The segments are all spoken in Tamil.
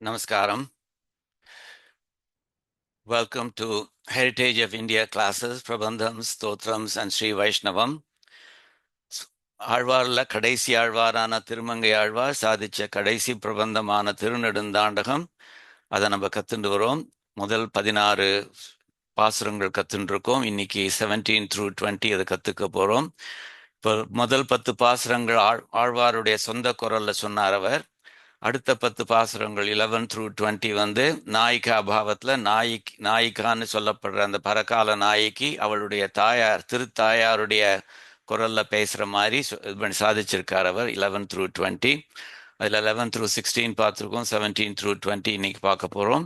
Namaskaram. Welcome to Heritage of India classes, Prabandham, Stotrams, and Sri Vaishnavam. ஆழ்வார்ல கடைசி ஆழ்வாரான திருமங்கை ஆழ்வார் சாதிச்ச கடைசி பிரபந்தமான திருநெடுந்தாண்டகம். அதை நம்ம கத்துண்டு வரோம். முதல் 16 பாசுரங்கள் கத்துட்டு இருக்கோம். இன்னைக்கு 17 through 20 அதை கத்துக்க போறோம். இப்போ முதல் 10 பாசுரங்கள் ஆழ்வாருடைய சொந்த குரல்ல சொன்னார் அவர். அடுத்த 10 பாசுரங்கள் 11 through 20 வந்து நாயிகா பாவத்துல நாயிகான்னு சொல்லப்படுற அந்த பரகால நாயகி அவளுடைய தாயார் திருத்தாயாருடைய குரல்ல பேசுற மாதிரி சாதிச்சிருக்கார் அவர் 11 through 20. அதில் 11 through 16 பார்த்துருக்கோம். 17 through 20 இன்னைக்கு பார்க்க போறோம்.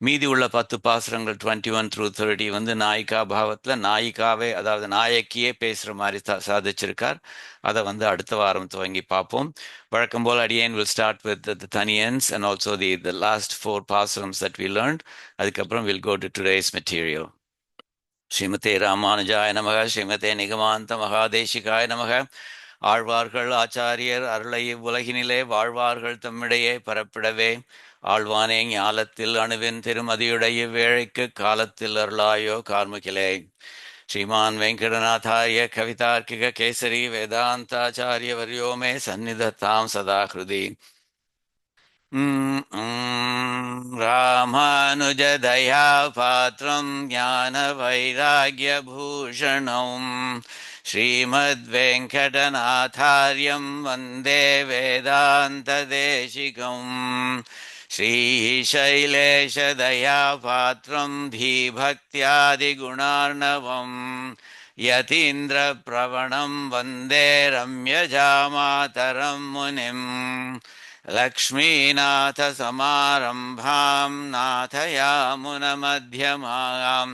மீதி உள்ள 10 பாசுரங்கள் 21 through 30 வந்து நாயிகா பாவத்துல நாயிகாவே, அதாவது நாயக்கியே பேசுற மாதிரி சாதிச்சிருக்கார். அதை வந்து அடுத்த வாரம் துவங்கி பார்ப்போம். வழக்கம் போல் அடியேன் will start with the Thaniyans and also the last 4 pasarams that we learned. அதுக்கப்புறம் we'll go to today's material. ஸ்ரீமதே ராமானுஜாய நமக. ஸ்ரீமதே நிகமாந்த மகாதேசிகாய நமக. ஆழ்வார்கள் ஆச்சாரியர் அருளை உலகினிலே வாழ்வார்கள் தம்மிடையே பரப்பிடவே ஆழ்வானே ஞாலத்தில் அணுவின் திருமதியுடைய வேழைக்கு காலத்தில் அருளாயோ கார்முகிலே. श्रीमान् वेङ्कटनाथार्य कवितार्किक केसरी वेदान्ताचार्य वर्यो मे सन्निधत्तां सदा हृदि. रामानुजदया पात्रं ज्ञानवैराग्यभूषणं श्रीमद्वेङ्कटनाथार्यं वन्दे वेदान्तदेशिकम्. श्रीशैलेशदया पात्रं धीभक्त्यादिगुणार्णवं यतीन्द्रप्रवणं वन्दे रम्यजामातरं मुनिम्. लक्ष्मीनाथसमारम्भां नाथयामुनमध्यमाम्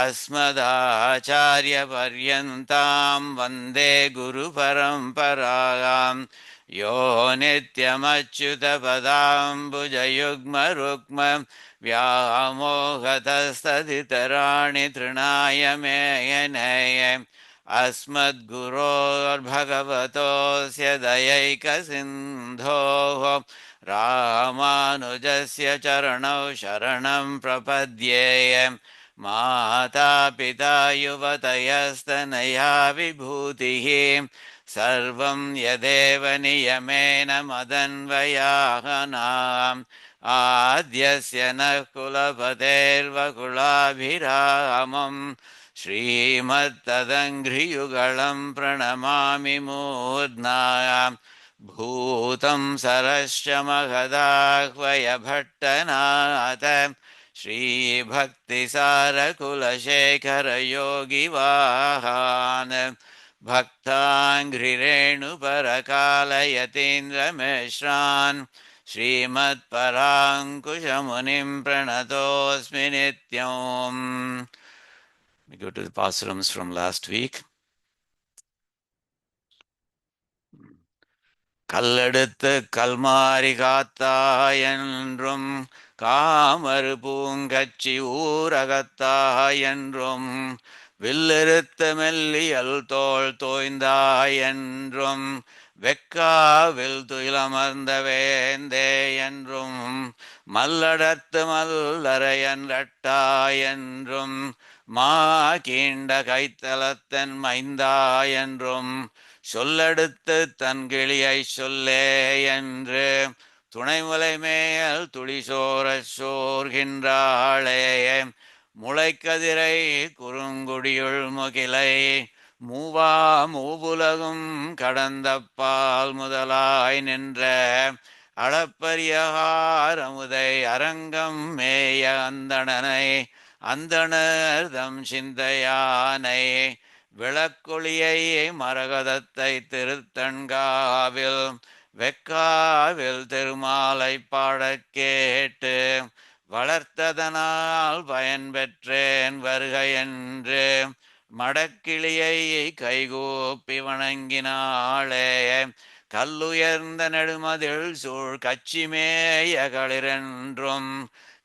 अस्मदाचार्यपर्यन्तां वन्दे गुरुपरम्पराम्. यो नित्यमच्युतपदाम्बुजयुग्मरुक्म व्यामोहतस्तदितराणि तृणाय मेयनय अस्मद्गुरोर्भगवतोऽस्य दयैकसिन्धोः रामानुजस्य चरणौ शरणं प्रपद्ये. मातापिता युवतयस्तनया विभूतिः सर्वं यदेव नियमेन मदन्वयाहनाम्. आद्यस्य नः कुलपतेर्वकुलाभिरामम् श्रीमत्तदङ्घ्रियुगलं प्रणमामि मूर्ध्ना. भूतं सरश्च महदाह्वय भट्टनाथ श्रीभक्तिसारकुलशेखरयोगिवाहान् भक्ताङ्घ्रिरेणुपरकालयतीन्द्रमिश्रान् श्रीमत्पराङ्कुशमुनिं प्रणतोऽस्मि नित्यम्. We go to the pasarams from last week. கல்லெடுத்து கல்மாரி காத்தாயென்றும் காமறு பூங்கச்சி ஊரகத்தாயென்றும் வில்லெருத்த மெல்லியல் தோள் தோய்ந்தாயென்றும் வெக்காவில் துயிலமர்ந்த வேந்தே என்றும் மல்லடத்து மல்லரையன் ரட்டாயென்றும் மா கீண்ட கைத்தலத்தன் மைந்தாயென்றும் சொல்லெடுத்து தன் கிளியை சொல்லே என்று துணைமுலை மேல் துளிசோர சோர்கின்றாளே. முளைக்கதிரை குறுங்குடியுள் முகிலை மூவா மூவுலகும் கடந்த பால் முதலாய் நின்ற அளப்பரியகாரமுதை அரங்கம் மேய அந்தணனை அந்தணர்தம் சிந்தையானை விளக்கொளியை மரகதத்தை திருத்தன்காவில் வெக்காவில் திருமாலை பாடக் கேட்டு வளர்த்ததனால் பயன் பெற்றேன் வருக என்று மடக்கிளியை கைகூப்பி வணங்கினாளே. கல்லுயர்ந்த நெடுமதில் சூழ் கச்சிமேய களிரென்றும்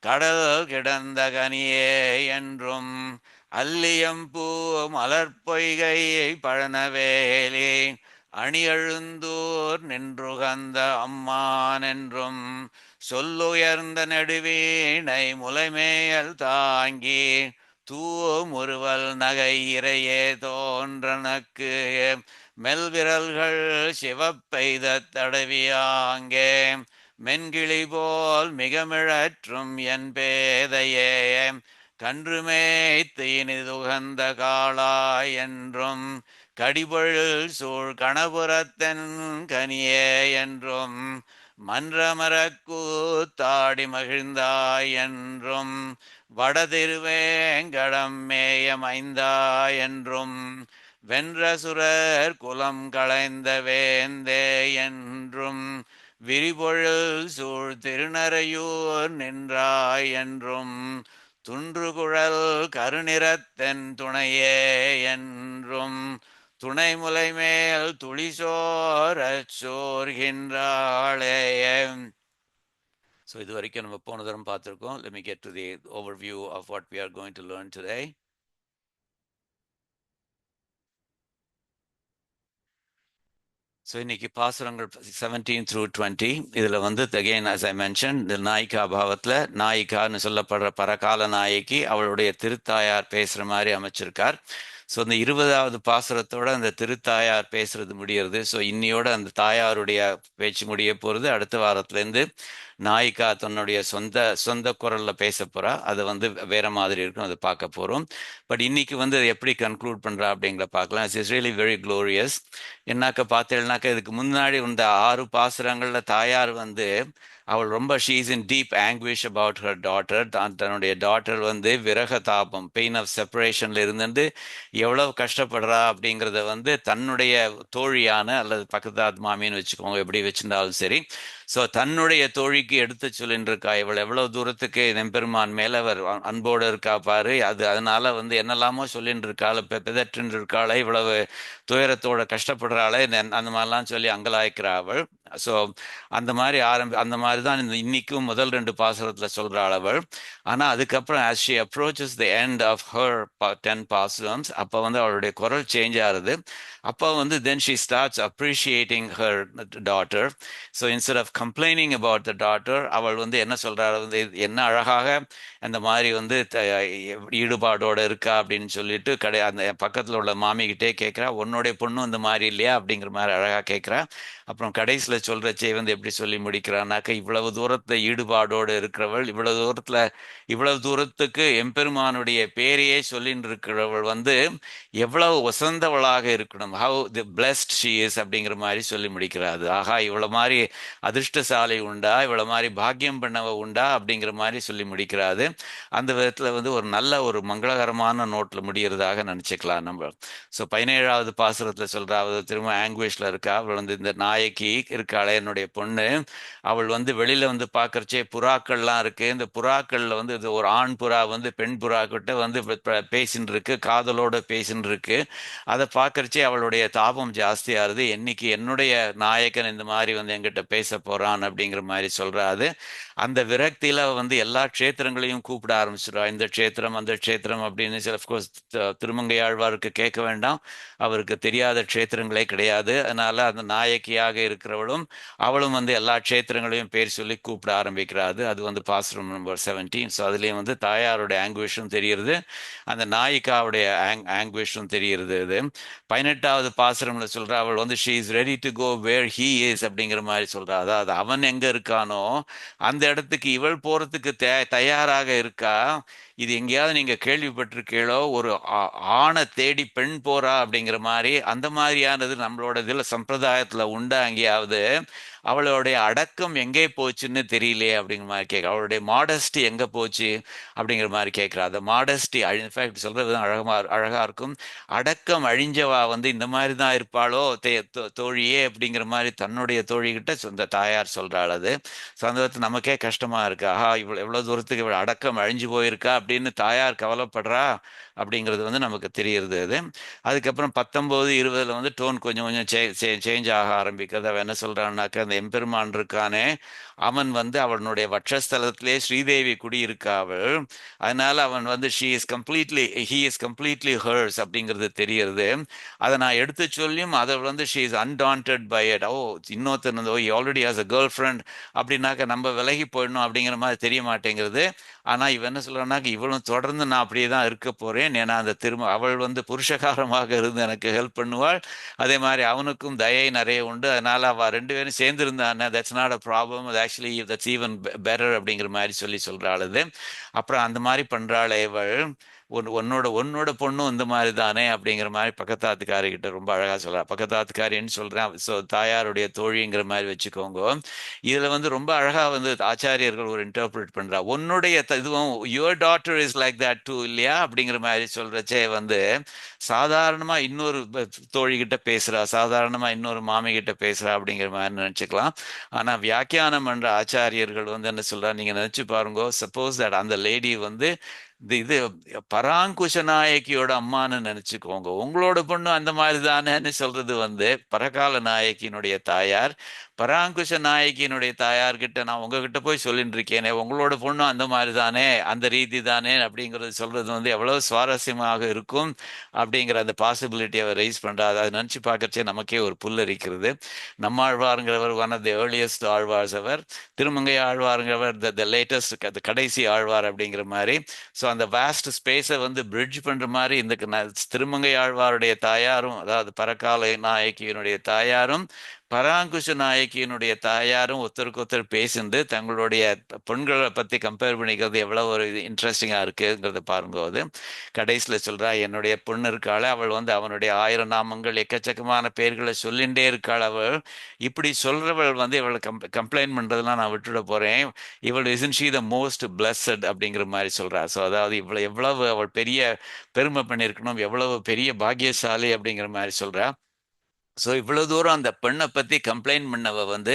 கடல் கிடந்த கனியே என்றும் அல்லியம்பூ மலர்பொய்கை பழனவேலி அணியழுந்தூர் நின்றுகந்த அம்மான் என்றும் சொல்லுயர்ந்த நெடுவீணை முலைமேல் தாங்கி தூமுறுவல் நகை இறையே தோன்றனக்கு மெல்விரல்கள் சிவப்பெய்த தடவியாங்கே மென்கிளி போல் மிகமிழற்றும் என் பேதையே கன்று மேய்த்து இனிதுகந்த காளாய் என்றும் கடிபொழில் சூழ் கணபுரத்தன் கனியே என்றும் மன்றமரக் கூத்தாடி மகிழ்ந்தாய் என்றும் வடதிருவேங்கடம் மேயமைந்தாய் என்றும் வென்ற சுரர் குலம் களைந்த வேந்தே என்றும் விரிபொழில் சூழ் திருநறையூர் நின்றாய் என்றும் துன்றுகுழல் கருநிறத்தென் துணையே என்றும் துணைமுலை மேல் துளிசோரச் சோர்கின்றாளே. ஸோ இது வரைக்கும் நம்ம போன தரம் பார்த்துருக்கோம். Let me get to the overview of what we are going to learn today. So இன்னைக்கு பாசுரங்கள் 17 through 20. இதில் வந்து அகெயின் as I mentioned, இந்த நாயிகா பாவத்தில் நாயிகான்னு சொல்லப்படுற பரகால நாயகி அவளுடைய திருத்தாயார் பேசுகிற மாதிரி அமைச்சிருக்கார். ஸோ இந்த 20வது பாசுரத்தோட அந்த திருத்தாயார் பேசுறது முடியறது. ஸோ இன்னியோட அந்த தாயாருடைய பேச்சு முடிய போகிறது. அடுத்த வாரத்துலேருந்து நாயிகா தன்னுடைய சொந்த குரல்ல பேச போறா. அது வந்து வேற மாதிரி இருக்கும், அதை பார்க்க போறோம். பட் இன்னைக்கு வந்து அதை எப்படி கன்க்ளூட் பண்றா அப்படிங்கிற பார்க்கலாம். It's really very glorious. என்னாக்க பார்த்தேன்னாக்கா இதுக்கு முன்னாடி இந்த 6 பாசுரங்கள்ல தாயார் வந்து அவள் ரொம்ப she's in deep anguish about her daughter. தன்னுடைய டாட்டர் வந்து விரக தாபம், பெயின் ஆஃப் செப்பரேஷன்ல இருந்து எவ்வளவு கஷ்டப்படுறா அப்படிங்கிறத வந்து தன்னுடைய தோழியான அல்லது பக்கத்து ஆத்மாமின்னு வச்சுக்கோங்க, எப்படி வச்சிருந்தாலும் சரி. ஸோ தன்னுடைய தோழிக்கு எடுத்து சொல்லின்னு இருக்கா, இவள் எவ்வளவு தூரத்துக்கு நெம்பெருமான் மேல அவர் அன்போடு இருக்கா பாரு. அதனால வந்து என்னெல்லாமோ சொல்லின்னு இருக்காள், பிதற்றின்னு இருக்காளே, இவ்வளவு துயரத்தோட கஷ்டப்படுறாளே, அந்த மாதிரிலாம் சொல்லி அங்கலாய்க்கிறா அவள். ஸோ அந்த மாதிரி தான் இன்னைக்கும் முதல் 2 பாசுரத்தில் சொல்கிறாள் அவள். ஆனால் அதுக்கப்புறம் as she approaches the end of her 10 பாசுரம்ஸ், அப்போ வந்து அவளுடைய குரல் சேஞ்ச் ஆகுது. அப்போ வந்து then she starts appreciating her daughter. So instead of complaining about the daughter, அவள் வந்து என்ன சொல்கிறாள், வந்து என்ன அழகாக அந்த மாதிரி வந்து ஈடுபாடோடு இருக்கா அப்படின்னு சொல்லிட்டு அந்த பக்கத்தில் உள்ள மாமிகிட்டே கேட்குறா, உன்னுடைய பொண்ணும் இந்த மாதிரி இல்லையா அப்படிங்கிற மாதிரி அழகாக கேட்குறா. அப்புறம் கடைசியில் சொல்கிறச்சே வந்து எப்படி சொல்லி முடிக்கிறான்னாக்கா, இவ்வளவு தூரத்தில் ஈடுபாடோடு இருக்கிறவள், இவ்வளவு தூரத்துக்கு எம்பெருமானுடைய பேரையே சொல்லின்னு இருக்கிறவள் வந்து எவ்வளவு வசந்தவளாக இருக்கணும், how the blessed she is அப்படிங்கிற மாதிரி சொல்லி முடிக்கிறாது. ஆகா, இவ்வளோ மாதிரி அதிர்ஷ்டசாலை உண்டா, இவ்வளோ மாதிரி பாக்கியம் பண்ணவ உண்டா அப்படிங்கிற மாதிரி சொல்லி முடிக்கிறாது. அந்த விதத்தில் வந்து ஒரு மங்களகரமான நோட்டில் முடிகிறதாக நினச்சிக்கலாம் நம்ம. ஸோ 17வது பாசுரத்தில் சொல்கிறாவது திரும்ப ஆங்குவேஷில் இருக்கா. அவள் வந்து இந்த நாயக்கி இருக்காளே என்னுடைய பொண்ணு, அவள் வந்து வெளியில் வந்து பார்க்கறச்சே புறாக்கள்லாம் இருக்குது. இந்த புறாக்களில் வந்து இது ஒரு ஆண் புறா வந்து பெண் புறா கிட்ட வந்து பேசின்னு இருக்கு, காதலோடு பேசின்னு இருக்கு. அதை பார்க்கறச்சே அவளுடைய தாபம் ஜாஸ்தியாகுது. என்னைக்கு என்னுடைய நாயக்கன் இந்த மாதிரி வந்து என்கிட்ட பேச போகிறான் அப்படிங்கிற மாதிரி சொல்கிறாது. அந்த விரக்தியில் வந்து எல்லா க்ஷேத்திரங்களையும் கூப்பிட ஆரம்பிச்சிடுவா. இந்த க்ஷேத்திரம் அந்த க்ஷேத்திரம் அப்படின்னு. அஃப்கோர்ஸ் திருமங்கையாழ்வாருக்கு கேட்க வேண்டாம், அவருக்கு தெரியாத க்ஷேத்திரங்களே கிடையாது. அதனால அந்த நாயக்கியாக இருக்கிறவளும் அவளும் வந்து எல்லா க்ஷேத்திரங்களையும் பேர் சொல்லி கூப்பிட ஆரம்பிக்கிறாரு. அது வந்து பாசுரம் நம்பர் 17. ஸோ அதுலேயும் வந்து தாயாருடைய ஆங்குவேஷும் தெரிகிறது, அந்த நாயிக்காவுடைய ஆங்குவேஷும் தெரிகிறது. இது 18வது பாசுரம்ல சொல்றா, அவள் வந்து she is ready to go where he is அப்படிங்கிற மாதிரி சொல்றா. அதாவது அவன் எங்க இருக்கானோ அந்த இடத்துக்கு இவள் போறதுக்கு தயாராக இருக்கா. இது எங்கேயாவது நீங்க கேள்விப்பட்டிருக்கீங்களோ, ஒரு ஆணை தேடி பெண் போறா அப்படிங்கிற மாதிரி, அந்த மாதிரியானது நம்மளோட இதுல சம்பிரதாயத்துல உண்டா எங்கேயாவது? அவளுடைய அடக்கம் எங்கே போச்சுன்னு தெரியலையே அப்படிங்கிற மாதிரி கேட்க, அவளுடைய மாடஸ்டி எங்க போச்சு அப்படிங்கிற மாதிரி கேட்கிறா. அந்த மாடஸ்டி இன்ஃபேக்ட் சொல்றது அழகா இருக்கும். அடக்கம் அழிஞ்சவா வந்து இந்த மாதிரி தான் இருப்பாளோ தோழியே அப்படிங்கிற மாதிரி தன்னுடைய தோழிகிட்ட சொந்த தாயார் சொல்றாள். அது சந்தோஷத்து நமக்கே கஷ்டமா இருக்கு. ஆஹா, எவ்வளவு தூரத்துக்கு இவள் அடக்கம் அழிஞ்சு போயிருக்கா அப்படின்னு தாயார் கவலைப்படுறா அப்படிங்கிறது வந்து நமக்கு தெரியுறது. அது அதுக்கப்புறம் 19, 20 வந்து டோன் கொஞ்சம் கொஞ்சம் சேஞ்ச் ஆக ஆரம்பிக்கிறது. அவன் என்ன சொல்றான்னாக்கா, அந்த எம்பெருமான் இருக்கானே அவன் வந்து அவனுடைய வட்சஸ்தலத்திலே ஸ்ரீதேவி குடியிருக்காவள். அதனால அவன் வந்து ஹி இஸ் கம்ப்ளீட்லி ஹர்ஸ் அப்படிங்கிறது தெரியுது. அதை நான் எடுத்து சொல்லியும் அதை வந்து she is undaunted by it. Oh, இன்னொருத்தர் வந்து, oh already has a girl friend அப்படின்னாக்க நம்ம விலகி போயிடணும் அப்படிங்கிற மாதிரி தெரிய மாட்டேங்கிறது. ஆனால் இவன் என்ன சொல்றான்னாக்க, இவளும் தொடர்ந்து நான் அப்படியே தான் இருக்க போறேன், ஏன்னா அந்த அவள் வந்து புருஷகாரமாக இருந்து எனக்கு ஹெல்ப் பண்ணுவாள், அதே மாதிரி அவனுக்கும் தயை நிறைய உண்டு, அதனால அவ ரெண்டு பேரும் சேர்ந்து இருந்தானே, that's not a problem, actually that's even better அப்படிங்கிற மாதிரி சொல்றாள் அது. அப்புறம் அந்த மாதிரி பண்றாளே இவள், உன்னோட உன்னோட பொண்ணும் இந்த மாதிரி தானே அப்படிங்கிற மாதிரி பக்கத்தாத்துக்காரி கிட்ட ரொம்ப அழகா சொல்றா. பக்கத்தாத்துக்காரின்னு சொல்றேன், ஸோ தாயாருடைய தோழிங்கிற மாதிரி வச்சுக்கோங்க. இதுல வந்து ரொம்ப அழகா வந்து ஆச்சாரியர்கள் ஒரு இன்டர்பிரேட் பண்றா. உன்னுடைய இதுவும் your daughter is like that too இல்லையா அப்படிங்கிற மாதிரி சொல்றச்சே வந்து, சாதாரணமா இன்னொரு தோழி கிட்ட பேசுறா, சாதாரணமா இன்னொரு மாமி கிட்ட பேசுறா அப்படிங்கிற மாதிரி நினைச்சுக்கலாம். ஆனா வியாக்கியானம் பண்ற ஆச்சாரியர்கள் வந்து என்ன சொல்றா, நீங்க நினைச்சு பாருங்க, சப்போஸ் தட் அந்த லேடி வந்து இது பராங்குஷ நாயகியோட அம்மான்னு நினைச்சுக்கோங்க, உங்களோட பொண்ணு அந்த மாதிரி தானேன்னு சொல்றது வந்து பரகால நாயகியினுடைய தாயார். பராங்குஷ நாயகியினுடைய தாயார்கிட்ட நான் உங்ககிட்ட போய் சொல்லிட்டு இருக்கேனே, உங்களோட பொண்ணு அந்த மாதிரி தானே, அந்த ரீதி தானே அப்படிங்கறது சொல்றது வந்து எவ்வளவு சுவாரஸ்யமாக இருக்கும் அப்படிங்கிற அந்த பாசிபிலிட்டி அவர் ரைஸ் பண்றா. அதை நினைச்சு பார்க்கறச்சே நமக்கே ஒரு புல்லரிக்கிறது. நம்மாழ்வாருங்கிறவர் one of the earliest Alvars அவர். திருமங்கை ஆழ்வாருங்கிறவர் த லேட்டஸ்ட், அது கடைசி ஆழ்வார் அப்படிங்கிற மாதிரி. ஸோ அந்த வேஸ்ட் ஸ்பேஸை வந்து பிரிட்ஜ் பண்ற மாதிரி இந்த திருமங்கை ஆழ்வாருடைய தாயாரும், அதாவது பரகால நாயகியினுடைய தாயாரும் பராங்குஷ நாயகியினுடைய தாயாரும் ஒருத்தருக்கு ஒருத்தர் பேசிண்டு தங்களுடைய பெண்களை பத்தி கம்பேர் பண்ணிக்கிறது எவ்வளவு ஒரு இன்ட்ரெஸ்டிங்கா இருக்குங்கிறத பாருங்க. அது கடைசியில சொல்றா, என்னுடைய பொண்ணு இருக்காள், அவள் வந்து அவனுடைய 1000 நாமங்கள் எக்கச்சக்கமான பேர்களை சொல்லிண்டே இருக்காள். அவள் இப்படி சொல்றவள் வந்து இவளை கம்ப்ளைண்ட் பண்றதெல்லாம் நான் விட்டுட போறேன், இவள் இசன் ஷீ த மோஸ்ட் பிளஸட் அப்படிங்கிற மாதிரி சொல்றா. ஸோ அதாவது எவ்வளவு அவள் பெரிய பெருமை பண்ணியிருக்கணும், எவ்வளவு பெரிய பாக்கியசாலி அப்படிங்கிற மாதிரி சொல்றா. ஸோ இவ்வளவு தூரம் அந்த பெண்ணை பத்தி கம்ப்ளைண்ட் பண்ணவ வந்து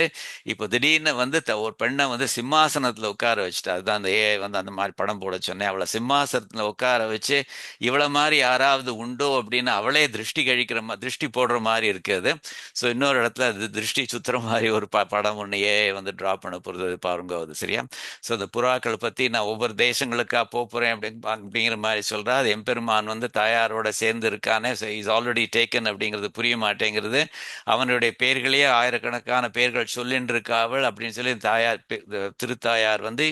இப்போ திடீர்னு வந்து ஒரு பெண்ணை வந்து சிம்மாசனத்துல உட்கார வச்சுட்டா. அதுதான் அந்த ஏஐ வந்து அந்த மாதிரி படம் போட சொன்னேன். அவளை சிம்மாசனத்துல உட்கார வச்சு இவ்வளவு மாதிரி யாராவது உண்டோ அப்படின்னு அவளே திருஷ்டி போடுற மாதிரி இருக்குது. ஸோ இன்னொரு இடத்துல அது திருஷ்டி சுத்துற மாதிரி ஒரு படம் ஒன்று ஏஐ வந்து டிரா பண்ண போறது பாருங்க. அது சரியா? ஸோ அந்த புறாக்களை பத்தி நான் ஒவ்வொரு தேசங்களுக்கா போறேன் அப்படிங்கிற மாதிரி சொல்றா. அது எம்பெருமான் வந்து தாயாரோட சேர்ந்து இருக்கானே, ஸோ இஸ் ஆல்ரெடி டேக்கன் அப்படிங்கிறது புரிய மாட்டேங்கிறது. அவனுடைய பெயர்களையே ஆயிரக்கணக்கான பெயர்கள் சொல்லின்னு இருக்காவள் அப்படின்னு சொல்லி தாயார் திருத்தாயார் வந்து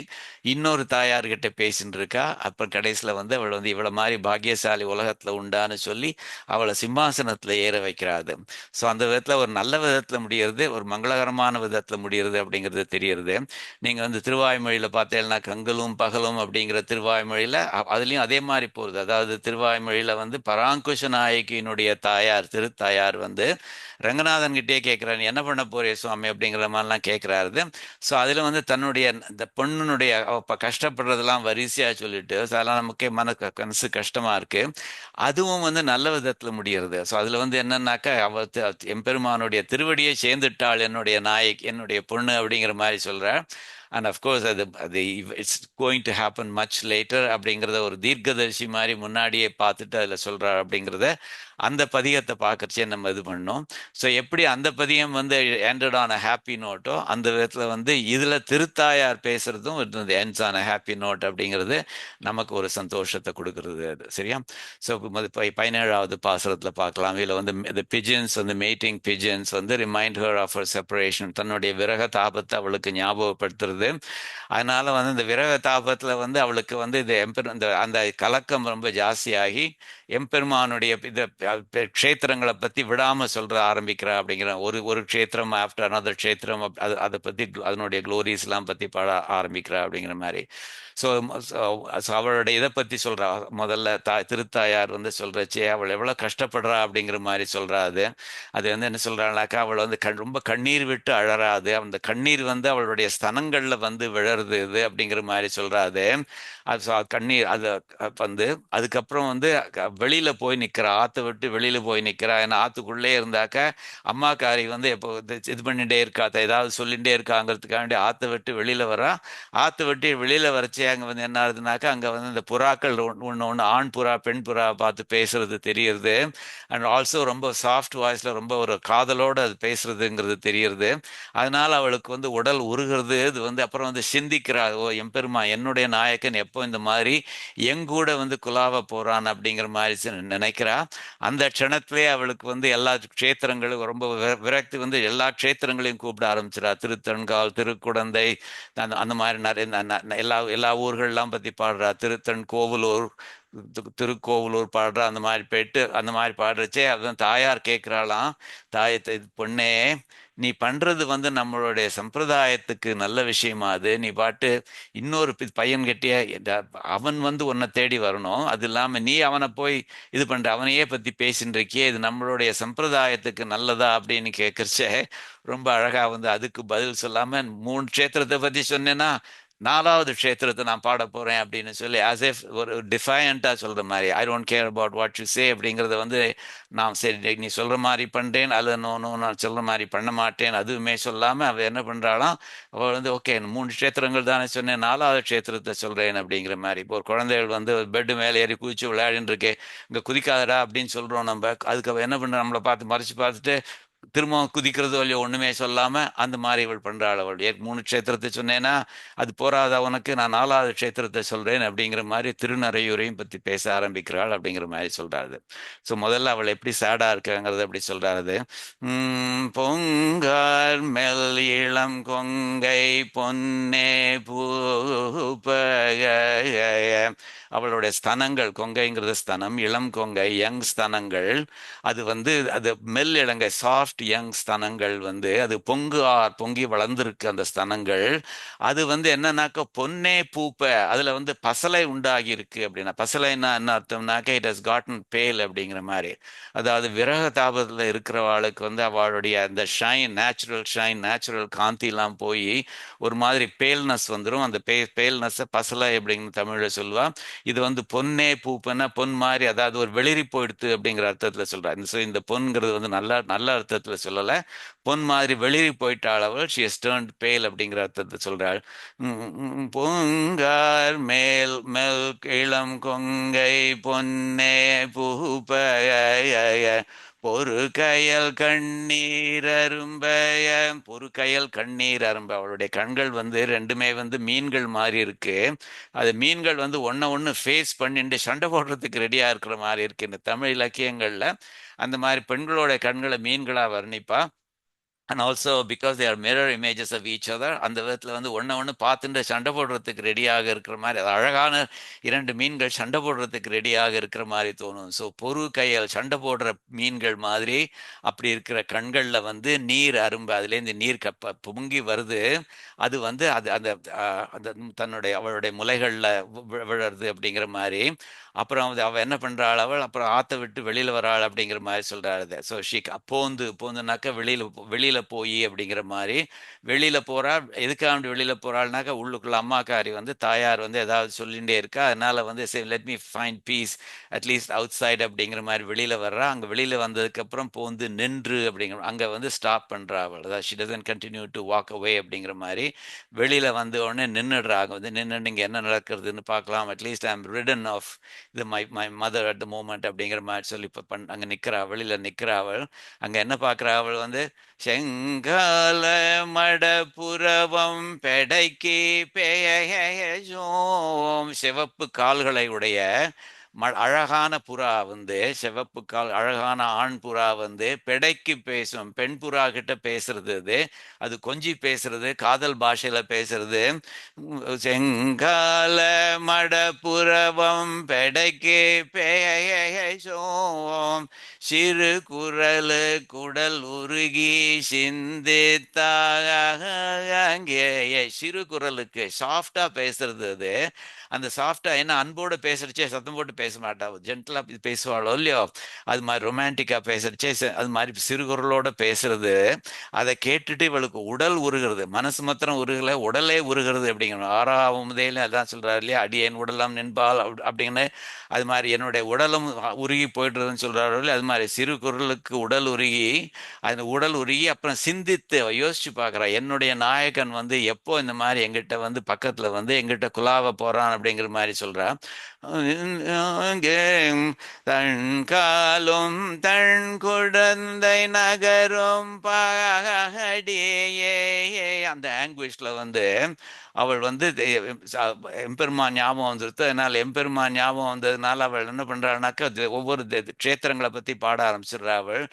இன்னொரு தாயார்கிட்ட பேசின்னு இருக்கா. அப்புறம் கடைசியில வந்து அவள் வந்து இவ்வளவு மாதிரி பாக்கியசாலி உலகத்துல உண்டான்னு சொல்லி அவளை சிம்மாசனத்துல ஏற வைக்கிறாது. ஸோ அந்த விதத்துல ஒரு நல்ல விதத்துல முடியறது, ஒரு மங்களகரமான விதத்துல முடியறது அப்படிங்கிறது தெரியுது. நீங்க வந்து திருவாய்மொழியில பார்த்தீங்கன்னா கங்கலும் பகலும் அப்படிங்கிற திருவாய்மொழியில அதுலயும் அதே மாதிரி போகுது. அதாவது திருவாய்மொழியில வந்து பராங்குஷ நாயகியினுடைய தாயார் திருத்தாயார் வந்து ரங்கநாதன் கிட்டே கேட்கிறார், நீ என்ன பண்ண போறே சுவாமி அப்படிங்கிற மாதிரிலாம் கேட்கிறாரு. ஸோ அதுல வந்து தன்னுடைய இந்த பொண்ணுனுடைய கஷ்டப்படுறதெல்லாம் வரிசையா சொல்லிட்டு அதெல்லாம் நமக்கே மனசு கஷ்டமா இருக்கு. அதுவும் வந்து நல்ல விதத்துல முடியறது. ஸோ அதுல வந்து என்னன்னாக்கா, அவ எம்பெருமானுடைய திருவடியை சேர்ந்துட்டாள் என்னுடைய நாயக் என்னுடைய பொண்ணு அப்படிங்கிற மாதிரி சொல்ற. அண்ட் அஃப்கோர்ஸ் அது அது it's going to happen much later அப்படிங்கிறத ஒரு தீர்க்கதரிசி மாதிரி முன்னாடியே பார்த்துட்டு அதில் சொல்கிறார் அப்படிங்கிறத அந்த பதிகத்தை பார்க்கறச்சே நம்ம இது பண்ணோம். ஸோ எப்படி அந்த பதியம் வந்து எண்டட் ஆன் அ ஹாப்பி நோட்டோ, அந்த விதத்தில் வந்து இதில் திருத்தாயார் பேசுறதும் ends on a happy note அப்படிங்கிறது நமக்கு ஒரு சந்தோஷத்தை கொடுக்கறது. அது சரியா? ஸோ 17வது பாசுரத்தில் பார்க்கலாம். இதில் வந்து இந்த பிஜன்ஸ் வந்து மேட்டிங் பிஜன்ஸ் வந்து remind her of her separation, தன்னுடைய விரக தாபத்தை அவளுக்கு ஞாபகப்படுத்துறது. அதனால வந்து இந்த விரக தாபத்துல வந்து அவளுக்கு வந்து இது அந்த கலக்கம் ரொம்ப ஜாஸ்தியாகி எம்பெருமானுடைய இந்த க்ஷேத்திரங்களை பத்தி விடாம சொல்ற ஆரம்பிக்கிறா. அப்படிங்கிற ஒரு க்ஷேத்திரம் ஆஃப்டர் அனதர் க்ஷேத்திரம் அதை பத்தி அதனுடைய க்ளோரிஸ் எல்லாம் பத்தி பாட ஆரம்பிக்கிறா அப்படிங்கிற மாதிரி. ஸோ அவளுடைய இதை பத்தி சொல்றா. முதல்ல திருத்தாயார் வந்து சொல்றச்சே அவள் எவ்வளவு கஷ்டப்படுறா அப்படிங்கிற மாதிரி சொல்றா. அது வந்து என்ன சொல்றாள்னாக்கா, அவள் வந்து ரொம்ப கண்ணீர் விட்டு அழறாது, அந்த கண்ணீர் வந்து அவளுடைய ஸ்தனங்கள்ல வந்து விழருது இது அப்படிங்கிற மாதிரி சொல்றாது. அது கண்ணீர் அது வந்து அதுக்கப்புறம் வந்து வெளியில போய் நிக்கிறா, ஆத்தை விட்டு வெளியில போய் நிக்கிறா. ஏன்னா ஆத்துக்குள்ளே இருந்தாக்க அம்மாக்காரி வந்து எப்போ இது பண்ணிட்டே இருக்கா, ஏதாவது சொல்லிகிட்டே இருக்காங்கிறதுக்காண்டி ஆற்ற விட்டு வெளியில் வரா. ஆற்ற விட்டு வெளியில் வரச்சே அங்கே வந்து என்ன ஆகுதுனாக்கா, அங்கே வந்து இந்த புறாக்கள் ஒன்று ஒன்று ஆண் புறா பெண் புறா பார்த்து பேசுறது தெரியுது. அண்ட் ஆல்சோ ரொம்ப சாஃப்ட் வாய்ஸில் ரொம்ப ஒரு காதலோடு அது பேசுறதுங்கிறது தெரியுது. அதனால அவளுக்கு வந்து உடல் உருகிறது. இது வந்து அப்புறம் வந்து சிந்திக்கிறா, ஓ எம்பெருமா என்னுடைய நாயக்கன் எப்போ இந்த மாதிரி எங்கூட வந்து குலாவ போறான் அப்படிங்கிற மாதிரி நினைக்கிறா. அந்த க்ஷணத்திலே அவளுக்கு வந்து எல்லா க்ஷேத்திரங்களும் ரொம்ப விரக்தி வந்து எல்லா க்ஷேத்திரங்களையும் கூப்பிட ஆரம்பிச்சிடா. திருத்தன்கால், திருக்குடந்தை, அந்த அந்த மாதிரி நிறைய எல்லா எல்லா ஊர்கள்லாம் பற்றி பாடுறா. திருத்தன் கோவலூர், திருக்கோவலூர் பாடுறா. அந்த மாதிரி போயிட்டு அந்த மாதிரி பாடுறச்சே அதுதான் தாயார் கேட்குறாளாம், தாயத்தை பொண்ணே நீ பண்றது வந்து நம்மளுடைய சம்பிரதாயத்துக்கு நல்ல விஷயமா? அது நீ பாட்டு இன்னொரு பையன் கட்டிய அவன் வந்து உன்னை தேடி வரணும், அது இல்லாம நீ அவனை போய் இது பண்ற, அவனையே பத்தி பேசின்னு இருக்கியே, இது நம்மளுடைய சம்பிரதாயத்துக்கு நல்லதா அப்படின்னு கேட்கறச்சே ரொம்ப அழகா வந்து அதுக்கு பதில் சொல்லாம 3 க்ஷேத்திரத்தை பத்தி சொன்னேன்னா 4வது க்ஷேத்திரத்தை நான் பாட போறேன் அப்படின்னு சொல்லி ஆஸ் எஃப் ஒரு டிஃபையண்டா சொல்ற மாதிரி, I don't care about what you say அப்படிங்கிறத வந்து நான் சரி நீ சொல்ற மாதிரி பண்றேன், அல்ல நோ நோ நான் சொல்ற மாதிரி பண்ண மாட்டேன் அதுவுமே சொல்லாம அவ என்ன பண்றாளாம், அவள் வந்து ஓகே 3 க்ஷேத்திரங்கள் தானே சொன்னேன், 4வது க்ஷேத்திரத்தை சொல்றேன் அப்படிங்கிற மாதிரி. இப்போ ஒரு குழந்தைகள் வந்து பெட்டு மேலே ஏறி குதிச்சு விளையாடின்னு இருக்கே, இங்க குதிக்காதடா அப்படின்னு சொல்றோம் நம்ம, அதுக்கு அவ என்ன பண்ற, நம்மளை பார்த்து மறைச்சு பார்த்துட்டு திரும்ப குதிக்கிறதோ இல்லையோ ஒண்ணுமே சொல்லாம அந்த மாதிரி இவள் பண்றாள். அவள் 3 க்ஷேத்திரத்தை சொன்னேன்னா அது போறாத உனக்கு, நான் 4வது க்ஷேத்திரத்தை சொல்றேன் அப்படிங்கிற மாதிரி திருநறையூரையும் பத்தி பேச ஆரம்பிக்கிறாள் அப்படிங்கிற மாதிரி சொல்றாரு. ஸோ முதல்ல அவள் எப்படி சேடா இருக்காங்கிறத அப்படி சொல்றாரு. பொங்கார் மெல் இளம் கொங்கை பொன்னே பூப்பக, அவளுடைய ஸ்தனங்கள், கொங்கைங்கிறது ஸ்தனம், இளம் கொங்கை யங் ஸ்தனங்கள், அது வந்து அது மெல் இளங்கை சாஃப்ட் யங் ஸ்தனங்கள் வந்து அது பொங்கி வளர்ந்துருக்கு அந்த ஸ்தனங்கள். அது வந்து என்னன்னாக்க பொன்னே பூப்ப, அதுல வந்து பசலை உண்டாகி இருக்கு அப்படின்னா, பசலைன்னா என்ன அர்த்தம்னாக்க இட் ஹஸ் காட்டன் பேல் அப்படிங்கிற மாதிரி. அதாவது விரக தாபத்துல இருக்கிறவாளுக்கு வந்து அவளுடைய அந்த shine, natural shine, natural Gandhi எல்லாம் போய் ஒரு மாதிரி பேல்னஸ் வந்துடும். அந்த பேல்னஸ் பசலை அப்படின்னு தமிழ்ல சொல்லுவா. இது வந்து பொன்னே பூப்பன்னா பொன் மாதிரி, அதாவது ஒரு வெளிரி போயிடுத்து அப்படிங்கிற அர்த்தத்துல சொல்றா. இந்த பொன்ங்கிறது வந்து நல்ல நல்ல அர்த்தத்துல சொல்லல, பொன் மாதிரி வெளிரி போயிட்டாள் அவள், ஷி ஹஸ் டர்ன்ட் பேல் அப்படிங்கிற அர்த்தத்தை சொல்றாள். பொங்கார் மேல் மேல் இளம் கொங்கை பொன்னே பூப்ப, பொறு கயல் கண்ணீர் அரும்பய, பொறு கயல் கண்ணீர் அரும்ப, அவளுடைய கண்கள் வந்து ரெண்டுமே வந்து மீன்கள் மாதிரி இருக்கு. அது மீன்கள் வந்து ஒன்று ஃபேஸ் பண்ணிட்டு சண்டை போடுறதுக்கு ரெடியா இருக்கிற மாதிரி இருக்கு. இந்த தமிழ் இலக்கியங்கள்ல அந்த மாதிரி பெண்களோட கண்களை மீன்களா வர்ணிப்பா. And also because they are mirror images of each other, அந்த விதத்தில் வந்து ஒன்று பார்த்துட்டு சண்டை போடுறதுக்கு ரெடியாக இருக்கிற மாதிரி, அது அழகான 2 மீன்கள் சண்டை போடுறதுக்கு ரெடியாக இருக்கிற மாதிரி தோணும். ஸோ பொறு கையால் சண்டை போடுற மீன்கள் மாதிரி அப்படி இருக்கிற கண்களில் வந்து நீர் அரும்பு, அதுலேருந்து நீர் பொங்கி வருது. அது வந்து அது அந்த அந்த தன்னுடைய அவளுடைய முலைகளில் விழுறது அப்படிங்கிற மாதிரி. அப்புறம் அவள் என்ன பண்ணுறாள், அவள் அப்புறம் ஆற்ற விட்டு வெளியில் வராள் அப்படிங்கிற மாதிரி சொல்கிறாரு. ஸோ போந்துனாக்கா வெளியில் போய் அப்படிங்கிற மாதிரி வெளியில் போகிறா. எதுக்காக வெளியில் போகிறாள்னாக்கா, உள்ளுக்குள்ள அம்மாக்காரி வந்து தாயார் வந்து ஏதாவது சொல்லிகிட்டே இருக்கா, அதனால் வந்து சரி let me find peace at least outside அப்படிங்கிற மாதிரி வெளியில் வர்றா. அங்கே வெளியில் வந்ததுக்கப்புறம் போந்து நின்று அப்படிங்கிற அங்கே வந்து ஸ்டாப் பண்ணுறா அவள், அதாவது she doesn't continue to walk away அப்படிங்கிற மாதிரி. வெளியில் வந்த உடனே நின்றுடுறாங்க, வந்து நின்று நீங்கள் என்ன நடக்கிறதுன்னு பார்க்கலாம், at least I am ridden of இது my mother at the moment அப்படிங்கிற மாதிரி சொல்லி இப்போ அங்கே நிற்கிறா, வெளியில் நிற்கிறா அவள். அங்கே என்ன பார்க்குறா அவள் வந்து, செங்கால மடப்புறவம் பெடைக்கு பேயோம், சிவப்பு கால்களை உடைய அழகான புறா வந்து, சிவப்பு கால் அழகான ஆண் புறா வந்து பெடைக்கு பேசும், பெண் புறா கிட்ட பேசுறது, அது அது கொஞ்சி பேசுறது, காதல் பாஷையில பேசுறது. செங்கால மடப்புறவம் பெடைக்கு பேசோம், சிறு குரலு குடல் உருகி சிந்தித்தாக சிறு குரலுக்கு சாஃப்டா பேசுறது அது. அந்த சாஃப்டா என்ன அன்போடு பேசுறச்சே சத்தம் போட்டு பேச மாட்டா, ஜென்டலா பேசுவாளோ இல்லையோ, அது மாதிரி ரொமான்டிக்கா பேசுறச்சே அது மாதிரி சிறு குரலோட பேசுறது. அதை கேட்டுட்டு இவளுக்கு உடல் உருகிறது, மனசு மாத்திரம் உருகல, உடலே உருகிறது அப்படிங்கிற ஆறாவது முதல அதான் சொல்றாரு இல்லையா, அடியேன் உடலாம் நின்பால் அப்படின்னு. அது மாதிரி என்னுடைய உடலும் உருகி போயிடுறதுன்னு சொல்றாரு இல்லையா, அது மாதிரி சிறு குரலுக்கு உடல் உருகி, அந்த உடல் உருகி அப்புறம் சிந்தித்து யோசிச்சு பார்க்குறா, என்னுடைய நாயகன் வந்து எப்போ இந்த மாதிரி எங்கிட்ட வந்து பக்கத்துல வந்து எங்கிட்ட குலாவ போறான் அப்படிங்கிற மாதிரி சொல்றா. தன் காலும் தன் குழந்தை நகரும் பாடியே, அந்த ஆங்குவேஜ்ல வந்து அவள் வந்து எம்பெருமான் ஞாபகம் வந்துருது. அதனால எம்பெருமான் ஞாபகம் வந்ததுனால அவள் என்ன பண்றாள்னாக்கா ஒவ்வொரு க்ஷேத்திரங்களை பத்தி பாட ஆரம்பிச்சிடுறா அவள்.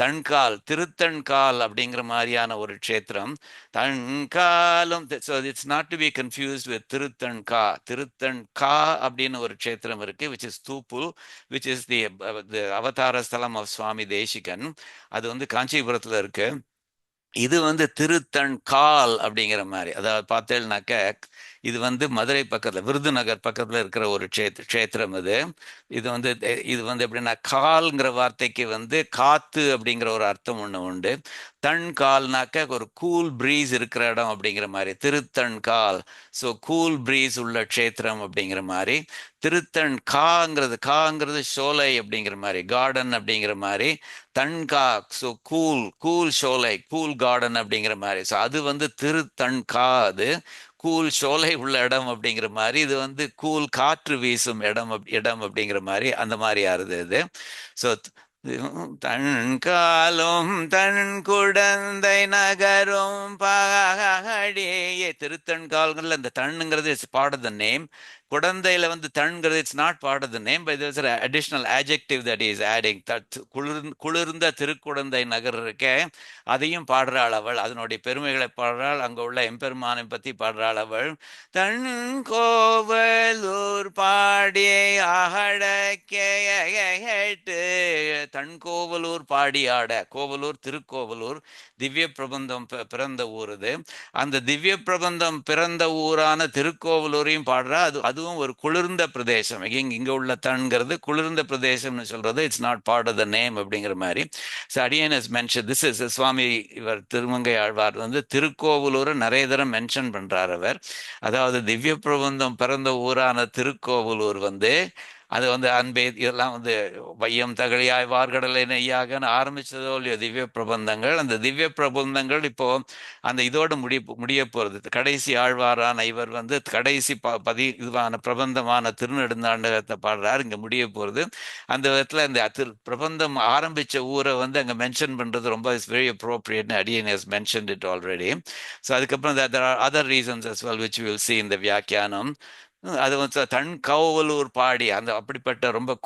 தன்கால் திருத்தன்கால் அப்படிங்கிற மாதிரியான ஒரு க்ஷேத்திரம். தன்காலும், so it's not to be confused with Thiruthanka. Thiruthanka அப்படின்னு ஒரு க்ஷேத்திரம் இருக்கு, which is Thooppul, which is the அவதார ஸ்தலம் ஆஃப் சுவாமி தேசிகன். அது வந்து காஞ்சிபுரத்துல இருக்கு. இது வந்து திருத்தன் கால் அப்படிங்கிற மாதிரி, அதாவது பார்த்தேன்னாக்க இது வந்து மதுரை பக்கத்துல விருதுநகர் பக்கத்துல இருக்கிற ஒரு க்ஷேத்திரம் இது. இது வந்து எப்படின்னா, கால்ங்கிற வார்த்தைக்கு வந்து காத்து அப்படிங்கிற ஒரு அர்த்தம் ஒண்ணு உண்டு. தன் கால்னாக்க ஒரு கூல் ப்ரீஸ் இருக்கிற இடம் அப்படிங்கிற மாதிரி திருத்தன் கால். ஸோ கூல் ப்ரீஸ் உள்ள க்ஷேத்திரம் அப்படிங்கிற மாதிரி. திருத்தன் காங்கிறது சோலை அப்படிங்கிற மாதிரி, கார்டன் அப்படிங்கிற மாதிரி. தன்கா, ஸோ கூல் கூல் சோலை, கூல் கார்டன் அப்படிங்கிற மாதிரி. ஸோ அது வந்து திருத்தன்கா, அது கூல் சோலை உள்ள இடம் அப்படிங்கிற மாதிரி. இது வந்து கூல் காற்று வீசும் இடம் அப்படிங்கிற மாதிரி, அந்த மாதிரி ஆறுது இது. ஸோ தன் காலும் தன் குடந்தை நகரும் பாடியே, திருத்தன்கால்கள். அந்த தண்ணுங்கிறது it's part of the name. குடந்தையில வந்து தண்ங்கிறது it's not part of the name, but it's additional adjective that is adding. குளிர்ந்த திருக்குடந்தை நகர் இருக்கே, அதையும் பாடுறாள் அவள், அதனுடைய பெருமைகளை பாடுறாள், அங்க உள்ள எம்பெருமானை பத்தி பாடுறாள் அவள். தன் கோவலூர் பாடி ஆட கேட்டு, தன் கோவலூர் பாடி ஆட, கோவலூர் திருக்கோவலூர் திவ்ய பிரபந்தம் பிறந்த ஊர் இது. அந்த திவ்ய பிரபந்தம் பிறந்த ஊரான திருக்கோவலூரையும் பாடுறா. அதுவும் ஒரு குளிர்ந்த பிரதேசம். இங்க உள்ள தன்கிறது குளிர்ந்த பிரதேசம்னு சொல்றது, it's not part of the name அப்படிங்கிற மாதிரி. ஸோ அடியன் is mention this is swami, இவர் திருமங்கை ஆழ்வார் வந்து திருக்கோவலூரை நிறைய தரம் மென்ஷன் பண்றார் அவர். அதாவது திவ்ய பிரபந்தம் பிறந்த ஊரான திருக்கோவலூர் வந்து, அது வந்து அன்பே இதெல்லாம் வந்து வையம் தகழியாய் வார்கடலை நெய்யாகன்னு ஆரம்பிச்சதோ இல்லையோ திவ்ய பிரபந்தங்கள். அந்த திவ்ய பிரபந்தங்கள் இப்போ அந்த இதோட முடிய போறது. கடைசி ஆழ்வாரான இவர் வந்து கடைசி இதுவான பிரபந்தமான திருநெடுந்தாண்டகத்தை பாடுறார், இங்க முடிய போறது. அந்த விதத்துல இந்த பிரபந்தம் ஆரம்பிச்ச ஊரை வந்து அங்க மென்ஷன் பண்றது ரொம்ப இஸ் வெரி அப்ரோப்ரியேட். அடியன் has mentioned it already. So அதுக்கப்புறம் there are other reasons as well which we will see in the வியாக்கியானம். அது வந்து தன் கௌவலூர் பாடி, அந்த அப்படிப்பட்ட ரொம்ப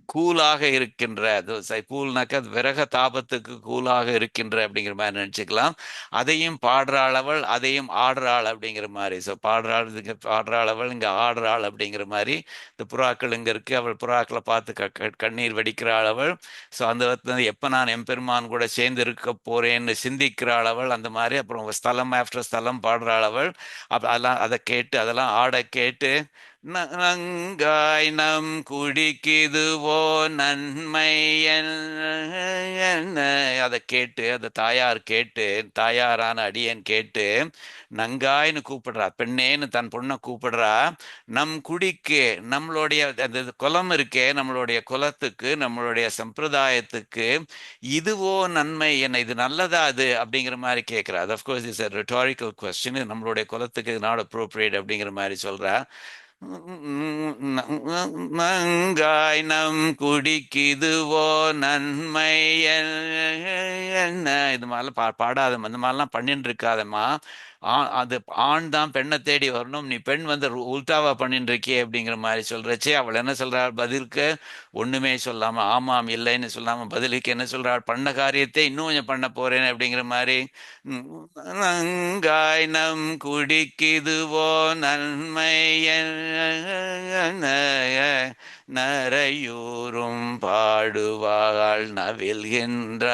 கூலாக இருக்கின்ற, அது கூல்னாக்க அது விரக தாபத்துக்கு கூலாக இருக்கின்ற அப்படிங்கிற மாதிரி நினைச்சுக்கலாம். அதையும் பாடுறாளவள், அதையும் ஆடுறாள் அப்படிங்கிற மாதிரி. ஸோ பாடுறாளவள், இங்க ஆடுறாள் அப்படிங்கிற மாதிரி. இந்த புறாக்கள் இங்க இருக்கு, அவள் புறாக்களை பார்த்து கண்ணீர் வடிக்கிறாள் அவள். ஸோ அந்த விதத்துல எப்ப நான் எம்பெருமான் கூட சேர்ந்து இருக்க போறேன்னு சிந்திக்கிறாள் அவள், அந்த மாதிரி. அப்புறம் ஸ்தலம் ஆஃப்டர் ஸ்தலம் பாடுறாள் அவள். அதெல்லாம் அதை கேட்டு, அதெல்லாம் ஆட கேட்டு, நங்காய் நம் குடிக்குதுவோ நன்மை என்ன, அதை கேட்டு, அதை தாயார் கேட்டு, தாயாரான அடியேன் கேட்டு, நங்காய்னு கூப்பிடுறா, பெண்ணேன்னு தன் பொண்ணை கூப்பிடுறா. நம் குடிக்கு, நம்மளுடைய அந்த குலம் இருக்கே, நம்மளுடைய குலத்துக்கு, நம்மளுடைய சம்பிரதாயத்துக்கு இதுவோ நன்மை என்ன, இது நல்லதா அது அப்படிங்கிற மாதிரி கேட்கிறா. அது of course is a rhetorical question. நம்மளுடைய குலத்துக்கு நாட் அப்ரோப்ரியேட் அப்படிங்கிற மாதிரி சொல்றா. நங்காய் நம் குடிக்குதுவோ நன்மை என்ன, இது மாதிரிலாம் பாடாத, இந்த மாதிரிலாம் பண்ணிட்டு இருக்காதம்மா. அது ஆண் தான் பெண்ணை தேடி வரணும், நீ பெண் வந்து உல்டாவா பண்ணிட்டு இருக்கியே அப்படிங்கிற மாதிரி சொல்றச்சே, அவள் என்ன சொல்றாள் பதிலுக்கு? ஒண்ணுமே சொல்லாம, ஆமாம் இல்லைன்னு சொல்லாம பதிலுக்கு என்ன சொல்றாள்? பண்ண காரியத்தை இன்னும் கொஞ்சம் பண்ண போறேன் அப்படிங்கிற மாதிரி. நங்காய் நம் குடிக்குதுவோ நன்மை நரையூரும் பாடுவாள் நவில்கின்ற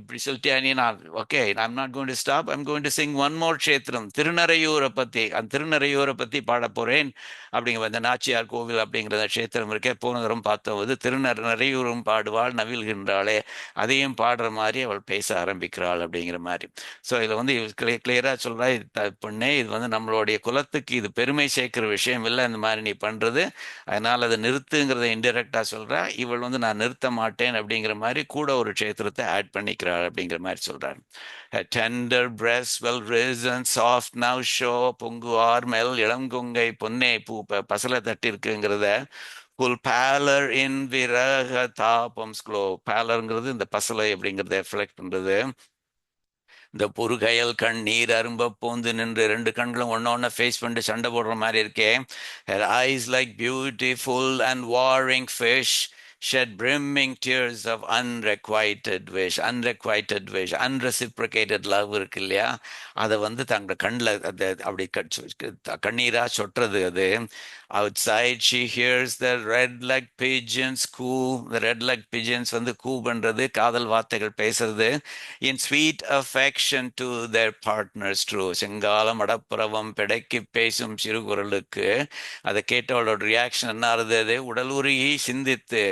இப்படி சொல்லிட்டியா நீ? நான் okay, I'm not going to stop, I'm going to sing one more க்ஷேத்திரம், திருநறையூரை பற்றி, அந்த திருநறையூரை பற்றி பாட போகிறேன். அப்படிங்கிற அந்த நாச்சியார் கோவில் அப்படிங்கிற க்ஷேத்திரம் இருக்கே, போன தரம் பார்த்தபோது நிறையூரும் பாடுவாள் நவில்கின்றாளே, அதையும் பாடுற மாதிரி அவள் பேச ஆரம்பிக்கிறாள் அப்படிங்கிற மாதிரி. ஸோ இதில் வந்து கிளியராக சொல்கிறா, இது பொண்ணே, இது வந்து நம்மளுடைய குலத்துக்கு இது பெருமை சேர்க்கிற விஷயம் இல்லை இந்த மாதிரி நீ பண்ணுறது, அதனால் அதை நிறுத்துங்கிறத இன்டெரக்டாக சொல்கிறா. இவள் வந்து நான் நிறுத்த மாட்டேன் அப்படிங்கிற மாதிரி கூட ஒரு க்ஷேத்திரத்தை ஆட் பண்ணிக்கிறாள் அப்படிங்கிற மாதிரி சொல்றாரு. A tender breast well risen soft now show, பொங்குவார் மேல் இளங்கொங்கை பொன்னே பூ, பசலை தட்டி இருக்குங்கிறத புல் பேலர் இன் விரக தாபம் ஸ்க்ளோ, பேலருங்கிறது இந்த பசலை அப்படிங்கிறத ரிஃப்ளெக்ட் பண்றது. இந்த பொறுகையல் கண்ணீர் அரும்ப போந்து நின்று ரெண்டு கண்களும் ஒன்னொன்னு ஃபேஸ் பண்ணிட்டு சண்டை போடுற மாதிரி இருக்கே. Her eyes like beautiful and warring fish shed brimming tears of unrequited wish. Unrequited wish, unreciprocated love இருக்கு இல்லையா, அதை வந்து தங்க கண்ணில் அது அப்படி கண்ணீரா சொட்டுறது அது. Outside she hears the red-legged pigeons coo. The red-legged pigeons வந்து கூ பண்றது, காதல் வார்த்தைகள் பேசுறது. In sweet affection to their partners true. செங்காலம் அடப்புறவம் பிடைக்கு பேசும் சிறுகுரலுக்கு அதை கேட்டவளோட ரியாக்ஷன் என்ன ஆறுது? உடல் உருகி சிந்தித்து,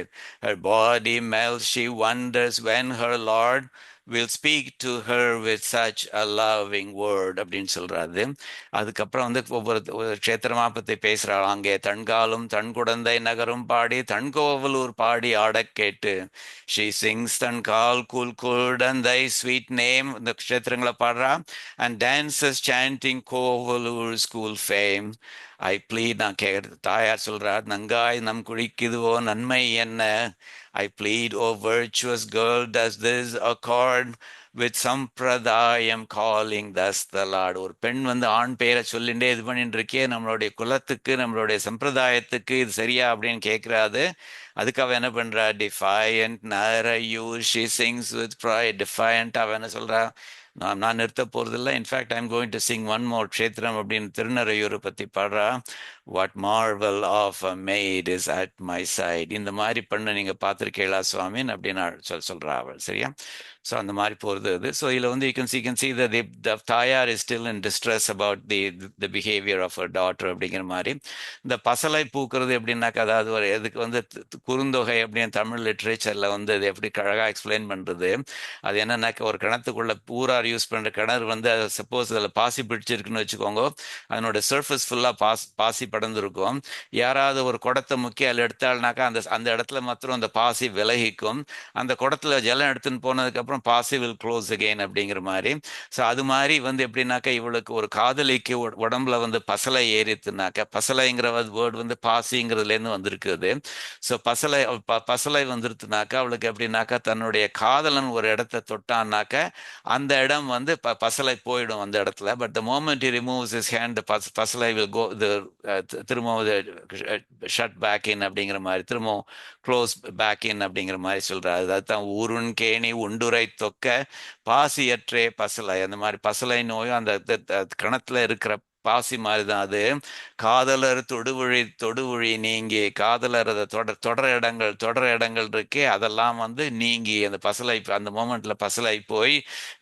her body melts, she wonders when her lord will speak to her with such a loving word அப்படின்னு சொல்றாரு. அதுக்கப்புறம் வந்து ஒவ்வொரு க்ஷேத்திரமா பத்தி பேசுறாள். அங்கே தன்காலும் தன் குடந்தை நகரும் பாடி தன்கோவலூர் பாடி ஆடக் கேட்டு, she sings தன்கால் Gul Kudanthai sweet name, இந்த க்ஷேத்திரங்களை பாடுறா. and dances chanting Kovalur school fame. I plead, நான் தாயார் சொல்றார், நங்காய் நம் குழிக்குதுவோ நன்மை என்ன. I plead, oh virtuous girl, does this accord with sampradayam calling thus the Lord. ஒரு பெண் வந்து ஆண் பெயரை சொல்லிண்டே இது பண்ணிட்டு இருக்கே, நம்மளுடைய குலத்துக்கு நம்மளுடைய சம்பிரதாயத்துக்கு இது சரியா அப்படின்னு கேட்கிறாது. அதுக்கு அவ என்ன பண்றா? டிஃபையன்ட் நரையூ she sings with pride. டிஃபையன்ட் அவ என்ன சொல்றா? நான் நிறுத்த போறதில்லை, in fact I'm going to sing one more kshetram அப்படின்னு திருநறையூரை பத்தி பாடுறா. What marvel of a maid is at my side. இந்த மாதிரி பண்ண நீங்க பார்த்துருக்கீங்களா சுவாமின் அப்படின்னு சொல்றா அவள். சரியா? ஸோ அந்த மாதிரி போகிறது அது. ஸோ இதில் வந்து you can see that the தாயார் is still in distress about the behavior of her daughter அப்படிங்கிற மாதிரி. இந்த பசலை பூக்கிறது எப்படின்னாக்கா, அதாவது ஒரு இதுக்கு வந்து குறுந்தொகை அப்படின்னு தமிழ் லிட்ரேச்சரில் வந்து அது எப்படி அழகாக எக்ஸ்பிளைன் பண்ணுறது. அது என்னன்னாக்கா, ஒரு கிணத்துக்குள்ள பூரார் யூஸ் பண்ணுற கிணறு வந்து சப்போஸ் அதில் பாசி பிடிச்சிருக்குன்னு வச்சுக்கோங்க, அதனோட சர்ஃபஸ் ஃபுல்லாக பாசி படர்ந்துருக்கும். யாராவது ஒரு குடத்தை முக்கிய அதில் எடுத்தாள்னாக்கா அந்த அந்த இடத்துல மாத்திரம் அந்த பாசி விலகிக்கும். அந்த குடத்துல ஜலம் எடுத்துன்னு போனதுக்கப்புறம் பாசி வில் க்ளோஸ் அகெயின் அப்படிங்கிற மாதிரி. ஸோ அது மாதிரி வந்து எப்படின்னாக்கா, இவளுக்கு ஒரு காதலிக்கு உடம்புல வந்து பசலை ஏறித்துனாக்கா, பசலைங்கிற வேர்டு வந்து பாசிங்கிறதுலேருந்து வந்திருக்குது. ஸோ பசலை வந்துருத்துனாக்கா அவளுக்கு எப்படின்னாக்கா, தன்னுடைய காதலன் ஒரு இடத்த தொட்டான்னாக்க அந்த இடம் வந்து பசலை போயிடும் அந்த இடத்துல. But the moment he removes his hand, பசலை will go திரும்ப ஷட் பேக் இன் அப்படிங்கிற மாதிரி, திரும்ப க்ளோஸ் பேக் இன் அப்படிங்கிற மாதிரி சொல்றாரு. அதுதான் ஊருன் கேணி உண்டுரை தொக்க பாசியற்றே பசலை. அந்த மாதிரி பசலை நோயும் அந்த கணத்துல இருக்கிற பாசி மாதிரி தான் அது. காதலர் தொடுவழி நீங்கி, காதலர் அதை தொடர இடங்கள் இருக்கே, அதெல்லாம் வந்து நீங்கி அந்த பசலை அந்த மோமெண்ட்ல பசலை போய்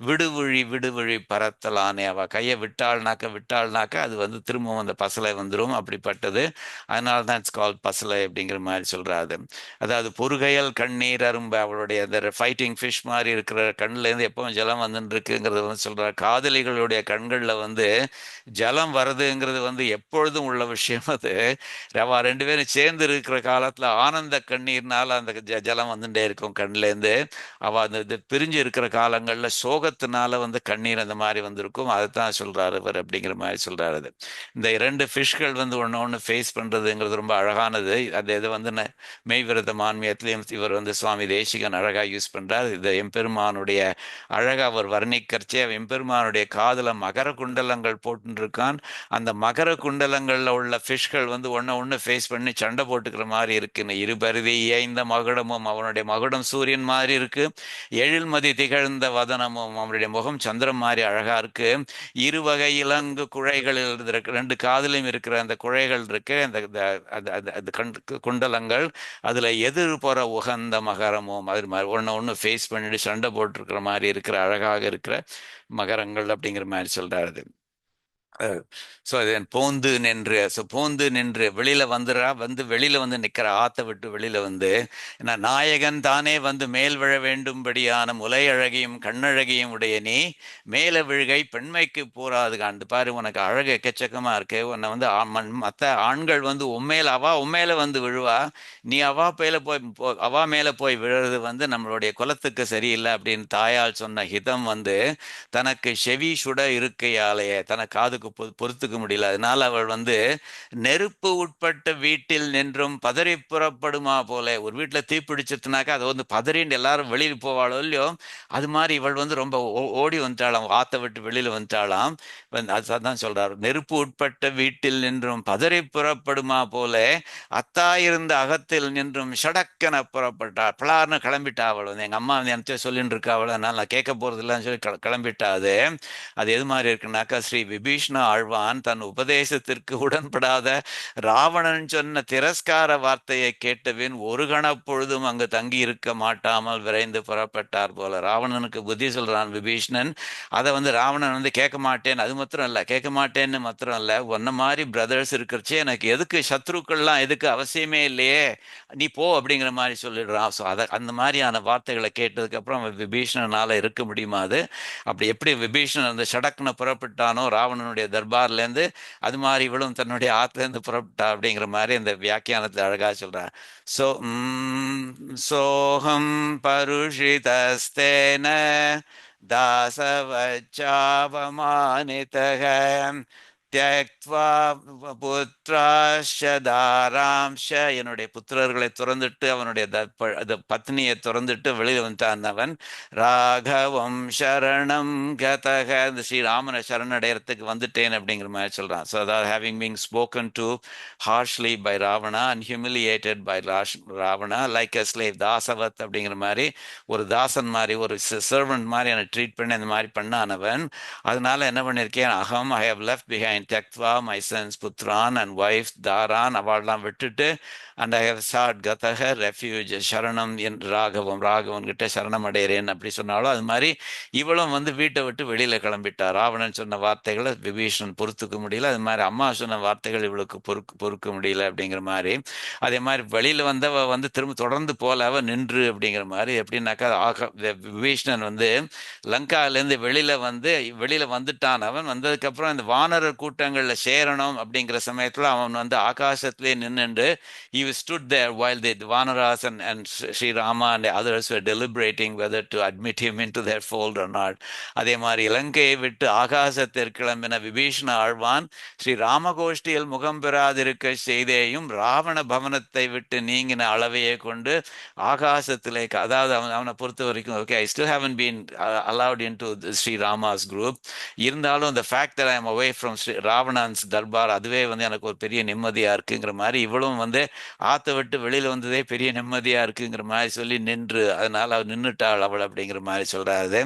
விடுவழி பரத்தலானே. அவ கையை விட்டாள்னாக்க அது வந்து திரும்பவும் அந்த பசலை வந்துடும். அப்படிப்பட்டது. அதனால தான் இட்ஸ் கால் பசலை அப்படிங்கிற மாதிரி சொல்றாரு. அதாவது பொறுகையல் கண்ணீர் அரும்ப, அவளுடைய அந்த ஃபைட்டிங் ஃபிஷ் மாதிரி இருக்கிற கண்ணுல இருந்து எப்பவும் ஜலம் வந்துட்டு இருக்குங்கிறத வந்து சொல்றாரு. காதலிகளுடைய கண்கள்ல வந்து ஜலம் வருதுங்கிறது வந்து எப்பொழுதும் உள்ள விஷயம் அது. அவ ரெண்டு பேரும் சேர்ந்து இருக்கிற காலத்துல ஆனந்த கண்ணீர்னால அந்த ஜலம் வந்துட்டே இருக்கும் கண்லேருந்து. அவ அந்த பிரிஞ்சு இருக்கிற காலங்கள்ல சோகத்தினால வந்து கண்ணீர் அந்த மாதிரி வந்திருக்கும். அதைத்தான் சொல்றாரு இவர் அப்படிங்கிற மாதிரி சொல்றாரு. அது இந்த இரண்டு ஃபிஷ்கள் வந்து ஒன்று ஃபேஸ் பண்றதுங்கிறது ரொம்ப அழகானது. அது இது வந்து மெய்விரத மான்மியத்திலையும் இவர் வந்து சுவாமி தேசிகன் அழகா யூஸ் பண்றார். இது எம்பெருமானுடைய அழகா அவர் வர்ணிக்கிறச்சே, எம்பெருமானுடைய காதல மகர குண்டலங்கள் போட்டுருக்கான். அந்த மகர குண்டலங்கள்ல உள்ள ஃபிஷ்கள் வந்து ஒன்ன ஒன்று ஃபேஸ் பண்ணி சண்டை போட்டுக்கிற மாதிரி இருக்குன்னு. இருபருதி இயைந்த மகுடமும் அவனுடைய மகுடம் சூரியன் மாதிரி இருக்கு, எழில்மதி திகழ்ந்த வதனமும் அவனுடைய முகம் சந்திரன் மாதிரி அழகா இருக்கு. இருவகை இலங்கு குழைகளில் இருக்கு, ரெண்டு காதிலும் இருக்கிற அந்த குழைகள் இருக்கு, அந்த குண்டலங்கள். அதுல எதிர்புற உகந்த மகரமும் அது மாதிரி ஒன்று ஒன்று ஃபேஸ் பண்ணிட்டு சண்டை போட்டிருக்கிற மாதிரி இருக்கிற அழகாக இருக்கிற மகரங்கள் அப்படிங்கிற மாதிரி சொல்றாரு. ஸோ அது போந்து நின்று, போந்து நின்று வெளியில வந்து வெளியில வந்து நிக்கிற, ஆத்த விட்டு வெளியில வந்து, ஏன்னா நாயகன் தானே வந்து மேல் விழ வேண்டும்படியான முலை அழகியும் கண்ணழகியும் உடைய நீ மேல விழுகை பெண்மைக்கு போராது காண்டு பாரு, உனக்கு அழகு எக்கச்சக்கமா இருக்கு, உன்னை வந்து மற்ற ஆண்கள் வந்து உண்மையில வந்து விழுவா, நீ அவா மேல போய் விழுறது வந்து நம்மளுடைய குலத்துக்கு சரியில்லை அப்படின்னு தாயால் சொன்ன ஹிதம் வந்து தனக்கு செவி சுட இருக்கையாலேயே தனக்கு காதுக்கு பொறுத்துக்க முடியல. அதனால அவள் வந்து நெருப்பு உட்பட்ட வீட்டில் நின்றும் பதறி புறப்படுமா போல, ஒரு வீட்டுல தீப்பிடிச்சிருச்சுனாக்கா அதை வந்து பதறின்னு எல்லாரும் வெளியில் போவாளோ இல்லையோ, அது மாதிரி இவள் வந்து ரொம்ப ஓடி வந்துட்டாளாம், ஆத்த விட்டு வெளியில வந்துட்டாளாம். அதான் சொல்றாரு, நெருப்பு உட்பட்ட வீட்டில் நின்றும் பதறி புறப்படுமா போல அத்தா இருந்த அகத்தில் நின்றும் ஷடக்கென புறப்பட்டாள். பிளார்னு கிளம்பிட்டா. அவள் வந்து எங்க அம்மா வந்து எனக்கு சொல்லிட்டு இருக்கா, அவள் அதனால நான் கேட்க போறது இல்லைன்னு சொல்லி கிளம்பிட்டா. அது அது எது மாதிரி இருக்குனாக்கா, ஸ்ரீ விபீஷ்ண ஆழ்வான் தன் உபதேசத்திற்கு உடன்படாத ராவணன் சொன்ன திரஸ்கார வார்த்தையை கேட்டபின் ஒரு கணப்பொழுதும் அங்கு தங்கி இருக்க மாட்டாமல் விரைந்து புறப்பட்டார் போல. ராவணனுக்கு புத்தி சொல்றான் விபீஷ்ணன், அதை வந்து ராவணன் வந்து கேட்க மாட்டேன், அது மாத்திரம் இல்ல, கேட்க மாட்டேன்னு மாத்திரம் இல்ல, ஒன்ன மாதிரி பிரதர்ஸ் இருக்கிறச்சே எனக்கு எதுக்கு சத்ருக்கள்லாம் எதுக்கு அவசியமே இல்லையே, நீ போ அப்படிங்கிற மாதிரி சொல்லிடுறான். ஸோ அதை அந்த மாதிரியான வார்த்தைகளை கேட்டதுக்கு அப்புறம் விபீஷணனால இருக்க முடியுமா? அது அப்படி எப்படி விபீஷணன் அந்த சடக்குன்னு புறப்பட்டானோ ராவணனுடைய தர்பார்லேருந்து, அது மாதிரி இவளும் தன்னுடைய ஆத்துலேருந்து புறப்பட்டா அப்படிங்கிற மாதிரி அந்த வியாக்கியானத்தை அழகா சொல்றார். சோ சோகம் பருஷிதஸ்தேன தாசவச்சாவமானிதக தியக்த்வா புத்ராஷ தாராம்ஷ, என்னுடைய புத்திரர்களை துறந்துட்டு அவனுடைய பத்னியை துறந்துட்டு வெளியில் வந்தான் அவன். ராகவம் சரணம் கதக, இந்த ஸ்ரீராமனை சரணடையறதுக்கு வந்துட்டேன் அப்படிங்கிற மாதிரி சொல்றான். ஸோ அதாவது having being spoken to harshly by Ravana and humiliated by Ravana like a slave, தாசவத் அப்படிங்கிற மாதிரி ஒரு தாசன் மாதிரி ஒரு சர்வன்ட் மாதிரி என்னை ட்ரீட் பண்ணி அந்த மாதிரி பண்ணானவன். அதனால என்ன பண்ணியிருக்கேன், அகம் I have left behind Tyaktva, my sons Putran and wife Dharan, அவள்லாம் விட்டுட்டு, and I have sought Gataha refuge, சரணம் என் ராகவன் கிட்ட சரணம் அடைகிறேன் அப்படி சொன்னாலும், அது மாதிரி இவளும் வந்து வீட்டை விட்டு வெளியில கிளம்பிட்டா. ராவணன் சொன்ன வார்த்தைகளை விபீஷணன் பொறுத்துக்க முடியல, அது மாதிரி அம்மா சொன்ன வார்த்தைகள் இவளுக்கு பொறுக்க முடியல அப்படிங்கிற மாதிரி. அதே மாதிரி வெளியில வந்தவ வந்து திரும்ப தொடர்ந்து போல அவ நின்று அப்படிங்கிற மாதிரி. எப்படின்னாக்கா விபீஷணன் வந்து லங்காலேருந்து வெளியில வந்துட்டான். அவன் வந்ததுக்கு அப்புறம் இந்த வானர கூட்டங்கள்ல சேரணும் அப்படிங்கிற சமயத்துல அவன் வந்து ஆகாசத்திலே நின்று he stood there while the Vanaras and Sri Rama and others were deliberating whether to admit him into their fold or not. அதே மாதிரி இலங்கையை விட்டு ஆகாசத்திற்கு கிளம்பின விபீஷண ஆழ்வான் ஸ்ரீ ராமகோஷ்டியில் முகம் பெறாதிருக்க செய்தேயும் ராவண பவனத்தை விட்டு நீங்கின அளவையே கொண்டு ஆகாசத்திலே, அதாவது அவனை பொறுத்த வரைக்கும் okay I still haven't been allowed into Sri Rama's group, இருந்தாலும் the fact that I am away from Ravanan's durbar அதுவே வந்து எனக்கு ஒரு பெரிய நிம்மதியா இருக்குங்கிற மாதிரி, இவளும் வந்து ஆத்த விட்டு வெளியில வந்ததே பெரிய நிம்மதியா இருக்குங்கிற மாதிரி சொல்லி நின்று, அதனால அவள் நின்றுட்டாள் அவள் அப்படிங்கிற மாதிரி சொல்றாரு.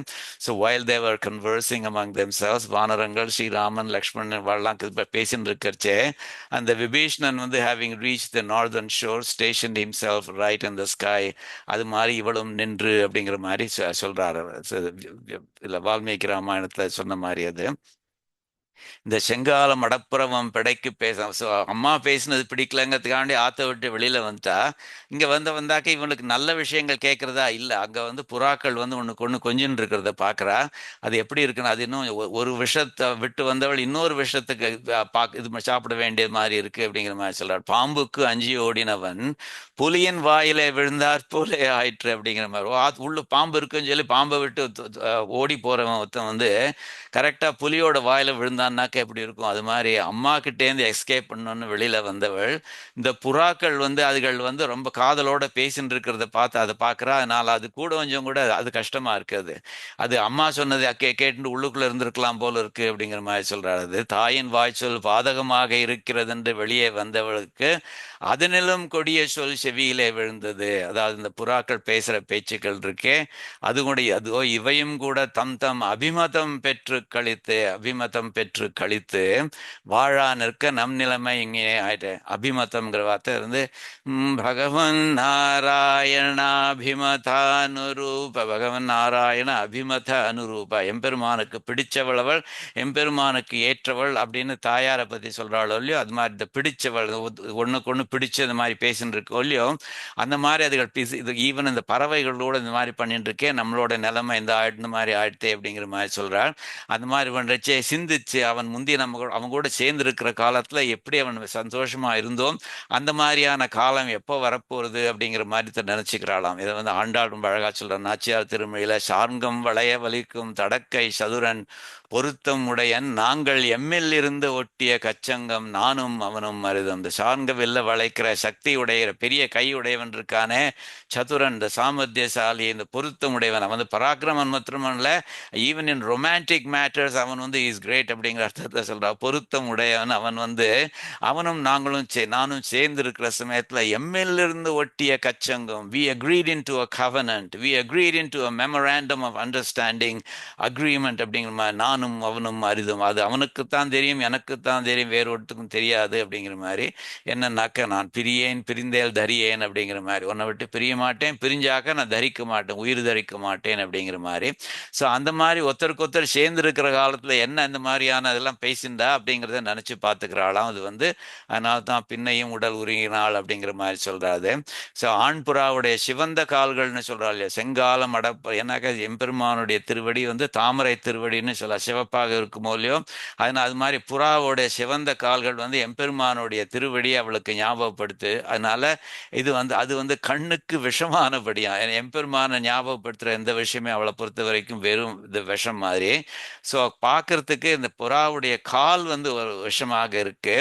So while they were conversing among themselves, வானரங்கள் ஸ்ரீராமன் லக்ஷ்மணன் வாழலாம் பேசின்னு இருக்கிறச்சே, அந்த விபீஷ்ணன் வந்து having reached the northern shore stationed himself right in the sky, அது மாதிரி இவளும் நின்று அப்படிங்கிற மாதிரி சொல்றாரு. இல்ல வால்மீகி ராமாயணத்துல சொன்ன மாதிரி அது. இந்த செங்கால மடப்புறவம் பிடைக்கு அம்மா பேசினது பிடிக்கலங்கிறதுக்காண்டி ஆத்த விட்டு வெளியில வந்துட்டா. இங்க வந்தாக்க இவனுக்கு நல்ல விஷயங்கள் கேட்கறதா இல்ல, அங்க வந்து புறாக்கள் வந்து ஒண்ணு கொஞ்சின்னு இருக்கிறத பாக்குறா. அது எப்படி இருக்குன்னு, அது இன்னும் ஒரு விஷத்தை விட்டு வந்தவள் இன்னொரு விஷத்துக்கு இது சாப்பிட வேண்டிய மாதிரி இருக்கு அப்படிங்கிற மாதிரி சொல்றாள். பாம்புக்கு அஞ்சி ஓடினவன் புலியின் வாயிலே விழுந்தாற் போலே ஆயிற்று அப்படிங்கிற மாதிரி. உள்ள பாம்பு இருக்குன்னு சொல்லி பாம்பை விட்டு ஓடி போறவன் ஒருத்தன் வந்து கரெக்டா புலியோட வாயில விழுந்தான் இருந்தான்னாக்கா எப்படி இருக்கும்? அது மாதிரி அம்மா கிட்டேருந்து எஸ்கேப் பண்ணணும்னு வெளியில வந்தவள் இந்த புறாக்கள் வந்து அதுகள் வந்து ரொம்ப காதலோட பேசின்னு இருக்கிறத பார்த்து அதை பார்க்கறா. அதனால அது கூட கொஞ்சம் கூட அது கஷ்டமா இருக்குது. அது அம்மா சொன்னது கேட்டுட்டு உள்ளுக்குள்ள இருந்திருக்கலாம் போல இருக்கு அப்படிங்கிற மாதிரி சொல்றாரு. அது தாயின் வாய்ச்சொல் பாதகமாக இருக்கிறது என்று வெளியே வந்தவளுக்கு அதனிலும் கொடிய சொல் செவியிலே விழுந்தது. அதாவது இந்த புறாக்கள் பேசுற பேச்சுக்கள் இருக்கே, அது கூட அதோ இவையும் கூட தம் தம் அபிமதம் பெற்று கழித்து வாழா நிற்க நம் நிலைமை இங்கே ஆயிட்டு. அபிமதம்ங்கிற வார்த்தை இருந்து பகவன் நாராயண அபிமத அனுரூப, எம்பெருமானுக்கு பிடிச்சவள் அவள், எம்பெருமானுக்கு ஏற்றவள் அப்படின்னு தாயாரை பத்தி சொல்றாளோ இல்லையோ, அது மாதிரி இந்த பிடிச்சவள் ஒண்ணுக்கு ஒண்ணு பிடிச்சு இந்த மாதிரி பேசிட்டு இருக்கோ இல்லையோ, அந்த மாதிரி அதுகள் இது ஈவன் இந்த பறவைகளோட இந்த மாதிரி பண்ணிட்டு இருக்கே, நம்மளோட நிலைமை இந்த மாதிரி ஆயிடுத்தே அப்படிங்கிற மாதிரி சொல்றாள். அந்த மாதிரி பண்றச்சே சிந்திச்சு அவன் முந்தி அவங்க கூட சேர்ந்து இருக்கிற காலத்துல எப்படி அவன் சந்தோஷமா இருந்தோம், அந்த மாதிரியான காலம் எப்போ வரப்போறது அப்படிங்கிற மாதிரி நினைச்சுக்கிறாளாம். இதை வந்து ஆண்டாள் ரொம்ப அழகா சொல்ற. நாச்சியார் திருமொழியில சார்ங்கம் வளைய வலிக்கும் தடக்கை சதுரன் பொருத்தம் உடையன் நாங்கள் எம்மில் இருந்து ஒட்டிய கச்சங்கம் நானும் அவனும் மருதம். இந்த சார்ங்க வெல்ல வளைக்கிற சக்தி உடைய பெரிய கை உடையவன் இருக்கானே சதுரன், இந்த சாமர்த்தியசாலி, இந்த பொருத்தம் உடையவன், அவன் வந்து பராக்கிரமன் மாத்திரமல்ல, ஈவன் இன் ரொமான்டிக் மேட்டர்ஸ் அவன் வந்து இஸ் கிரேட் அப்படிங்கிற அர்த்தத்தை சொல்றான். பொருத்தம் உடையவன் அவன் வந்து அவனும் நானும் சேர்ந்து இருக்கிற சமயத்துல எம்மிலிருந்து ஒட்டிய கச்சங்கம், we agreed into a covenant, we agreed into a memorandum of understanding agreement அப்படிங்கிற மாதிரி நானும் அவனும் அரிதும். அது அவனுக்குத்தான் தெரியும், எனக்குத்தான் தெரியும், வேறு ஒருத்துக்கும் தெரியாது அப்படிங்கிற மாதிரி. என்னன்னாக்க நான் பிரிந்தேல் தரியேன் அப்படிங்கிற மாதிரி, உன்னை விட்டு பிரிய மாட்டேன், பிரிஞ்சாக்க நான் தரிக்க மாட்டேன், உயிர் தரிக்க மாட்டேன் அப்படிங்கிற மாதிரி. ஸோ அந்த மாதிரி ஒருத்தருக்கு ஒருத்தர் சேர்ந்து இருக்கிற காலத்துல என்ன இந்த மாதிரியான அதெல்லாம் பேசிண்டா அப்படிங்கிறத நினைச்சு பார்த்துக்கிறாளாம். அது வந்து அதனால தான் பின்னையும் உடல் உருகினாள் அப்படிங்கிற மாதிரி சொல்றாரு. ஸோ ஆண் புறாவுடைய சிவந்த கால்கள்னு சொல்றா இல்லையா, செங்காலம் ஏன்னாக்கா எம்பெருமானுடைய திருவடி வந்து தாமரை திருவடின்னு சொல்ல, சிவப்பாக இருக்குமோ இல்லையோ, அதனால அது மாதிரி புறாவுடைய சிவந்த கால்கள் வந்து எம்பெருமானுடைய திருவடி அவளுக்கு ஞாபகப்படுத்து. அதனால இது வந்து அது வந்து கண்ணுக்கு விஷமானபடியா, எம்பெருமான ஞாபகப்படுத்துற எந்த விஷயமே அவளை பொறுத்த வரைக்கும் வெறும் இது விஷம் மாதிரி. ஸோ பார்க்கறதுக்கு இந்த புறாவுடைய கால் வந்து ஒரு விஷமாக இருக்கு.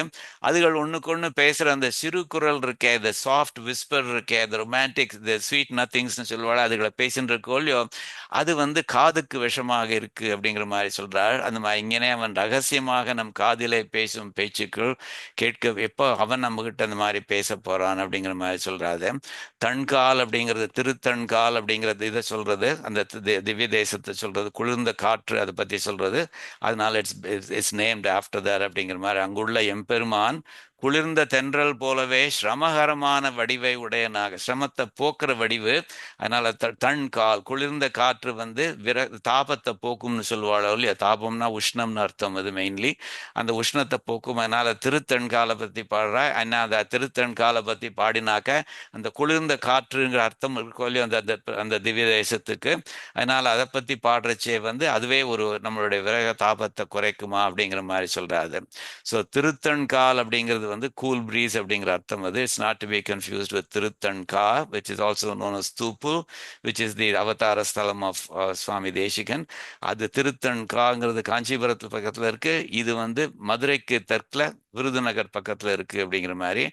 அதுகள் ஒண்ணுக்கு ஒண்ணு பேசுற அந்த சிறு குரல் இருக்கே, இந்த சாஃப்ட் விஸ்பர் இருக்கே, இந்த ரொமான்டிக், இந்த ஸ்வீட் நத்திங்ஸ்னு சொல்லுவாள், அதுகளை பேசிட்டு இருக்கோ இல்லையோ, அது வந்து காதுக்கு விஷமாக இருக்கு அப்படிங்கிற மாதிரி சொல்றாள். அந்த மாதிரி இங்கனே அவன் ரகசியமாக நம் காதிலே பேசும் பேச்சுக்கள் கேட்க எப்போ அவன் நம்ம கிட்ட அந்த மாதிரி பேச போறான் அப்படிங்கிற மாதிரி சொல்றாரு. தன்கால் அப்படிங்கிறது, திருத்தன்கால் அப்படிங்கிறது இதை சொல்றது, அந்த திவ்ய தேசத்தை சொல்றது, குளிர்ந்த காற்று அதை பத்தி சொல்றது. அதனால இட்ஸ் நேம்ட் ஆஃப்டர் தட் அப்படிங்கிற மாதிரி. அங்குள்ள எம்பெருமான் குளிர்ந்த தென்றல் போலவே சிரமகரமான வடிவை உடையனாக, சிரமத்தை போக்குற வடிவு. அதனால தன் கால், குளிர்ந்த காற்று வந்து தாபத்தை போக்கும்னு சொல்லுவாளோ இல்லையா, தாபம்னா உஷ்ணம்னு அர்த்தம். அது மெயின்லி அந்த உஷ்ணத்தை போக்கும். அதனால திருத்தன்காலை பத்தி பாடுறா. என்ன அந்த திருத்தன்காலை பத்தி பாடினாக்க அந்த குளிர்ந்த காற்றுங்கிற அர்த்தம் இருக்கோ இல்லையோ அந்த அந்த திவ்ய தேசத்துக்கு. அதனால அதை பத்தி பாடுறச்சே வந்து அதுவே ஒரு நம்மளுடைய விரக தாபத்தை குறைக்குமா அப்படிங்கிற மாதிரி சொல்றாரு. ஸோ திருத்தன்கால் அப்படிங்கிறது வந்து கூல் பிரீஸ் அப்படிங்கிற அர்த்தம். அது it's not to be confused with Thiruthanka, which is also known as Thooppu, which is the அவதார ஸ்தலம் ஆஃப் சுவாமி தேசிகன். அது திருத்தன்காங்கிறது காஞ்சிபுரத்து பக்கத்துல இருக்கு. இது வந்து மதுரைக்கு தெற்குல விருதுநகர் பக்கத்துல இருக்கு அப்படிங்கிற மாதிரி.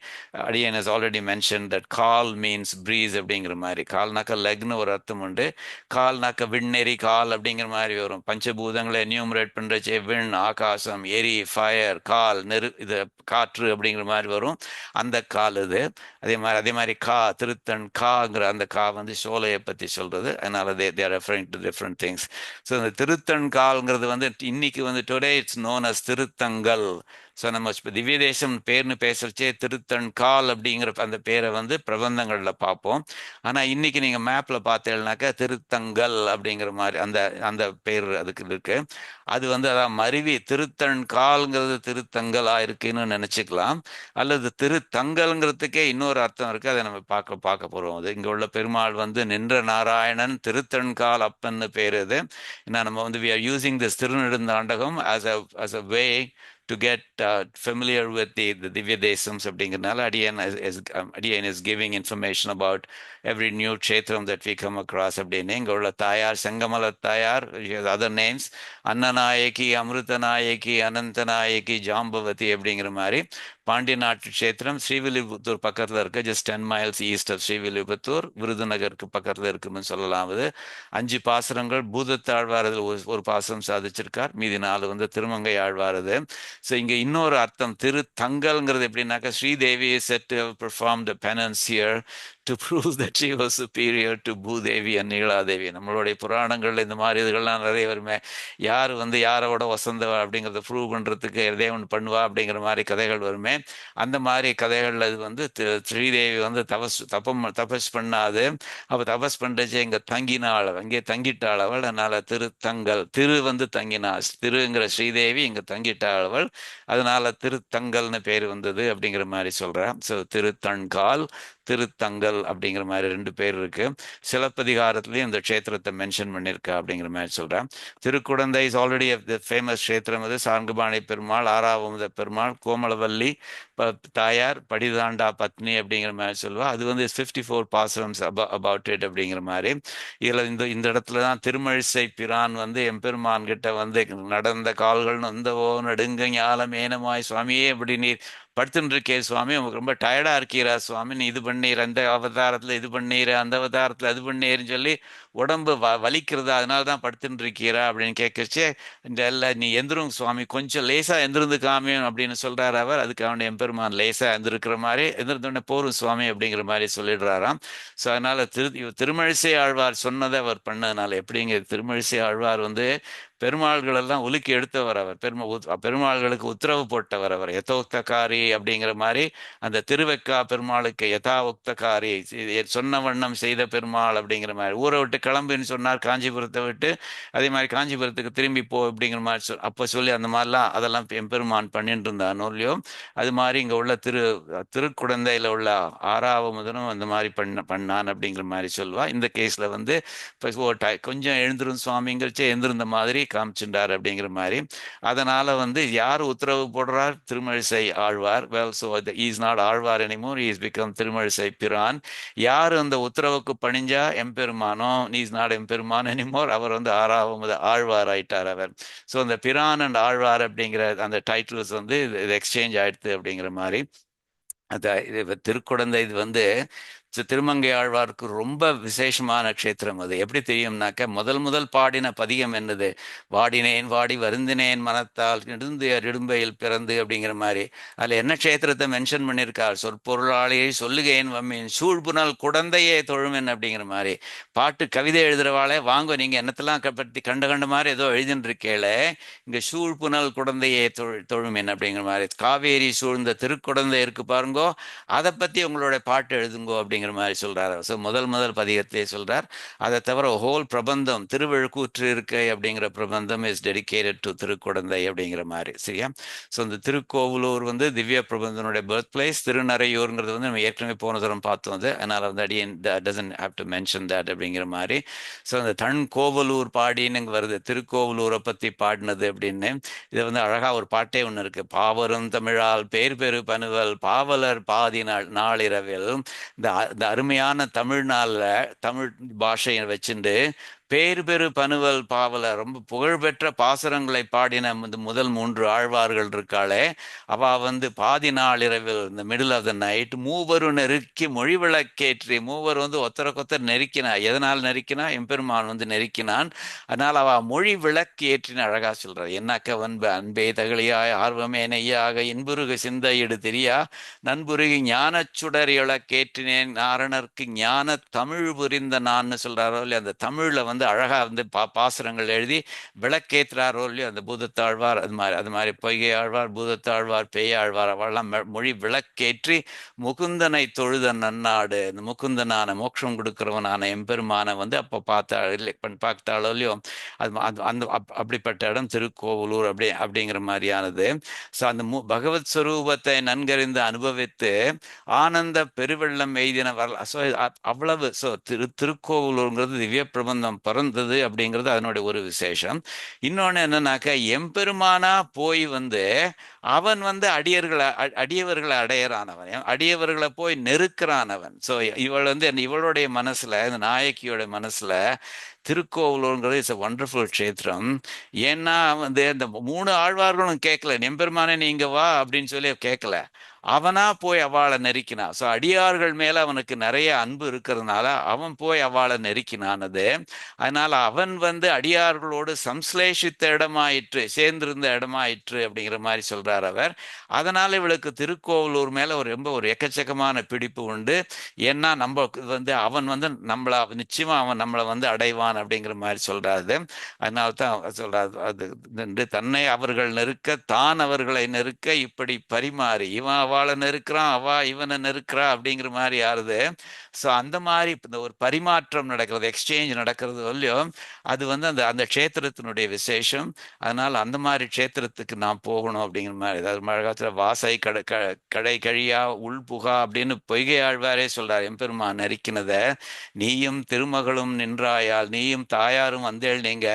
அடியன் has already mention that call means breeze அப்படிங்கிற மாதிரி. கால்னாக்க லெக்னு ஒரு அர்த்தம் உண்டு, கால்னாக்க விண்ணெறி கால் அப்படிங்கிற மாதிரி வரும். பஞ்சபூதங்களை என்யூமரேட் பண்றச்சே விண், ஆகாசம், எரி, ஃபயர், கால், இது காற்று அப்படிங்கிற மாதிரி வரும். அந்த கால் இது. அதே மாதிரி திருத்தன் காங்கிற அந்த வந்து சோலையை பத்தி சொல்றது. அதனால they are referring to different things. So இந்த திருத்தன் கால்ங்கிறது வந்து இன்னைக்கு வந்து today it's known as Thiruthangal. So நம்ம திவ்ய தேசம் பேர்னு பேசுறச்சே திருத்தன் கால் அப்படிங்கிற அந்த பேரை வந்து பிரபந்தங்கள்ல பார்ப்போம். ஆனா இன்னைக்கு நீங்க மேப்ல பார்த்தேன்னாக்கா திருத்தங்கல் அப்படிங்கிற மாதிரி அந்த அந்த பேர் அதுக்கு இருக்கு. அது வந்து அதான் மருவி திருத்தன் கால்ங்கிறது திருத்தங்கலா இருக்குன்னு நினைச்சுக்கலாம். அல்லது திருத்தங்கல்ங்கிறதுக்கே இன்னொரு அர்த்தம் இருக்கு, அதை நம்ம பார்க்க போறோம். அது இங்க உள்ள பெருமாள் வந்து நின்ற நாராயணன் திருத்தன்கால் அப்பன்னு பேரு. இது ஏன்னா நம்ம வந்து we are using this Thirunedunthandakam as a way to get familiar with the Divya Desams அப்படிங்கிறதுனால அடியன் is giving information about every new க்ஷேத்திரம் that we come across அப்படின்னு இங்கே உள்ள தாயார் செங்கமல தாயார், அதர் நேம்ஸ் அன்னநாயகி, அமிர்தநாயகி, அனந்தநாயகி, ஜாம்பவதி அப்படிங்கிற மாதிரி பாண்டிய நாட்டு க்ஷேத்திரம் ஸ்ரீவில்லிபுத்தூர் பக்கத்தில் இருக்கு. Just 10 miles east of Srivilliputhur, விருதுநகருக்கு பக்கத்தில் இருக்குன்னு சொல்லலாம். அது 5 பாசுரங்கள். பூதத்தாழ்வார் அதில் ஒரு பாசுரம் சாதிச்சிருக்கார், மீதி 4 வந்து திருமங்கை ஆழ்வாரது. ஸோ இங்கே இன்னொரு அர்த்தம் திரு தங்கல்ங்கிறது எப்படின்னாக்கா, Sridevi is said to have performed a penance here to prove that she was superior to Bhudevi and Neeladevi. நம்மளுடைய புராணங்கள்ல இந்த மாதிரி இதுகள்லாம் நிறைய வருமே. யார் வந்து யாரோட வசந்த அப்படிங்கிறத ப்ரூவ் பண்றதுக்கு எதே ஒன்று பண்ணுவா அப்படிங்கிற மாதிரி கதைகள் வருமே. அந்த மாதிரி கதைகள்ல இது வந்து ஸ்ரீதேவி வந்து தபஸ் பண்ணாது. அவ தபஸ் பண்றச்சு இங்க தங்கினாள், அங்கே தங்கிட்டாள் அவள். அதனால திருத்தங்கல், திரு வந்து தங்கினாள், திருங்கிற ஸ்ரீதேவி இங்க தங்கிட்டாள் அவள், அதனால திருத்தங்கல்னு பேர் வந்தது அப்படிங்கிற மாதிரி சொல்றேன். ஸோ திருத்தண்கால், திருத்தங்கல் அப்படிங்கிற மாதிரி 2 பேர் இருக்கு. சிலப்பதிகாரத்திலையும் இந்த க்ஷேத்திரத்தை மென்ஷன் பண்ணியிருக்கா அப்படிங்கிற மாதிரி சொல்றேன். திருக்குடந்தை இஸ் ஆல்ரெடி ஃபேமஸ் க்ஷேத்திரம். அது சார்ங்குபாணி பெருமாள், ஆறாவமுத பெருமாள், கோமலவல்லி தாயார், படிதாண்டா பத்னி அப்படிங்கிற மாதிரி சொல்லுவா. அது வந்து 54 பாசுரம்ஸ் அபவுட் இட் அப்படிங்கிற மாதிரி. இதுல இந்த இடத்துல தான் திருமழிசை பிரான் வந்து எம்பெருமான் கிட்ட வந்து நடந்த கால்கள் நொந்தவோ நடுங்க ஞாலம் ஏனமாய் சுவாமியே இப்படி நீர் படுத்துட்டு இருக்கே சுவாமி, உங்களுக்கு ரொம்ப டயர்டா இருக்கீரா சுவாமி, நீ இது பண்ணீர், அந்த அவதாரத்துல இது பண்ணீர், அந்த அவதாரத்துல அது பண்ணீர்னு சொல்லி உடம்பு வலிக்கிறதா, அதனால தான் படுத்துட்டு இருக்கீரா அப்படின்னு கேட்கச்சே, இந்த எல்லாம் நீ எந்திரும் சுவாமி, கொஞ்சம் லேசா எந்திருந்து காமியும் அப்படின்னு சொல்றாரு அவர். அதுக்கு அவனுடைய எம்பெருமான் லேசா எந்திருக்கிற மாதிரி எந்திருந்தோடனே போரும் சுவாமி அப்படிங்கிற மாதிரி சொல்லிடுறாராம். ஸோ அதனால திருமழிசை ஆழ்வார் சொன்னதை அவர் பண்ணதுனால எப்படிங்க, திருமழிசை ஆழ்வார் வந்து பெருமாள்கள் எல்லாம் உலுக்கி எடுத்தவர் அவர். பெருமாள்களுக்கு உத்தரவு போட்டவர் அவர். யதோக்தகாரி அப்படிங்கிற மாதிரி அந்த திருவெக்கா பெருமாளுக்கு யதா உக்தகாரி, சொன்ன வண்ணம் செய்த பெருமாள் அப்படிங்கிற மாதிரி. ஊரை விட்டு கிளம்புன்னு சொன்னார் காஞ்சிபுரத்தை விட்டு, அதே மாதிரி காஞ்சிபுரத்துக்கு திரும்பி போ அப்படிங்கிற மாதிரி அப்போ சொல்லி அந்த மாதிரிலாம் அதெல்லாம் எம்பெருமான் பண்ணிட்டு இருந்தானோ இல்லையோ. அது மாதிரி இங்கே உள்ள திருக்குடந்தையில் உள்ள ஆறாவமுதனும் அந்த மாதிரி பண்ணான் அப்படிங்கிற மாதிரி சொல்லுவா. இந்த கேஸில் வந்து கொஞ்சம் எழுந்திரும் சுவாமிங்கிறச்சே எழுந்திருந்த மாதிரி காமிச்சுட்டார் அப்படிங்கிற மாதிரி. அதனால வந்து யார் உத்தரவு போடுறார், Thirumazhisai Alvar. Well, so is not Alvar anymore, is become Thirumazhisai Piran. யார் அந்த உத்தரவுக்கு பணிஞ்சா எம்பெருமானோ, இஸ் நாட் எம்பெருமான் எனிமோர், அவர் வந்து ஆறாவது ஆழ்வார் ஆயிட்டார் அவர். ஸோ அந்த பிரான் அண்ட் ஆழ்வார் அப்படிங்கிற அந்த டைட்டில்ஸ் வந்து இது எக்ஸ்சேஞ்ச் ஆயிடுது அப்படிங்கிற மாதிரி. இது திருக்குடந்தை இது வந்து திருமங்கை ஆழ்வாருக்கு ரொம்ப விசேஷமான க்ஷேத்திரம். அது எப்படி தெரியும்னாக்க, முதல் பாடின பதிகம் என்னது, வாடினேன் வாடி வருந்தினேன் மனத்தால் இடும்பையில் பிறந்து அப்படிங்கிற மாதிரி. அதில் என்ன க்ஷேத்திரத்தை மென்ஷன் பண்ணியிருக்கார், சொற்பொருளாளியை சொல்லுகேன் வம்மின் சூழ்புணல் குடந்தையே தொழுமென் அப்படிங்கிற மாதிரி. பாட்டு கவிதை எழுதுறவாளே வாங்க, நீங்க என்னத்தெல்லாம் பற்றி கண்ட மாதிரி ஏதோ எழுதின்னு இருக்கேள, இங்க சூழ்புணல் குடந்தையே தொழுமென் அப்படிங்கிற மாதிரி. காவேரி சூழ்ந்த திருக்குடந்தை இருக்கு பாருங்கோ, அதை பத்தி உங்களோட பாட்டு எழுதுங்கோ அப்படிங்கிற மாதிரி சொல்றாரு. ஸோ முதல் பதிகத்திலே சொல்றார். அதை தவிர ஹோல் பிரபந்தம், திருவழுக்கூற்று இருக்கை அப்படிங்கிற பிரபந்தம் இஸ் டெடிகேட்டட் டு திருக்குடந்தை அப்படிங்கிற மாதிரி. சரியா? ஸோ இந்த திருக்கோவலூர் வந்து திவ்ய பிரபந்தனுடைய பர்த் பிளேஸ். திருநறையூருங்கிறது வந்து நம்ம ஏற்கனவே போன தரம் பார்த்தோம். அது அதனால வந்து அடியன் doesn't have to mention that அப்படிங்கிற மாதிரி. ஸோ அந்த தன் கோவலூர் பாடின்னு வருது, திருக்கோவலூரை பத்தி பாடினது அப்படின்னு. இது வந்து அழகா ஒரு பாட்டே ஒன்று இருக்கு. பாவரும் தமிழால் பேர் பெரு பனுவல் பாவலர் பாதி நாளிரவில். இந்த அருமையான தமிழ்நாளில் தமிழ் பாஷையை வச்சுட்டு பேர் பெரு பனுவல் பாவல, ரொம்ப புகழ்பெற்ற பாசுரங்களை பாடின முதல் 3 ஆழ்வார்கள் இருக்காளே, அவ வந்து பாதி நாள் இரவில், இந்த மிடில் ஆஃப் த நைட், மூவரும் நெருக்கி மொழி விளக்கேற்றி, மூவர் வந்து ஒத்தரக்கொத்தர் நெருக்கினா. எதனால் நெருக்கினா, எம்பெருமான் வந்து நெருக்கினான். அதனால் அவ மொழி விளக்கு ஏற்றின அழகா சொல்றார். என்னாக்க வன்பு அன்பே தகழியாய் ஆர்வமே நெய்யாக இன்புருக சிந்தையிடு தெரியா நண்புருகி ஞானச்சுடர் இழக்கேற்றினேன் நாரணர்க்கு ஞான தமிழ் புரிந்த நான் சொல்றாரோ இல்லையா. அந்த தமிழ்ல வந்து அழகா வந்து பாசுரங்கள் எழுதி விளக்கேற்றாரோ இல்லையோ அந்த பூதத்தாழ்வார். அது மாதிரி பொய்கை ஆழ்வார், பூதத்தாழ்வார், பேயாழ்வார், அவெல்லாம் மொழி விளக்கேற்றி முகுந்தனை தொழுத நன்னாடு, இந்த முகுந்தனான மோட்சம் கொடுக்கிறவனான எம்பெருமான வந்து அப்போ பார்த்தாளோ இல்லையோ. அந்த அப்படிப்பட்ட இடம் திருக்கோவலூர் அப்படிங்கிற மாதிரியானது. ஸோ அந்த பகவத் ஸ்வரூபத்தை நன்கறிந்து அனுபவித்து ஆனந்த பெருவெள்ளம் எய்தின வரல. ஸோ அவ்வளவு. ஸோ திருக்கோவலூருங்கிறது திவ்ய பிரபந்தம் பிறந்தது அப்படிங்கிறது அதனுடைய ஒரு விசேஷம். இன்னொன்று என்னன்னாக்கா, எம்பெருமானா போய் வந்து அவன் வந்து அடியவர்களை அடையறானவன், அடியவர்களை போய் நெருக்கிறானவன். ஸோ இவள் வந்து இவளுடைய மனசுல, இந்த நாயக்கியோட மனசுல திருக்கோவலூர்ங்கிறது இட்ஸ் a wonderful க்ஷேத்திரம். ஏன்னா வந்து இந்த மூணு ஆழ்வார்களும் கேட்கல, எம்பெருமானே நீங்க வா அப்படின்னு சொல்லி கேட்கல, அவனா போய் அவளை நெருக்கினான். ஸோ அடியார்கள் மேல அவனுக்கு நிறைய அன்பு இருக்கிறதுனால அவன் போய் அவளை நெருக்கினானது. அதனால அவன் வந்து அடியார்களோடு சம்ஸ்லேஷித்த இடமாயிற்று, சேர்ந்திருந்த இடமாயிற்று அப்படிங்கிற மாதிரி சொல்றார் அவர். அதனால இவளுக்கு திருக்கோவலூர் மேல ஒரு எக்கச்சக்கமான பிடிப்பு உண்டு. ஏன்னா நம்ம வந்து அவன் வந்து நிச்சயமா அவன் நம்மளை வந்து அடைவான் அப்படிங்கிற மாதிரி சொல்றாரு. அதனால தான் சொல்றாரு, அது தன்னை அவர்கள் நெருக்க, தான் அவர்களை நெருக்க, இப்படி பரிமாறி இவன் அவளை நெருக்கிறான், அவ இவனை நெருக்கிறா அப்படிங்கிற மாதிரி ஆறுது. ஸோ அந்த மாதிரி இந்த ஒரு பரிமாற்றம் நடக்கிறது, எக்ஸ்சேஞ்ச் நடக்கிறது இல்லையோ, அது வந்து அந்த அந்த க்ஷேத்திரத்தினுடைய விசேஷம். அதனால அந்த மாதிரி க்ஷேத்திரத்துக்கு நான் போகணும் அப்படிங்கிற மாதிரி. அதாவது மழை காலத்துல வாசை கடை கழியா உள்புகா அப்படின்னு பொய்கை ஆழ்வாரே சொல்றார், எம்பெருமான் நெருக்கினத. நீயும் திருமகளும் நின்றாயால், நீயும் தாயாரும் வந்தேள் நீங்க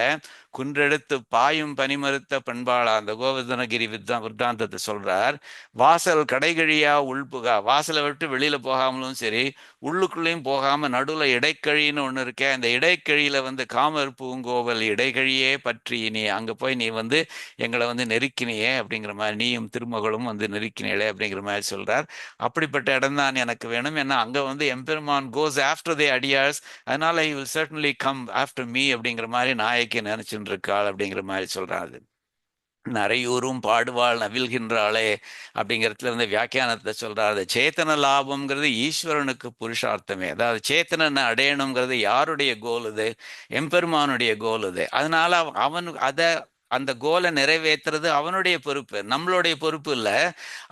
குன்றெடுத்து பாயும் பனிமறுத்த பண்பாளா, அந்த கோவர்தனகிரி விருத்தாந்தத்தை சொல்றார். வாசல் கடைகழியா உள்புகா, வாசலை விட்டு வெளியில போகாமலும் சரி, உள்ளுக்குள்ளேயும் போகாம நடுவுல இடைக்கழின்னு ஒண்ணு இருக்கே, அந்த இடைக்கழியில வந்து காமர் பூங்கோவல் இடைக்கழியே பற்றி நீ அங்க போய் நீ வந்து எங்களை வந்து நெருக்கினியே அப்படிங்கிற மாதிரி, நீயும் திருமகளும் வந்து நெருக்கினீளே அப்படிங்கிற மாதிரி சொல்றார். அப்படிப்பட்ட இடம் தான் எனக்கு வேணும். ஏன்னா அங்க வந்து எம்பெருமான் கோஸ் ஆஃப்டர் தி அடியார்ஸ், அதனால he will certainly come after me அப்படிங்கிற மாதிரி நாயக்கி நினைச்சுட்டு இருக்காள் அப்படிங்கிற மாதிரி சொல்றாரு. நரையூரும் பாடுவாள் நவில்கின்றாளே அப்படிங்கிறதுல இருந்து வியாக்கியானத்தை சொல்றாரு. சேத்தன லாபம்ங்கிறது ஈஸ்வரனுக்கு புருஷார்த்தமே. அதாவது சேத்தனனை அடையணுங்கிறது யாருடைய கோல்? இது எம்பெருமானுடைய கோல். இது அதனால அவன் அந்த கோலை நிறைவேற்றுறது அவனுடைய பொறுப்பு, நம்மளுடைய பொறுப்பு இல்லை.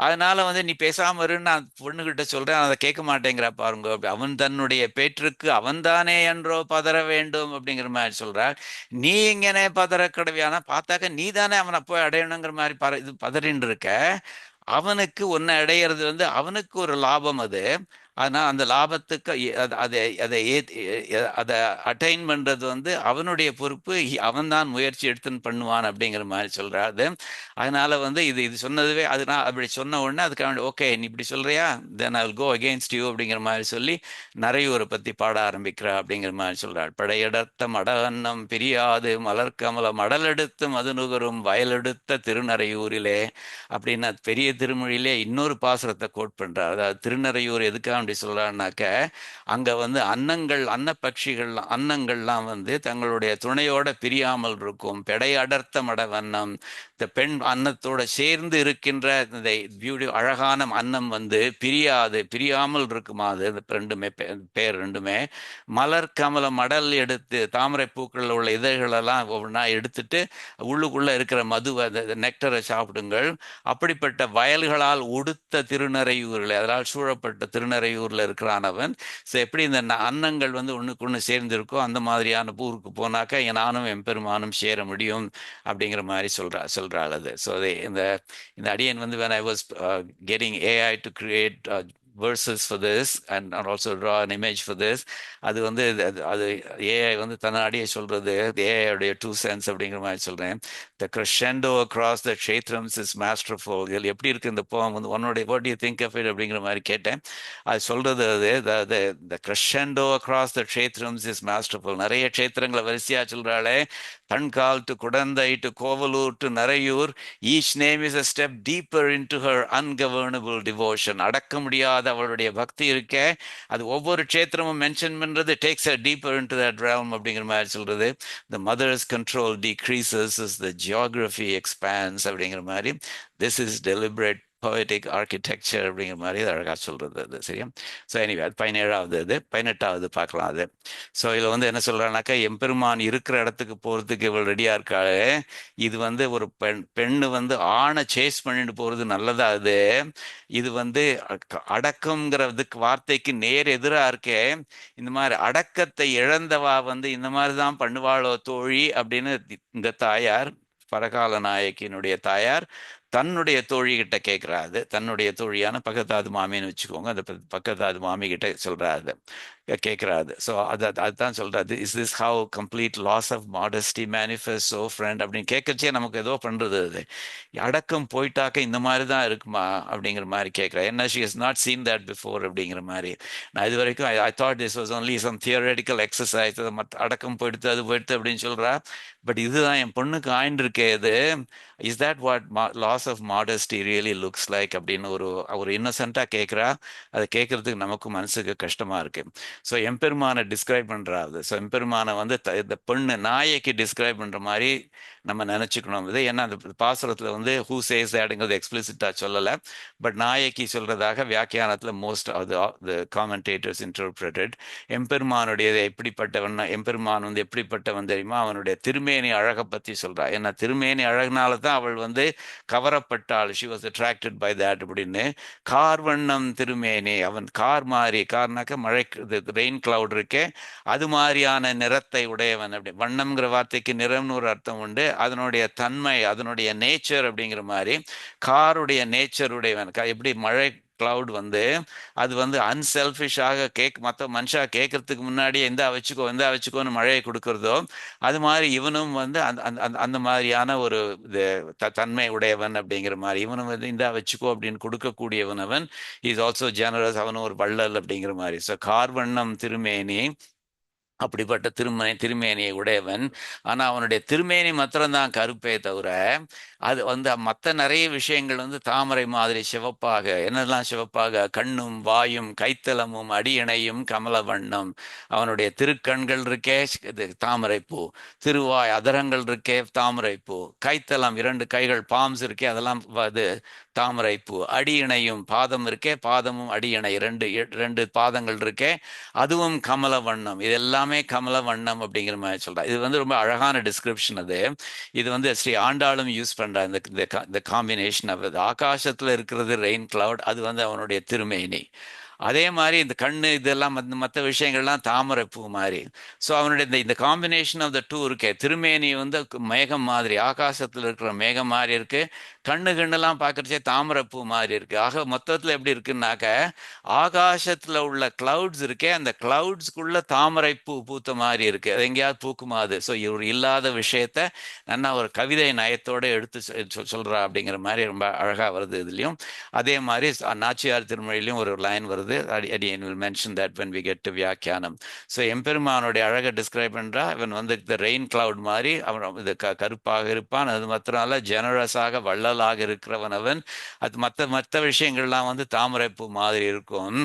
அதனால வந்து நீ பேசாம இருன்னு நான் பொண்ணுகிட்ட சொல்றேன், அதை கேட்க மாட்டேங்கிற பாருங்க. அவன் தன்னுடைய பேற்றுக்கு அவன்தானே என்றோ பதற வேண்டும் அப்படிங்கிற மாதிரி சொல்றார். நீ இங்கனே பதற கடவியானா பார்த்தாக்க நீ தானே அவனை போய் அடையணுங்கிற மாதிரி இது பதறின்னு இருக்க. அவனுக்கு ஒன்னு அடையிறது வந்து அவனுக்கு ஒரு லாபம் அது. ஆனா அந்த லாபத்துக்கு அதை அதை அதை அட்டைன் பண்றது வந்து அவனுடைய பொறுப்பு. அவன் தான் முயற்சி எடுத்துன்னு பண்ணுவான் அப்படிங்கிற மாதிரி சொல்றாரு. அதனால வந்து இது இது சொன்னதுவே, அது நான் அப்படி சொன்ன உடனே அதுக்காக ஓகே நீ இப்படி சொல்றியா, then I will go against you அப்படிங்கிற மாதிரி சொல்லி நரையூரை பத்தி பாட ஆரம்பிக்கிறா அப்படிங்கிற மாதிரி சொல்றாள். படையெடுத்த மடவண்ணம் பிரியாது மலர்கமல மடலெடுத்து மதுநுகரும் வயலெடுத்த திருநறையூரிலே அப்படின்னு பெரிய திருமொழியிலே இன்னொரு பாசுரத்தை கோட் பண்றார். அதாவது திருநறையூர் எதுக்காக அப்படி சொல்றாருனாக்க, அங்க வந்து அன்னப்பட்சிகள் அன்னங்கள்லாம் வந்து தங்களுடைய துணையோட பிரியாமல் இருக்கும். பெடை அடர்த்த மட வண்ணம், இந்த பெண் அன்னத்தோட சேர்ந்து இருக்கின்ற இந்த பியூட்டி அழகான அன்னம் வந்து பிரியாமல் இருக்குமா. அது ரெண்டுமே பேர் ரெண்டுமே மலர் கமல மடல் எடுத்து, தாமரை பூக்கள் உள்ள இதழ்களெல்லாம் ஒவ்வொன்றா எடுத்துட்டு உள்ளுக்குள்ள இருக்கிற மதுவை நெக்டரை சாப்பிடுங்கள். அப்படிப்பட்ட வயல்களால் உடுத்த திருநறையூரில், அதனால் சூழப்பட்ட திருநறையூர்ல இருக்கிறானவன். ஸோ எப்படி இந்த அன்னங்கள் வந்து ஒண்ணுக்கு ஒண்ணு சேர்ந்திருக்கோ அந்த மாதிரியான ஊருக்கு போனாக்க நானும் எம்பெருமானும் சேர முடியும் அப்படிங்கிற மாதிரி சொல்றாள் அது. ஸோ இந்த இந்த அடியன் வந்து when I was getting AI to create verses for this and also draw an image for this, அது வந்து அது ஏஐ வந்து தன்னாடியே சொல்றது, ஏஐ உடைய 2 cents அப்படிங்கிற மாதிரி சொல்றேன். The crescendo across the kshetrams is masterful. இதில் எப்படி இருக்கு இந்த போம் வந்து உன்னுடைய what do you think of it அப்படிங்கிற மாதிரி கேட்டேன். அது சொல்றது அது the crescendo across the kshetrams is masterful. நிறைய க்ஷேத்திரங்களை வரிசையா சொல்றாளே, Thankal to Kudanthai to Kovalur to Naraiyur, each name is a step deeper into her ungovernable devotion. அடக்க முடியாத அவளுடைய பக்தி இருக்க, அது ஒவ்வொரு க்ஷேத்திரமும் மென்ஷன் பண்றது takes her deeper into that realm அப்படிங்கிற மாதிரி சொல்றது. The mother's control decreases as the geography expands அப்படிங்கிற மாதிரி. This is deliberate poetic architecture அப்படிங்கிற மாதிரி அழகா சொல்றது அது. சரியா? ஸோ எனிவே அது 17வது, இது 18வது பார்க்கலாம். அது ஸோ இதில் வந்து என்ன சொல்றானாக்கா, எம்பெருமான் இருக்கிற இடத்துக்கு போறதுக்கு இவள் ரெடியா இருக்காளே, இது வந்து ஒரு பெண்ணு வந்து ஆணை சேஸ் பண்ணிட்டு போறது நல்லதா? அது இது வந்து அடக்கம்ங்கிறதுக்கு வார்த்தைக்கு நேர் எதிரா இருக்கே. இந்த மாதிரி அடக்கத்தை இழந்தவா வந்து இந்த மாதிரி தான் பண்ணுவாளோ தோழி அப்படின்னு இந்த தாயார், பரகால நாயக்கியினுடைய தாயார் தன்னுடைய தோழி கிட்ட கேட்கிறா. அது தன்னுடைய தோழியான பக்கத்தாது மாமின்னு வச்சுக்கோங்க. அந்த பக்கத்தாது மாமி கிட்ட சொல்றா அது, கேட்கிறா அது. ஸோ அதுதான் சொல்றாரு, is this how complete loss of modesty manifest so friend அப்படின்னு கேட்கறச்சே நமக்கு ஏதோ பண்றது அது. அடக்கம் போயிட்டாக்க இந்த மாதிரி தான் இருக்குமா அப்படிங்கிற மாதிரி கேட்கிறேன். என்ன, she has not seen that before அப்படிங்கிற மாதிரி. நான் இது வரைக்கும் I thought this was only some theoretical exercise, அடக்கம் போயிடுத்து அது போயிடுத்து அப்படின்னு சொல்றா. பட் இதுதான் என் பொண்ணுக்கு ஆயின்றிருக்கே இது. Is that what loss of modesty really looks like அப்படின்னு ஒரு ஒரு இன்னசென்ட்டா கேட்குறா. அதை கேட்கறதுக்கு நமக்கும் மனசுக்கு கஷ்டமா இருக்கு. ஸோ எம்பெருமானை டிஸ்கிரைப் பண்றா அது. ஸோ எம்பெருமானை வந்து இந்த பொண்ணு நாயைக்கு டிஸ்கிரைப் பண்ற மாதிரி நம்ம நினைச்சுக்கணும் இது. ஏன்னா அந்த பாசுரத்துல வந்து ஹூ சேஸ் தட்ங்கிறது எக்ஸ்பிளிசிட்டா சொல்லலை, பட் நாயக்கி சொல்றதாக வியாக்கியானத்துல most of the commentators interpreted. எம்பெருமானுடைய எப்படிப்பட்டவன், எம்பெருமான் வந்து எப்படிப்பட்டவன் தெரியுமா, அவனுடைய திருமேனி அழகை பத்தி சொல்றா. ஏன்னா திருமேனி அழகுனால தான் அவள் வந்து கவரப்பட்டாள், she was attracted by that அப்படின்னு. கார்வண்ணம் திருமேனி, அவன் கார் மாதிரி, கார்னாக்க மழை, ரெயின் கிளவுட் இருக்கே அது மாதிரியான நிறத்தை உடையவன். அப்படி வண்ணம்ங்கிற வார்த்தைக்கு நிறம்னு ஒரு அர்த்தம் உண்டு, அதனுடைய தன்மை, அதனுடைய நேச்சர் அப்படிங்கிற மாதிரி காருடைய நேச்சர் உடையவன். எப்படி மழை கிளவுட் வந்து அது வந்து அன்செல்ஃபிஷாக மற்ற மனுஷா கேட்கறதுக்கு முன்னாடியே எந்த வச்சுக்கோன்னு மழையை கொடுக்கறதோ, அது மாதிரி இவனும் வந்து அந்த மாதிரியான ஒரு தன்மை உடையவன் அப்படிங்கிற மாதிரி. இவனும் வந்து இந்தா வச்சுக்கோ அப்படின்னு கொடுக்கக்கூடியவன் அவன். இஸ் ஆல்சோ ஜெனரஸ், அவனும் ஒரு வள்ளல் அப்படிங்கிற மாதிரி. ஸோ கார்வண்ணம் திருமேனி, அப்படிப்பட்ட திருமேனியை உடையவன். ஆனா அவனுடைய திருமேனி மாத்திரம்தான் கருப்பே தவிர அது வந்து மற்ற நிறைய விஷயங்கள் வந்து தாமரை மாதிரி சிவப்பாக, என்னெல்லாம் சிவப்பாக, கண்ணும் வாயும் கைத்தலமும் அடியணையும் கமல வண்ணம். அவனுடைய திருக்கண்கள் இருக்கே இது தாமரை பூ, திருவாய் அதரங்கள் இருக்கே தாமரை பூ, கைத்தலம் 2 கைகள் பாம்ஸ் இருக்கே அதெல்லாம் அது தாமரை பூ, அடியிணையும் பாதம் இருக்கே, பாதமும் அடியிணை 2 பாதங்கள் இருக்கே அதுவும் கமல வண்ணம். இது எல்லாமே கமல வண்ணம் அப்படிங்கிற மாதிரி சொல்றா. இது வந்து ரொம்ப அழகான டிஸ்கிரிப்ஷன் அது. இது வந்து ஸ்ரீ ஆண்டாளும் யூஸ் பண்றா இந்த காம்பினேஷன் ஆஃப் ஆகாசத்துல இருக்கிறது ரெயின் கிளவுட், அது வந்து அவனுடைய திருமேனி. அதே மாதிரி இந்த கண்ணு இதெல்லாம் மற்ற விஷயங்கள்லாம் தாமரை பூ மாதிரி. ஸோ அவனுடைய இந்த காம்பினேஷன் ஆஃப் த டூ இருக்கே, திருமேனி வந்து மேகம் மாதிரி, ஆகாசத்தில் இருக்கிற மேகம் மாதிரி இருக்கு, கண்ணுலாம் பார்க்கறச்சே தாமரை பூ மாதிரி இருக்கு. ஆக மொத்தத்தில் எப்படி இருக்குன்னாக்க, ஆகாசத்துல உள்ள கிளவுட்ஸ் இருக்கே அந்த கிளவுட்ஸ்குள்ள தாமரை பூ பூத்த மாதிரி இருக்கு, அது எங்கேயாவது பூக்குமா அது. ஸோ இவர் இல்லாத விஷயத்த நல்லா ஒரு கவிதை நயத்தோட எடுத்து சொல்றா அப்படிங்கிற மாதிரி ரொம்ப அழகா வருது இதுலயும். அதே மாதிரி நாச்சியார் திருமொழியிலும் ஒரு லைன் வருது, again will mention that when we get to வியாக்கியானம். ஸோ எம்பெருமானுடைய அழகை டிஸ்கிரைப் பண்றா. இவன் வந்து இந்த ரெயின் கிளவுட் மாதிரி அவன் இது கருப்பாக இருப்பான், அது மாத்திரமல்ல ஜெனரஸாக வள்ளலாக இருக்கிறவன் அவன். அது மற்ற விஷயங்கள்லாம் வந்து தாமரைப்பூ மாதிரி இருக்கும்.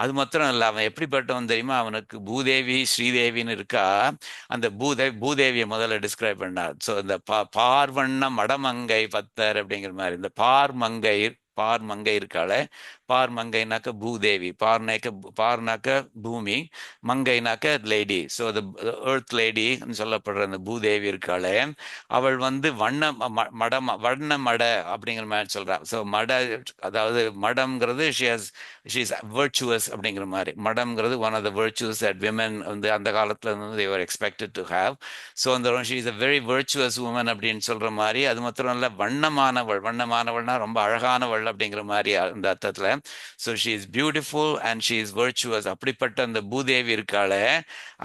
அது மாத்திரம் இல்லை, அவன் எப்படிப்பட்டவன் தெரியுமா, அவனுக்கு பூதேவி ஸ்ரீதேவின்னு இருக்கா. அந்த பூதேவியை முதல்ல டிஸ்கிரைப் பண்ணார். ஸோ இந்த பார்வண்ண மடமங்கை பத்தர் அப்படிங்கிற மாதிரி, இந்த பார்மங்கை இருக்காளே, பார்மங்கைனாக்க பூதேவி, பார்னாக்க பூமி, மங்கைனாக்க lady. So the earth lady சொல்லப்படுற அந்த பூதேவி இருக்காளே, அவள் வந்து வண்ண மட அப்படிங்கிற மாதிரி சொல்றா. ஸோ அதாவது மடம்ங்கிறது ஷீஸ் வர்ச்சுவஸ் அப்படிங்கிற மாதிரி. மடம்ங்கிறது one of the virtues that women வந்து அந்த காலத்துல வந்து they were expected to have. So அந்த she is a very virtuous woman அப்படின்னு சொல்ற மாதிரி. அது மாத்திரம் இல்லை, வண்ணமானவள்னா ரொம்ப அழகானவள் அப்படிங்கிற மாதிரி அந்த அர்த்தத்துல. So she is beautiful and she is virtuous. அப்படிப்பட்ட அந்த பூதேவி இருக்காளே,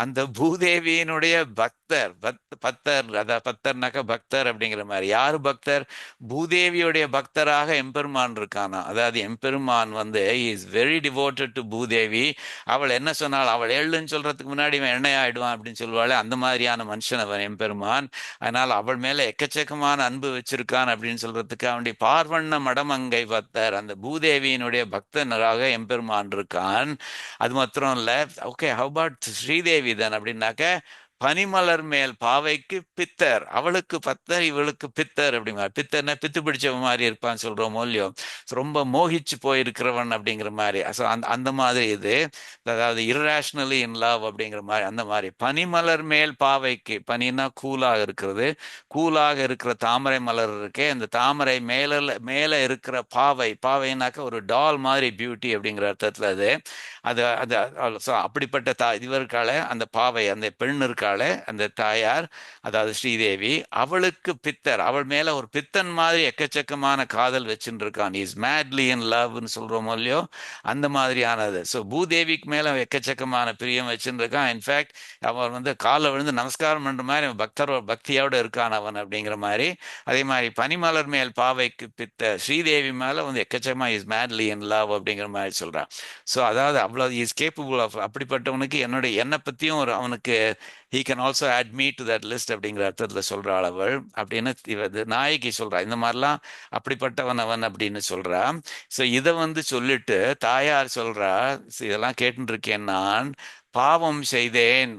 அந்த பூதேவியினுடைய பத்தர், அதாவது பத்தர்னாக்க பக்தர் அப்படிங்கிற மாதிரி. யாரு பக்தர்? பூதேவியுடைய பக்தராக எம்பெருமான் இருக்கானா. அதாவது எம்பெருமான் வந்து is very devoted to Bhudevi. அவள் என்ன சொன்னால், அவள் எள்ளுன்னு சொல்றதுக்கு முன்னாடி இவன் எண்ணெய் ஆயிடுவான் அப்படின்னு சொல்லுவாள், அந்த மாதிரியான மனுஷன் அவன் எம்பெருமான். அதனால் அவள் மேல எக்கச்சக்கமான அன்பு வச்சிருக்கான் அப்படின்னு சொல்றதுக்கு அவனுடைய பார்வண்ண மடமங்கை பக்தர், அந்த பூதேவியினுடைய பக்தனராக எம்பெருமான் இருக்கான். அது மாத்திரம் இல்ல, ஓகே ஹவ் அபௌட் ஸ்ரீதேவி தான் அப்படின்னாக்க, பனிமலர் மேல் பாவைக்கு பித்தர், அவளுக்கு பத்தர் இவளுக்கு பித்தர் அப்படிங்கிற. பித்தர்னா பித்து பிடிச்சவ மாதிரி இருப்பான்னு சொல்றோம் இல்லையோ, ரொம்ப மோகிச்சு போயிருக்கிறவன் அப்படிங்கிற மாதிரி. ஸோ அந்த மாதிரி இது, அதாவது இரேஷனலி இன் லவ் அப்படிங்கிற மாதிரி. அந்த மாதிரி பனிமலர் மேல் பாவைக்கு, பனின்னா கூலாக இருக்கிறது, கூலாக இருக்கிற தாமரை மலர் இருக்கே, அந்த தாமரை மேல இருக்கிற பாவைனாக்க ஒரு டால் மாதிரி பியூட்டி அப்படிங்கிற அர்த்தத்துல அது அது அது அப்படிப்பட்ட இவருக்கால அந்த பாவை, அந்த பெண் இருக்காள, இருக்கிறாளே அந்த தாயார், அதாவது ஸ்ரீதேவி, அவளுக்கு பித்தர், அவள் மேல ஒரு பித்தன் மாதிரி எக்கச்சக்கமான காதல் வச்சுட்டு இருக்கான். இஸ் மேட்லி இன் லவ்னு சொல்றோமோ இல்லையோ, அந்த மாதிரியானது. ஸோ பூதேவிக்கு மேல எக்கச்சக்கமான பிரியம் வச்சுட்டு இருக்கான். இன்ஃபேக்ட் அவன் வந்து காலை விழுந்து நமஸ்காரம் பண்ற மாதிரி அவன் பக்தியோட இருக்கான் அவன் அப்படிங்கிற மாதிரி. அதே மாதிரி பனிமலர் மேல் பாவைக்கு பித்த ஸ்ரீதேவி மேல வந்து எக்கச்சக்கமா இஸ் மேட்லி இன் லவ் அப்படிங்கிற மாதிரி சொல்றான். ஸோ அதாவது அவ்வளவு இஸ் கேப்பபிள் ஆஃப், அப்படிப்பட்டவனுக்கு என்னை பத்தியும் ஒரு அவனுக்கு he can also add me to that list அப்படிங்கிற அர்த்தத்தில் சொல்றாள் அவள் அப்படின்னு நாயகி சொல்றா. இந்த மாதிரிலாம் அப்படிப்பட்டவன் அவன் அப்படின்னு சொல்றா. ஸோ இதை வந்து சொல்லிட்டு தாயார் சொல்றா, இதெல்லாம் கேட்டுட்டு இருக்கேன் நான், பாவம் செய்தேன்,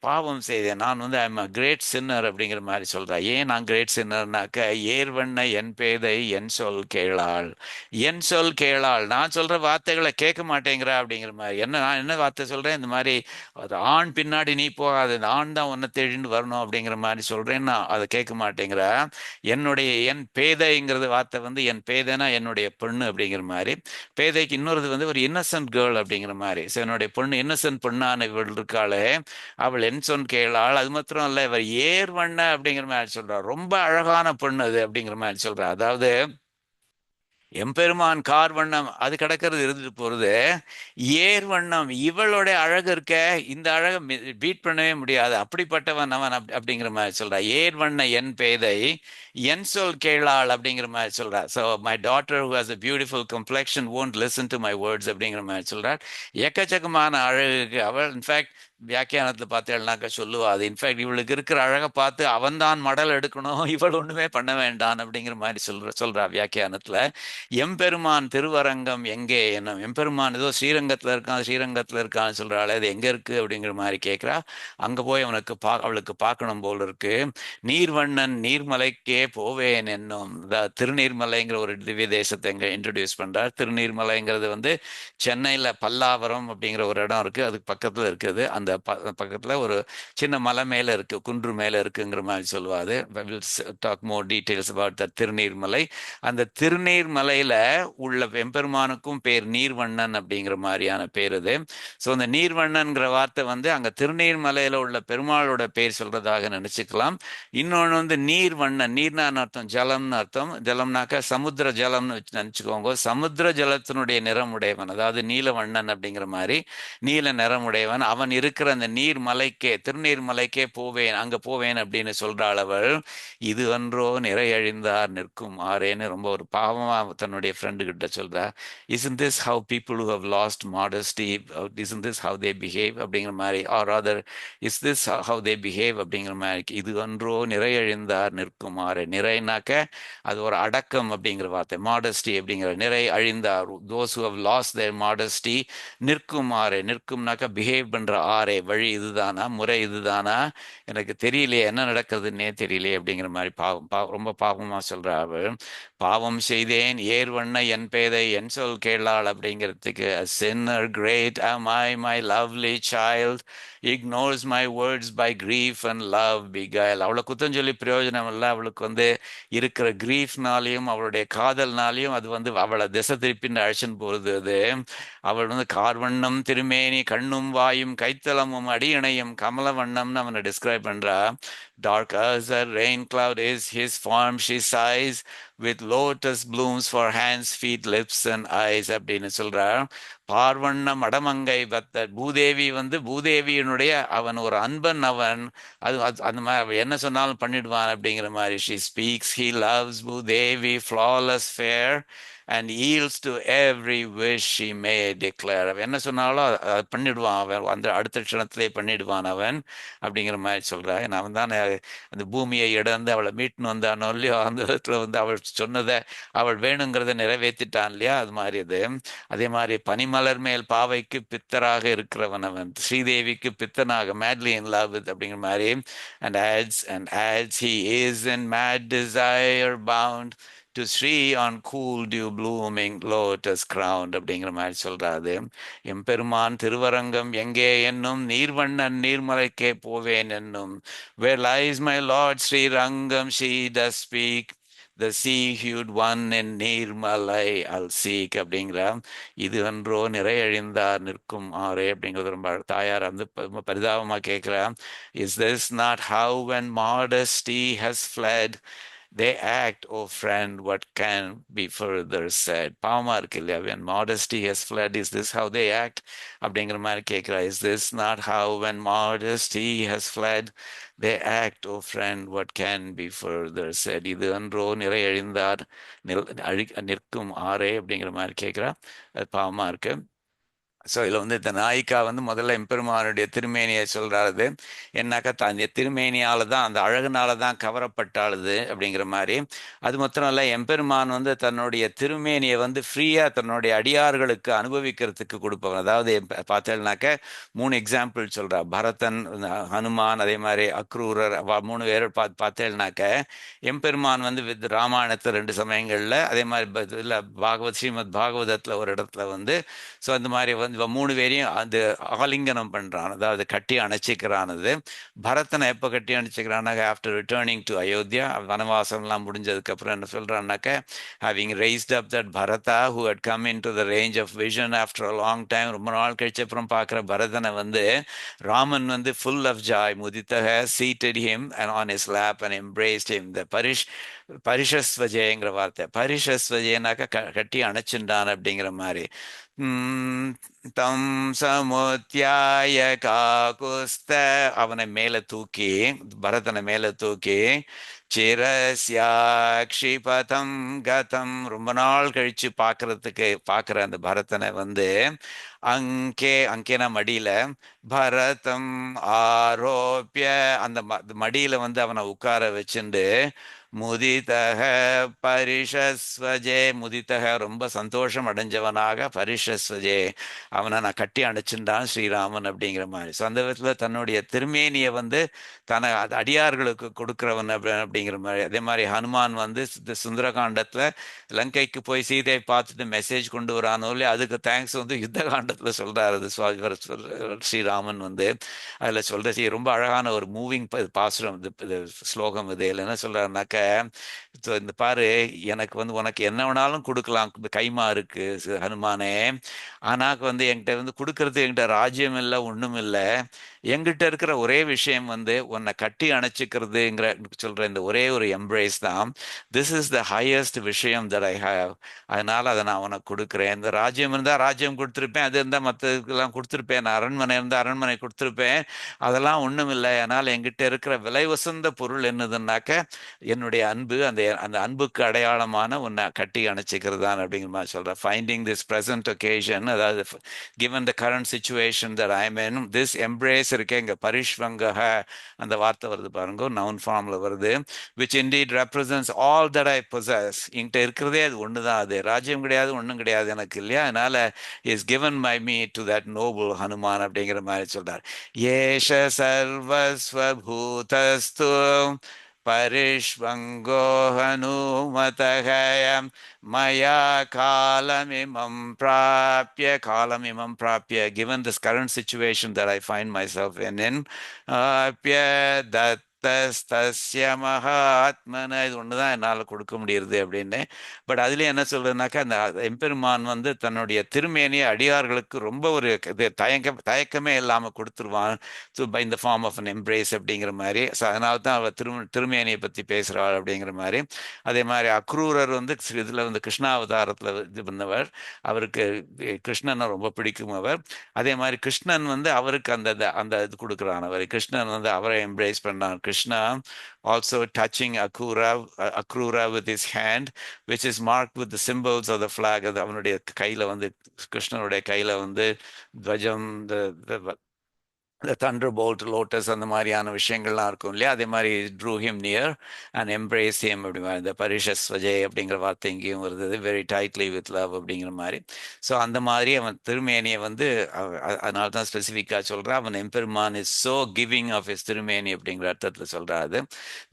பாவம் செய்தேன் நான் வந்து ஐம் அ கிரேட் சின்னர் அப்படிங்கிற மாதிரி சொல்றா. ஏன் நான் கிரேட் சின்னர்னாக்க, ஏர்வண்ண என் பேதை என் சொல் கேளாள், என் சொல் கேளாள், நான் சொல்ற வார்த்தைகளை கேட்க மாட்டேங்கிறா அப்படிங்கிற மாதிரி. நான் என்ன வார்த்தை சொல்றேன், இந்த மாதிரி அது ஆண் பின்னாடி நீ போகாது, இந்த ஆண் தான் உன்னை தேடின்னு வரணும் அப்படிங்கிற மாதிரி சொல்றேன், நான் அதை கேட்க மாட்டேங்கிறா. என் பேதைங்கிறது வார்த்தை வந்து, என் பேதைனா என்னுடைய பெண்ணு அப்படிங்கிற மாதிரி. பேதைக்கு இன்னொரு வந்து ஒரு இன்னசென்ட் கேர்ள் அப்படிங்கிற மாதிரி. ஸோ என்னுடைய பொண்ணு இன்னசென்ட் பொண்ணான இவள் இருக்காளே, அவள் என் சொன் கேளாள். அது மாத்திரம் இல்ல, இவர் ஏர்வண்ண அப்படிங்கிற மாதிரி சொல்றார், ரொம்ப அழகான பொண்ணு அது அப்படிங்கிற மாதிரி சொல்றார். அதாவது எம்பெருமான் கார் வண்ணம் அது கிடக்கிறது இருந்துட்டு போறது, ஏர் வண்ணம் இவளோட அழகு இருக்க, இந்த அழகை பீட் பண்ணவே முடியாது, அப்படிப்பட்டவன் அவன் அப்படிங்கிற மாதிரி சொல்றா. ஏர் வண்ண என் பேதை என் சொல் கேளாள் அப்படிங்கிற மாதிரி சொல்றா. So my daughter who has a beautiful complexion won't listen to my words அப்படிங்கிற மாதிரி சொல்றார். எக்கச்சக்கமான அழகுக்கு அவள் இன்ஃபேக்ட் வியாக்கியானத்துல பார்த்தேன்னாக்கா சொல்லுவா, அது இன்ஃபேக்ட் இவளுக்கு இருக்கிற அழகை பார்த்து அவன்தான் மடல் எடுக்கணும், இவள் ஒண்ணுமே பண்ண வேண்டாம் அப்படிங்கிற மாதிரி சொல்றா வியாக்கியானத்துல. எம்பெருமான் திருவரங்கம் எங்கே என்ன, எம்பெருமான் ஏதோ ஸ்ரீரங்கத்துல இருக்கான்னு சொல்றாள், அது எங்க இருக்கு அப்படிங்கிற மாதிரி கேட்கிறா. அங்க போய் அவளுக்கு பார்க்கணும் போல் இருக்கு. நீர்வண்ணன் நீர்மலைக்கே போவேன் என்னும், திருநீர்மலைங்கிற ஒரு திவ்ய தேசத்தை எங்க இன்ட்ரடியூஸ் பண்றார். திருநீர்மலைங்கிறது வந்து சென்னையில பல்லாவரம் அப்படிங்கிற ஒரு இடம் இருக்கு, அதுக்கு பக்கத்துல இருக்குது. அந்த பக்கத்துல ஒரு சின்ன மலை மேல இருக்கு, குன்று மேல இருக்குங்கிற மாதிரி சொல்லுவாரு. Talk more details about the Thiruneermalai. அந்த திருநீர்மலையில உள்ள எம்பெருமானுக்கும் பேர் நீர்வண்ணன் அப்படிங்கிற மாதிரியான பேர் அது. ஸோ அந்த நீர்வண்ணன்கிற வார்த்தை வந்து அங்க திருநீர்மலையில உள்ள பெருமாளோட பேர் சொல்றதாக நினைச்சுக்கலாம். இன்னொன்று வந்து நீர்வண்ணன், நீர்னா அர்த்தம் ஜலம்னு அர்த்தம். ஜலம்னாக்க சமுத்திர ஜலம்னு நினைச்சுக்கோங்க. சமுத்திர ஜலத்தினுடைய நிறமுடையவன், அதாவது நீலவண்ணன் அப்படிங்கிற மாதிரி நீல நிறமுடையவன் அவன் இருக்கிற அந்த நீர்மலைக்கே, திருநீர்மலைக்கே போவேன், அங்க போவேன் அப்படின்னு சொல்றாள் அவள். இது அன்றோ நிறையழிந்தார் நிற்கும் ஆறேன்னு ரொம்ப ஒரு பாவமா தன்னுடைய ஃப்ரெண்டு கிட்ட சொல்றா. isn't this how people who have lost modesty, isn't this how they behave அப்படிங்கிற மாதிரி, or rather is this how they behave அப்படிங்கிற மாதிரி. இது அன்றோ நிறையழிந்தார் நிற்கும் ஆறே, நிறைனாக்க அது ஒரு அடக்கம் அப்படிங்கிற வார்த்தை, மாடஸ்டி அப்படிங்கிற, நிறை அழிந்தார் those who have lost their modesty. நிற்கும் ஆறே, நிற்கும்னாக்கா பிஹேவ் பண்ற ஆறே, வழி இதுதானா, முறை இதுதானா, எனக்கு தெரியலையே, என்ன நடக்கிறதுன்னே தெரியலையே அப்படிங்கிற மாதிரி ரொம்ப பாவமா சொல்றா அவள். பாவம் செய்தேன் ஏர்வண்ண என் பேதை என் சொல் கேளாள் அப்படிங்கிறதுக்கு, a sinner great am I, my lovely child ignores my words by grief and love beguile. அவளை குத்தம் சொல்லி பிரயோஜனம் இல்லை. அவளுக்கு வந்து இருக்கிற கிரீஃப்னாலையும் அவளுடைய காதல்னாலையும் அது வந்து அவளை திசை திருப்பின்னு அழைச்சின்னு போகுது அது. அவள் வந்து கார்வண்ணம் திருமேனி கண்ணும் வாயும் கைத்தலமும் அடியணையும் கமல வண்ணம்னு அவனை டிஸ்கிரைப் பண்றா. Dark as a rain cloud is his form, she sighs, with lotus blooms for hands, feet, lips and eyes அப்படின்னு சொல்றா. பார்வண்ணம் அடமங்கை பக்தர், பூதேவி வந்து பூதேவியினுடைய அவன் ஒரு அன்பன் அவன், அந்த மாதிரி என்ன சொன்னாலும் பண்ணிடுவான் அப்படிங்கிற மாதிரி. she speaks, he loves Bhudevi flawless fair and yields to every wish she may declare. அவன் என்ன சொன்னாலும் அதை பண்ணிடுவான் அவன், அந்த அடுத்த க்ஷணத்திலே பண்ணிடுவான் அவன் அப்படிங்கிற மாதிரி சொல்றான். அவன் தான் அந்த பூமியை இடந்து அவளை மீட்டுன்னு வந்தானோ இல்லையோ, அந்த விதத்துல வந்து அவள் சொன்னதை அவள் வேணுங்கிறத நிறைவேற்றிட்டான் இல்லையா, அது மாதிரி அது. அதே மாதிரி பனிமலர் மேல் பாவைக்கு பித்தராக இருக்கிறவன் அவன், ஸ்ரீதேவிக்கு பித்தனாக மேட்லி இன் லவ் வித் அப்படிங்கிற மாதிரி. and adds he is in mad desire bound to Sri on cool dew blooming lotus crowned அப்படிங்கிற மாதிரி சொல்றாரு. எம்பெருமான் திருவரங்கம் எங்கே என்னும், நீர்வண்ணன் நீர்மலைக்கே போவேன் என்னும், where lies my lord Sri Rangam she does speak, the sea hued one என் நீர்மலை அல் சீக் அப்படிங்கிற இது அன்றோ நிறையழிந்தார் நிற்கும் ஆறே அப்படிங்கிறது ரொம்ப தாயார் வந்து ரொம்ப பரிதாபமா கேட்கிறா. Is this not how when modesty has fled they act, oh friend, what can be further said. பாவமா இருக்கு இல்லையா? When modesty has fled, is this how they act? அப்படிங்கிற மாதிரி கேட்கிறா. Is this not how when modesty has fled they act, oh friend, what can be further said? இது அன்றோ நிறை அழிந்தார் நிற்கும் ஆறே அப்படிங்கிற மாதிரி கேட்கிறா. அது பாவமா இருக்கு. ஸோ இதில் வந்து இந்த நாயிக்கா வந்து முதல்ல எம்பெருமானுடைய திருமேனியை சொல்றாரு. என்னாக்கா அந்த திருமேனியால தான், அந்த அழகுனால தான் கவரப்பட்டாளுது அப்படிங்கிற மாதிரி. அது மாத்திரம் இல்லை, எம்பெருமான் வந்து தன்னுடைய திருமேனியை வந்து ஃப்ரீயா தன்னுடைய அடியார்களுக்கு அனுபவிக்கிறதுக்கு கொடுப்பவன். அதாவது பார்த்தேன்னாக்க 3 எக்ஸாம்பிள் சொல்றா. பரதன், ஹனுமான், அதே மாதிரி அக்ரூரர், 3 பேர் பார்த்தேன்னாக்க எம்பெருமான் வந்து வித் ராமாயணத்தில் 2 சமயங்கள்ல, அதே மாதிரி இல்லை ஸ்ரீமத் பாகவதத்தில் ஒரு இடத்துல வந்து, ஸோ அந்த மாதிரி வந்து 3 பேரையும் அது ஆலிங்கனம் பண்றான், அதாவது கட்டி அணைச்சிக்கிறானது. பரதனை எப்போ கட்டி அணைச்சிக்கிறானாக்க ஆஃப்டர் ரிட்டர்னிங் டு அயோத்தியா, வனவாசம்லாம் முடிஞ்சதுக்கு அப்புறம் என்ன சொல்றான்னாக்க, having raised up that Bharata who had come in to the range of vision after a long time, ரொம்ப நாள் கழிச்ச அப்புறம் பார்க்குற பரதனை வந்து ராமன் வந்து ஃபுல் ஆஃப் ஜாய் முதித்தக seated him and on his lap and embraced him. The பரிஷஸ்வஜேங்கிற வார்த்தை, பரிஷஸ்வஜேனாக்க கட்டி அணைச்சுண்டான் அப்படிங்கிற மாதிரி. தம் சமுத்தியாய காகுஸ்த, அவனை மேல தூக்கி, பரதனை மேல தூக்கி, சிரஸ்யாக்ஷிபதம் கதம், ரொம்ப நாள் கழிச்சு பார்க்கற அந்த பரதனை வந்து அங்கேனா மடியில, பரதம் ஆரோப்பிய, அந்த மடியில வந்து அவனை உட்கார வச்சுண்டு, முதிதக பரிஷஸ்வஜே, முதிதக ரொம்ப சந்தோஷம் அடைஞ்சவனாக, பரிஷஸ்வஜே அவனை நான் கட்டி அணைச்சுட்டான் ஸ்ரீராமன் அப்படிங்கிற மாதிரி. ஸோ அந்த விதத்தில் தன்னுடைய திருமேனியை வந்து அடியார்களுக்கு கொடுக்கிறவன் அப்படிங்கிற மாதிரி. அதே மாதிரி ஹனுமான் வந்து சுந்தரகாண்டத்தில் லங்கைக்கு போய் சீதையை பார்த்துட்டு மெசேஜ் கொண்டு வரானோ இல்லையா, அதுக்கு தேங்க்ஸ் வந்து யுத்த காண்டத்தில் சொல்றாரு ஸ்ரீராமன் வந்து. அதில் சொல்ற ரொம்ப அழகான ஒரு மூவிங் பாசுரம் இது ஸ்லோகம். இது என்ன சொல்றாருனாக்க, இந்த பாரு, எனக்கு வந்து உனக்கு என்ன வேணாலும் கொடுக்கலாம் கைமா இருக்கு ஹனுமானே, ஆனாக்கு வந்து என்கிட்ட வந்து கொடுக்கறது, என்கிட்ட ராஜ்யம் இல்லை, ஒன்றும் இல்லை. என்கிட்ட இருக்கிற ஒரே விஷயம் வந்து உன்னை கட்டி அணைச்சிக்கிறதுங்கிற சொல்ற இந்த ஒரே ஒரு எம்ப்ரேஸ் தான். திஸ் இஸ் த ஹையஸ்ட் விஷயம் தட் ஐ ஹாவ். அதனால அதை நான் உனக்கு கொடுக்குறேன். இந்த ராஜ்யம் இருந்தால் ராஜ்யம் கொடுத்துருப்பேன், அது இருந்தால் மற்றதுக்கெல்லாம் கொடுத்துருப்பேன், நான் அரண்மனை இருந்தால் அரண்மனை கொடுத்துருப்பேன், அதெல்லாம் ஒன்றும் இல்லை. அதனால் என்கிட்ட இருக்கிற விலை உசந்த பொருள் என்னதுன்னாக்க என்னுடைய அன்பு, அந்த அந்த அன்புக்கு அடையாளமான உன்னை கட்டி அணைச்சிக்கிறது தான் அப்படிங்கிற மாதிரி சொல்கிறேன். ஃபைண்டிங் திஸ் ப்ரெசன்ட் ஒகேஷன், அதாவது given the current situation that I'm in, this embrace இருக்கே, இங்கே பரிஷ்வங்கஹ அந்த வார்த்தை வருது பாருங்க, நவுன் ஃபார்மில் வருது, which indeed represents all that I possess. என்கிட்ட இருக்கிறதே அது ஒன்று தான், அது ராஜ்யம் கிடையாது, ஒன்றும் கிடையாது எனக்கு இல்லையா. அதனால is given by me to that noble Hanuman அப்படிங்கிற மாதிரி சொல்றார். ஏஷ சர்வஸ்வபூதஸ்து பரிஷ்வங்கோ ஹனுமதஹயம் மயா காலமிமம் பிராப்ய, given this current situation that I find myself in ஆப்ய தஸ்ய மகாத்மன, இது ஒண்ணுதான் என்னால் கொடுக்க முடியுது அப்படின்னு. பட் அதுலயும் என்ன சொல்றதுனாக்கா, அந்த எம்பெருமான் வந்து தன்னுடைய திருமேனியை அடியார்களுக்கு ரொம்ப ஒரு தயக்கமே இல்லாம கொடுத்துருவான், பை இந்த ஃபார்ம் ஆஃப் அன் எம்ப்ரேஸ் அப்படிங்கிற மாதிரி. ஸோ அதனால தான் அவள் திருமேனியை பத்தி பேசுறாள் அப்படிங்கிற மாதிரி. அதே மாதிரி அக்ரூரர் வந்து இதுல வந்து கிருஷ்ணாவதாரத்துல இது பண்ணவர், அவருக்கு கிருஷ்ணனை ரொம்ப பிடிக்கும் அவர். அதே மாதிரி கிருஷ்ணன் வந்து அவருக்கு அந்த அந்த இது கொடுக்குறான், அவர் கிருஷ்ணன் வந்து அவரை எம்ப்ரேஸ் பண்ணான். Krishna also touching Akrura with his hand, which is marked with the symbols of the flag. அவனுடைய கையில வந்து, கிருஷ்ணனுடைய கையில வந்து துவஜம், the thunderbolt, lotus, அந்த மாதிரியான விஷயங்கள்லாம் இருக்கும் இல்லையா. அதே மாதிரி drew him near and embrace him அப்படி இந்த பரிஷஸ்வஜே அப்படிங்கிற வார்த்தை இங்கேயும் வருது, very tightly with love அப்படிங்கிற மாதிரி. ஸோ அந்த மாதிரி அவன் திருமேனியை வந்து அதனால தான் ஸ்பெசிஃபிக்காக சொல்கிறான், அவன் எம்பெருமான் is so giving of his திருமேனி அப்படிங்கிற அர்த்தத்தில் சொல்கிறாரு.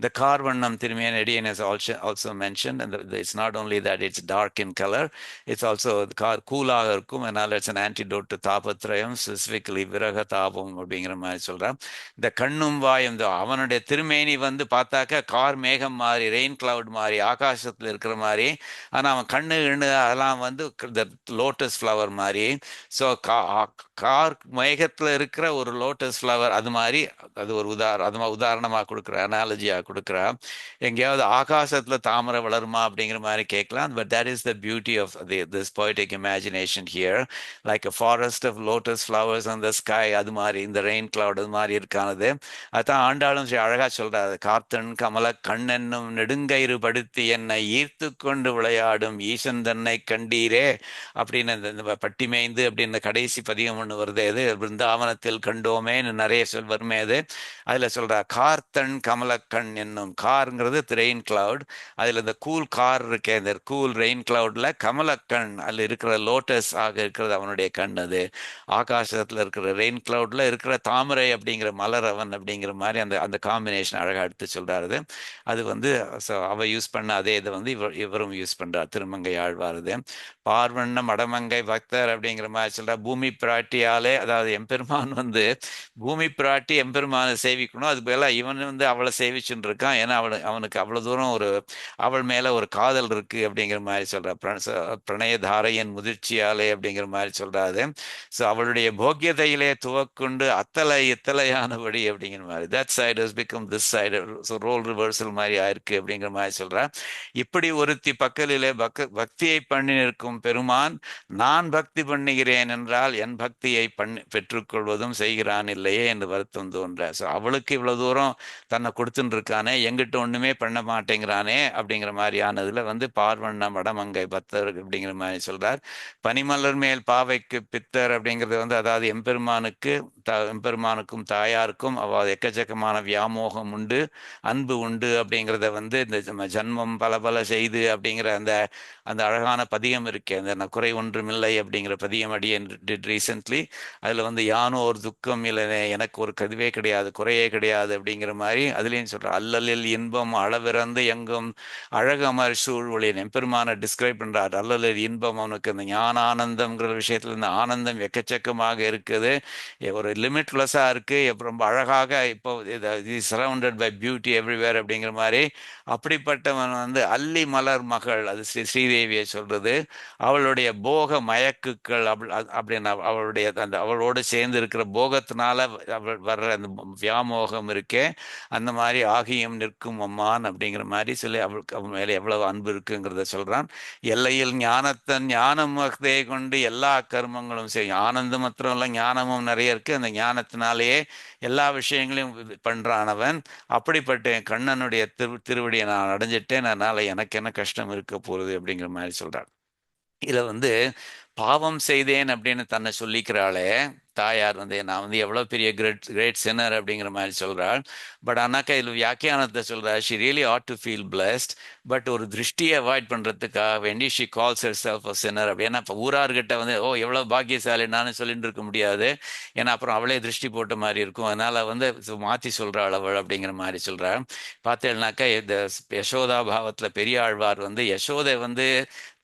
The கார்வண்ணம் திருமேனி again is also mentioned, and it's not only that it's dark in color, it's also கூலாக இருக்கும், அதனால it's an antidote to தாபத்ரயம், specifically விரக தாபம் அப்படிங்கிற அப்படிங்கிற மாதிரி சொல்றான். இந்த கண்ணும் வாயும் அவனுடைய திருமேனி வந்து பார்த்தாக்க கார் மேகம் மாதிரி, ரெயின் கிளவுட் மாதிரி, ஆகாசத்தில் இருக்கிற மாதிரி. ஆனால் அவன் கண்ணு கண்ணு அதெல்லாம் வந்து இந்த லோட்டஸ் ஃப்ளவர் மாதிரி. ஸோ கார் மேகத்தில் இருக்கிற ஒரு லோட்டஸ் ஃப்ளவர் அது மாதிரி. அது ஒரு உதாரணமாக கொடுக்குற, அனாலஜியாக கொடுக்குறா. எங்கேயாவது ஆகாசத்தில் தாமரை வளருமா அப்படிங்கிற மாதிரி கேட்கலாம். But that is the beauty of this poetic imagination here, like a forest of lotus flowers on the sky. அது மாதிரி இந்த ரெயின் கிளவுட் அது மாதிரி இருக்கானது. அதான் ஆண்டாளும் அழகா சொல்றாரு, கார்த்தன் கமல கண்ணென்னும் நெடுங்கயிறு படுத்தி என்னை ஈர்த்து கொண்டு விளையாடும் ஈசன் தன்னை கண்டீரே அப்படின்னு இந்த பட்டிமேய்ந்து அப்படின்னு கடைசி பதிகம் ஒன்று வருது. அது பிருந்தாவனத்தில் கண்டோமேன்னு நிறைய வருமே. அது அதுல சொல்றா, கார்த்தன் கமலக்கண் என்னும். கார்ங்கிறது ரெயின் கிளவுட். அதுல இந்த கூல் கார் இருக்கே, இந்த கூல் ரெயின் கிளவுட்ல கமலக்கண் அதுல இருக்கிற லோட்டஸ் ஆக இருக்கிறது அவனுடைய கண். அது ஆகாசத்துல இருக்கிற ரெயின் கிளவுட்ல இருக்கிற தாமரை அப்படிங்கிற மலர் அவன் அப்படிங்கிற மாதிரி அந்த அந்த காம்பினேஷன் அழகா எடுத்து சொல்றாரு. அது வந்து அவ யூஸ் பண்ண அதே இதை வந்து இவரும் யூஸ் பண்றார், திருமங்கை ஆழ்வாருது. பார்வண்ண மடமங்கை பக்தர் அப்படிங்கிற மாதிரி சொல்றார். பூமி பிராட்டியாலே, அதாவது எம்பெருமான் வந்து பூமி பிராட்டி எம்பெருமானை சேவிக்கணும், அது போல இவன் வந்து அவளை சேவிச்சுட்டு இருக்கான். ஏன்னா அவனுக்கு அவ்வளவு தூரம் ஒரு அவள் மேல ஒரு காதல் இருக்கு அப்படிங்கிற மாதிரி சொல்றா. பிரணயதாரையன் முதிர்ச்சியாலே அப்படிங்கிற மாதிரி சொல்றாரு. ஸோ அவளுடைய போக்கியதையிலே துவக்குண்டு அத்தலை இத்தலையானபடி அப்படிங்கிற மாதிரி, that side has become this side. So role reversal மாதிரி ஆயிருக்கு அப்படிங்கிற மாதிரி சொல்றா. இப்படி ஒருத்தி பக்கலிலே பக்தியை பண்ணி நிற்கும் பெருமான், நான் பக்தி பண்ணுகிறேன் என்றால் என் பக்தியை பெற்றுக்கொள்வதும் செய்கிறான் இல்லையே என்று வருத்தம் தோன்ற. ஸோ அவளுக்கு இவ்வளவு தூரம் தன்னை கொடுத்துட்டு இருக்கானே, எங்கிட்ட ஒண்ணுமே பண்ண மாட்டேங்கிறானே அப்படிங்கிற மாதிரியானதுல வந்து பார்வண்ண மடமங்கை பக்தர் அப்படிங்கிற மாதிரி சொல்றார். பனிமலர் மேல் பாவைக்கு பித்தர் அப்படிங்கிறது வந்து, அதாவது எம்பெருமானுக்கும் தாயாருக்கும் எக்கச்சக்கமான வியாமோகம் உண்டு, அன்பு உண்டு அப்படிங்கிறத வந்து இந்த ஜன்மம் பல பல செய்து அப்படிங்கிற அந்த அந்த அழகான பதியம் இருக்கே, அந்த குறை ஒன்றுமில்லை அப்படிங்கிற பதியம் அடியேன் டிட் ரீசென்ட்லி. அதுல வந்து யானோ ஒரு துக்கம் இல்லைனே, எனக்கு ஒரு கதுவே கிடையாது, குறையே கிடையாது அப்படிங்கிற மாதிரி அதுலேயும் சொல்ற. அல்லலில் இன்பம் அளவிறந்து எங்கும் அழகமர் சூழ்வொழியன் எம்பெருமான டிஸ்கிரைப் பண்றார். அல்லலில் இன்பம், அவனுக்கு அந்த ஞான ஆனந்தம்ங்கிற விஷயத்துல இந்த ஆனந்தம் எக்கச்சக்கமாக இருக்குது, ஒரு லிமிட்லெஸ்ஸா இருக்கு, ரொம்ப அழகாக இப்போ சரவுண்டட் பை பியூட்டி எவ்ரிவேர் அப்படிங்கிற மாதிரி. அப்படிப்பட்டவன் வந்து அல்லி மலர் மகள், அது ஸ்ரீதேவியை சொல்றது. அவளுடைய போக மயக்குக்கள் அப்படின்னு அவளுடைய அந்த அவளோடு சேர்ந்து இருக்கிற போகத்தினால அவள் வர்ற அந்த வியாமோகம் இருக்கே, அந்த மாதிரி ஆகியும் நிற்கும் அம்மான் அப்படிங்கிற மாதிரி சொல்லி அவளுக்கு அவன் மேலே எவ்வளவு அன்பு இருக்குங்கிறத சொல்றான். எல்லையில் ஞானத்தன் ஞானம் வகதையை கொண்டு எல்லா கர்மங்களும் செய்யும். ஆனந்தம் மாத்திரம் இல்லை, ஞானமும் நிறைய இருக்கு. அந்த ஞானத்தினாலேயே எல்லா விஷயங்களையும் பண்றான் அவன். அப்படிப்பட்ட கண்ணனுடைய திருவடியை நான் அடைஞ்சிட்டேன், அதனால எனக்கு என்ன கஷ்டம் இருக்க போகுது அப்படிங்கிற மாதிரி சொல்றான். இதுல வந்து பாவம் செய்தேன் அப்படின்னு தன்னை சொல்லிக்கிறாளே தாயார் வந்து, நான் வந்து எவ்வளவு பெரிய கிரேட் சின்னர் அப்படிங்கிற மாதிரி சொல்றாள். பட் ஆனாக்கா இதுல வியாக்கியானத்தை சொல்றா, she really had to feel blessed. But ஒரு திருஷ்டியை அவாய்ட் பண்றதுக்காக வேண்டி she calls herself a sinner அப்படி. ஏன்னா இப்போ ஊரார்கிட்ட வந்து ஓ எவ்வளவு பாக்கியசாலி நானும் சொல்லிட்டு இருக்க முடியாது, ஏன்னா அப்புறம் அவளே திருஷ்டி போட்ட மாதிரி இருக்கும். அதனால வந்து மாத்தி சொல்றாள் அவள் அப்படிங்கிற மாதிரி சொல்றா. பார்த்தேன்னாக்கா இந்த யசோதா பாவத்துல பெரிய ஆழ்வார் வந்து யசோதை வந்து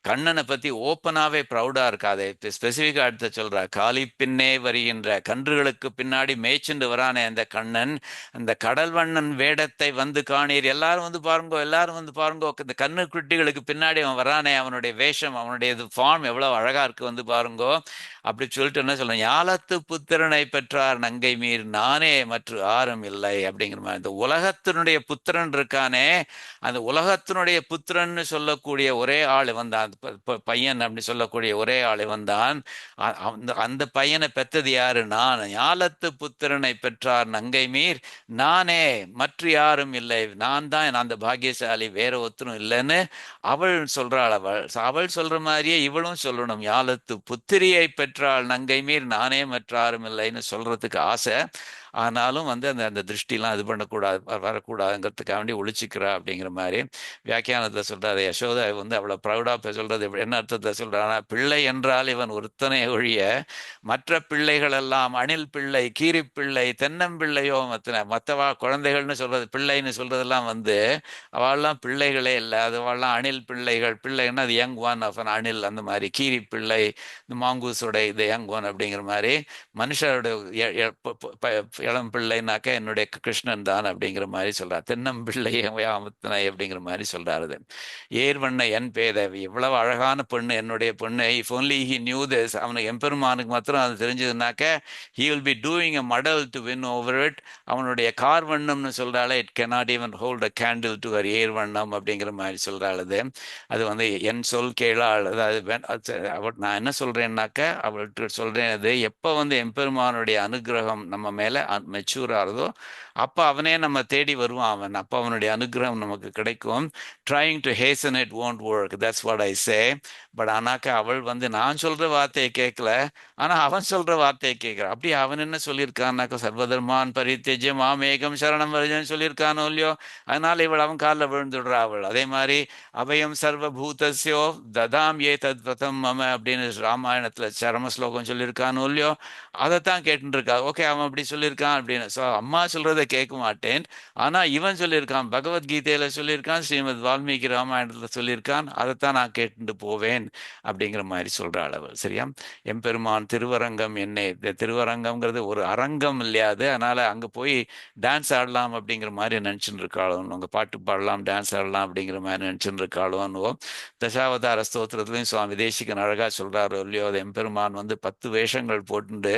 கண்ணனை பத்தி ஓப்பனாவே ப்ரௌடா இருக்காதே, ஸ்பெசிபிக்கா எடுத்து சொல்றா. காலி பின்னே வருகின்ற கன்றுகளுக்கு பின்னாடி மேய்ச்சுண்டு வரானே அந்த கண்ணன், அந்த கடல் வண்ணன் வேடத்தை வந்து காணீர், எல்லாரும் வந்து பாருங்கோ, எல்லாரும் வந்து பாருங்கோ, இந்த கண்ணு குட்டிகளுக்கு பின்னாடி அவன் வரானே, அவனுடைய வேஷம், அவனுடைய ஃபார்ம் எவ்வளவு அழகா இருக்கு, வந்து பாருங்கோ அப்படி சொல்லிட்டு என்ன சொல்றேன், ஞாலத்து புத்திரனை பெற்றார் நங்கை மீர் நானே மற்ற ஆரும் இல்லை அப்படிங்கிற மாதிரி. இந்த உலகத்தினுடைய புத்திரன் இருக்கானே, அந்த உலகத்தினுடைய புத்திரன்னு சொல்லக்கூடிய ஒரே ஆள் வந்தான், பையன் அப்படி சொல்லக்கூடிய ஒரே ஆள் வந்தான். அந்த அந்த பையனை பெற்றது யாரு, நான். ஞாலத்து புத்திரனை பெற்றார் நங்கை மீர் நானே மற்ற யாரும் இல்லை, நான் தான் அந்த பாக்கியசாலி, வேற ஒருத்தரும் இல்லைன்னு அவள் சொல்றாள். அவள் சொல்ற மாதிரியே இவளும் சொல்லணும். ஞாலத்து புத்திரியை பெற்றாள் நங்கை மீர் நானே மற்றாரும் இல்லைன்னு சொல்றதுக்கு ஆசை. ஆனாலும் வந்து அந்த அந்த திருஷ்டிலாம் இது பண்ணக்கூடாது, வரக்கூடாதுங்கிறதுக்காக வேண்டி ஒழிச்சிக்கிறா அப்படிங்கிற மாதிரி வியாக்கியானத்தில் சொல்றாரு. யசோதா வந்து அவ்வளோ ப்ரௌடாக சொல்றது என்ன அர்த்தத்தில் சொல்றாங்கன்னா, பிள்ளை என்றால் இவன் ஒருத்தனை ஒழிய மற்ற பிள்ளைகள் எல்லாம் அணில் பிள்ளை, கீரி பிள்ளை, தென்னம்பிள்ளையோ மற்றவா குழந்தைகள்னு சொல்றது, பிள்ளைன்னு சொல்றதெல்லாம் வந்து அவள்லாம் பிள்ளைகளே இல்லை, அதுவாள்லாம் அணில் பிள்ளைகள். பிள்ளைன்னா அது யங் ஒன் ஆஃப் அன் அணில், அந்த மாதிரி கீரி பிள்ளை, இந்த மாங்கூஸோட இது யங் ஒன் அப்படிங்கிற மாதிரி மனுஷரோட இளம் பிள்ளைனாக்க என்னுடைய கிருஷ்ணன் தான் அப்படிங்கிற மாதிரி சொல்றார். தென்னம்பிள்ளை அமுத்தனை அப்படிங்கிற மாதிரி சொல்றாரு. ஏர்வண்ண என் பேதவி, இவ்வளவு அழகான பொண்ணு என்னுடைய பொண்ணு. If only he knew this, அவனுக்கு எம்பெருமானுக்கு மாத்திரம் அது தெரிஞ்சதுனாக்க he will be doing a model to win over it. அவனுடைய கார் வண்ணம்னு சொல்றாள், it cannot even hold a candle to her ஏர் வண்ணம் அப்படிங்கிற மாதிரி சொல்றாள். அது வந்து என் சொல் கேளாள். அதாவது நான் என்ன சொல்றேன்னாக்க அவள்கிட்ட சொல்றேன், அது எப்போ வந்து எம்பெருமானுடைய அனுகிரகம் நம்ம மேல மெச்சூர் ஆகுதோ அப்போ அவனே நம்ம தேடி வருவான். அப்போ அவனுடைய அனுகிரகம் நமக்கு கிடைக்கும். Trying to hasten it won't work, that's what I say. But ஆனாக்கா அவள் வந்து நான் சொல்ற வார்த்தையை கேட்கல, ஆனா அவன் சொல்ற வார்த்தையை கேட்கிறான். அப்படி அவன் என்ன சொல்லியிருக்கான்னாக்கா, சர்வதர்மான் பரித்தேஜ்ய மாமேகம் சரணம் வருஜன்னு சொல்லியிருக்கானோ இல்லையோ, அதனால இவள் அவன் காலில் விழுந்துடுறா. அவள் அதே மாதிரி அபயம் சர்வபூதஸ்யோ ததாம் ஏ தத் பிரதம் மம அப்படின்னு ராமாயணத்துல சரம ஸ்லோகம் சொல்லியிருக்கானோ இல்லையோ, அதைத்தான் கேட்டுட்டு இருக்கா. ஓகே, அவன் அப்படி சொல்லியிருக்கான் அப்படின்னு. ஸோ அம்மா சொல்றதை கேட்க மாட்டேன், ஆனா இவன் சொல்லியிருக்கான், பகவத்கீதையில சொல்லியிருக்கான், ஸ்ரீமத் வால்மீகி ராமாயணத்துல சொல்லியிருக்கான், அதைத்தான் நான் கேட்டுட்டு போவேன் அப்படிங்கிற மாதிரி சொல்ற அளவு. சரியா? எம்பெருமான் திருவரங்கம் என்ன, இந்த திருவரங்கம்ங்கிறது ஒரு அரங்கம் இல்லையாது, அதனால அங்க போய் டான்ஸ் ஆடலாம் அப்படிங்கிற மாதிரி நினைச்சுட்டு இருக்காளோன்னு, உங்க பாட்டு பாடலாம், டான்ஸ் ஆடலாம் அப்படிங்கிற மாதிரி நினைச்சுட்டு இருக்காளோன்னு தசாவதார ஸ்தோத்திரத்துலையும் சுவாமி தேசிகன் அழகா சொல்றாரோ இல்லையோ, அது எம்பெருமான் வந்து 10 வேஷங்கள் போட்டு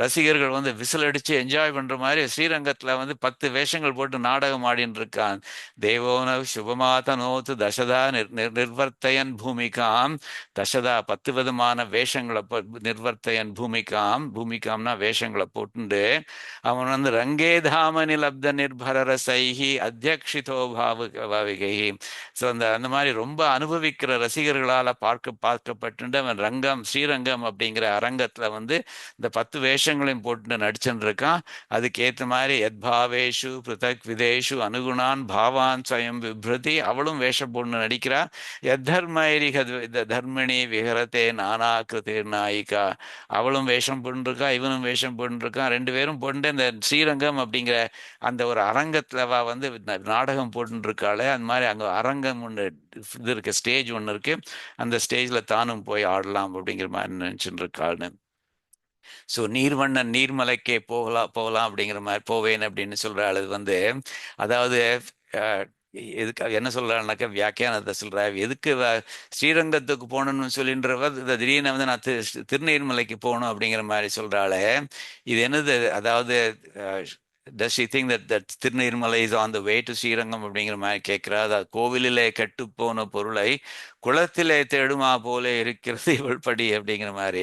ரசிகர்கள் வந்து விசில் அடிச்சு என்ஜாய் பண்ற மாதிரி ஸ்ரீரங்கத்துல வந்து 10 வேஷங்கள் போட்டு நாடகம் ஆடின்னு இருக்கான். தேவோன சுபமாத நோத்து தசதா நிர்வர்த்தயன் பூமிகாம், தசதா 10 விதமான வேஷங்களை நிர்வர்த்தயன் பூமிகாம், பூமிகாம்னா வேஷங்களை போட்டு அவன் வந்து ரங்கே தாமனி லப்த நிர்பர சைஹி அத்தியக்ஷிதோ பாவிகை. ஸோ அந்த அந்த மாதிரி ரொம்ப அனுபவிக்கிற ரசிகர்களால் பார்க்கப்பட்டு அவன் ரங்கம், ஸ்ரீரங்கம் அப்படிங்கிற அரங்கத்துல வந்து இந்த 10 வேஷங்களையும் போட்டு நடிச்சுட்டு இருக்கான். அதுக்கேற்ற மாதிரி யத்பாவேஷு பிருதக் விதேஷு அனுகுணான் பாவான் ஸ்வயம் விப்ரதி, அவளும் வேஷம் போட்டு நடிக்கிறா. யத்தர்மைரிக தர்மிணி விஹரத்தே நானாகிருதிர் நாயிகா, அவளும் வேஷம் போட்டுருக்கா, இவனும் வேஷம் போட்டுருக்கான். 2 பேரும் போட்டு இந்த ஸ்ரீரங்கம் அப்படிங்கிற அந்த ஒரு அரங்கத்துலவா வந்து நாடகம் போட்டுருக்காளே, அந்த மாதிரி அங்க அரங்கம் ஒன்று இது இருக்கு, ஸ்டேஜ் ஒன்று இருக்கு, அந்த ஸ்டேஜ்ல தானும் போய் ஆடலாம் அப்படிங்கிற மாதிரி நினைச்சுட்டு இருக்காள்னு. ஸோ நீர்வண்ணன் நீர்மலைக்கே போகலாம் போகலாம் அப்படிங்கிற மாதிரி போவேன் அப்படின்னு சொல்ற அது வந்து, அதாவது எதுக்கு என்ன சொல்றாருனாக்கா, வியாக்கியானத்தை சொல்ற, எதுக்கு ஸ்ரீரங்கத்துக்கு போகணும்னு சொல்லின்றவர் திடீர்னு வந்து நான் திருநீர்மலைக்கு போகணும் அப்படிங்கிற மாதிரி சொல்றாளே, இது என்னது? அதாவது does she think that Thiruneermalai is on the way to Srirangam அப்படிங்கிற மாதிரி கேட்கிறா. அதாவது கோவிலிலே கெட்டுப்போன பொருளை குளத்திலே தேடுமா போல இருக்கிறது இவள் படி அப்படிங்கிற மாதிரி.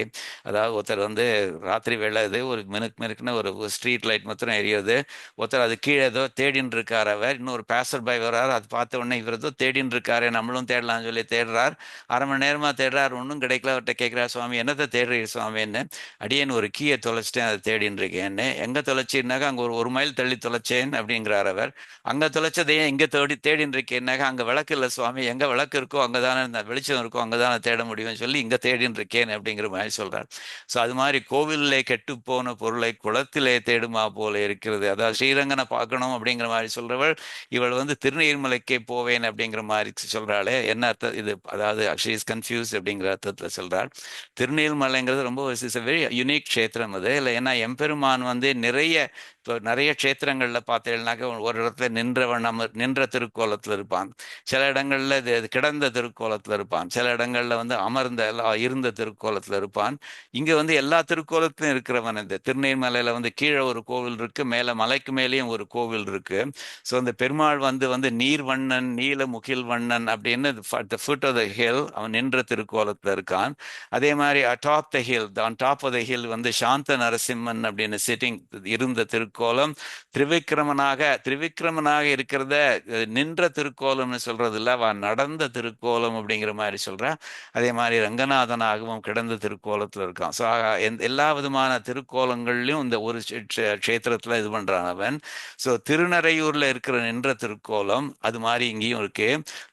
அதாவது ஒருத்தர் வந்து ராத்திரி வேலை இது ஒரு மினுக்குன்னு ஒரு ஸ்ட்ரீட் லைட் மாத்திரம் எரியுது, ஒருத்தர் அது கீழே ஏதோ தேடின்னு இருக்கார். அவர் இன்னொரு பேசர் பை வர்றாரு, அது பார்த்த உடனே இவர் ஏதோ தேடின்னு இருக்காரு, நம்மளும் தேடலாம்னு சொல்லி தேடுறார். 1/2 மணி நேரமா தேடுறாரு, ஒன்றும் கிடைக்கல. அவர்கிட்ட கேட்கிறார், சுவாமி என்னத்தை தேடுறீர் சுவாமின்னு. அடியேன்னு ஒரு கீயை தொலைச்சிட்டேன், அதை தேடின்னு இருக்கேன்னு. எங்க தொலைச்சிருந்தாக்கா அங்கே ஒரு மைல் தள்ளி தொலைச்சேன் அப்படிங்கிறார் அவர். அங்க தொலைச்சதையே இங்க தேடின்னு இருக்கேன்னாக்கா, அங்க விளக்கு இல்லை சுவாமி, எங்க விளக்கு இருக்கோ அங்கதானே வெளிச்சம் இருக்கும், அங்கதானே தேட முடியும்னு சொல்லி இங்க தேடின்னு இருக்கேன் அப்படிங்கிற மாதிரி சொல்றார். ஸோ அது மாதிரி கோவிலே கெட்டு போன பொருளை குளத்திலே தேடுமா போல இருக்கிறது. அதாவது ஸ்ரீரங்கனை பார்க்கணும் அப்படிங்கிற மாதிரி சொல்றவள் இவள் வந்து திருநீர்மலைக்கே போவேன் அப்படிங்கிற மாதிரி சொல்றாளே, என்ன அர்த்தம் இது? அதாவது ஷீ இஸ் கன்ஃபியூஸ் அப்படிங்கிற அர்த்தத்துல சொல்றாள். திருநீர்மலைங்கிறது ரொம்ப வெரி யுனிக் க்ஷேத்திரம் அது இல்லை. ஏன்னா எம்பெருமான் வந்து நிறைய க்ஷேத்திரங்கள்ல பார்த்தீங்கன்னாக்க ஒரு இடத்துல நின்ற திருக்கோலத்துல இருப்பான், சில இடங்கள்ல கிடந்த திருக்கோலத்துல இருப்பான், சில இடங்கள்ல வந்து அமர்ந்த இருந்த திருக்கோலத்துல இருப்பான். இங்க வந்து எல்லா திருக்கோலத்திலும் இருக்கிறவன். இந்த திருநீர்மலையில வந்து கீழே ஒரு கோவில் இருக்கு, மேல மலைக்கு மேலேயும் ஒரு கோவில் இருக்கு. ஸோ அந்த பெருமாள் வந்து நீர்வண்ணன் நீல முகில் வண்ணன் அப்படின்னு ஃபுட் ஆஃப் த ஹில் அவன் நின்ற திருக்கோலத்துல இருக்கான். அதே மாதிரி atop the hill, on top of the hill வந்து சாந்த நரசிம்மன் அப்படின்னு சிட்டிங் இருந்த திருக்கோலம் திருக்கோலம். திரிவிக்ரமனாக இருக்கிறத நின்ற திருக்கோலம்னு சொல்றது இல்ல, அவ நடந்த திருக்கோலம் அப்படிங்கிற மாதிரி சொல்றா. அதே மாதிரி ரங்கநாதனாகவும் கிடந்த திருக்கோலத்துல இருக்கான். ஸோ எல்லா விதமான திருக்கோலங்கள்லயும் இந்த ஒரு க்ஷேத்திரத்துல இது பண்றான் அவன். ஸோ திருநறையூர்ல இருக்கிற நின்ற திருக்கோலம் அது மாதிரி இங்கேயும் இருக்கு.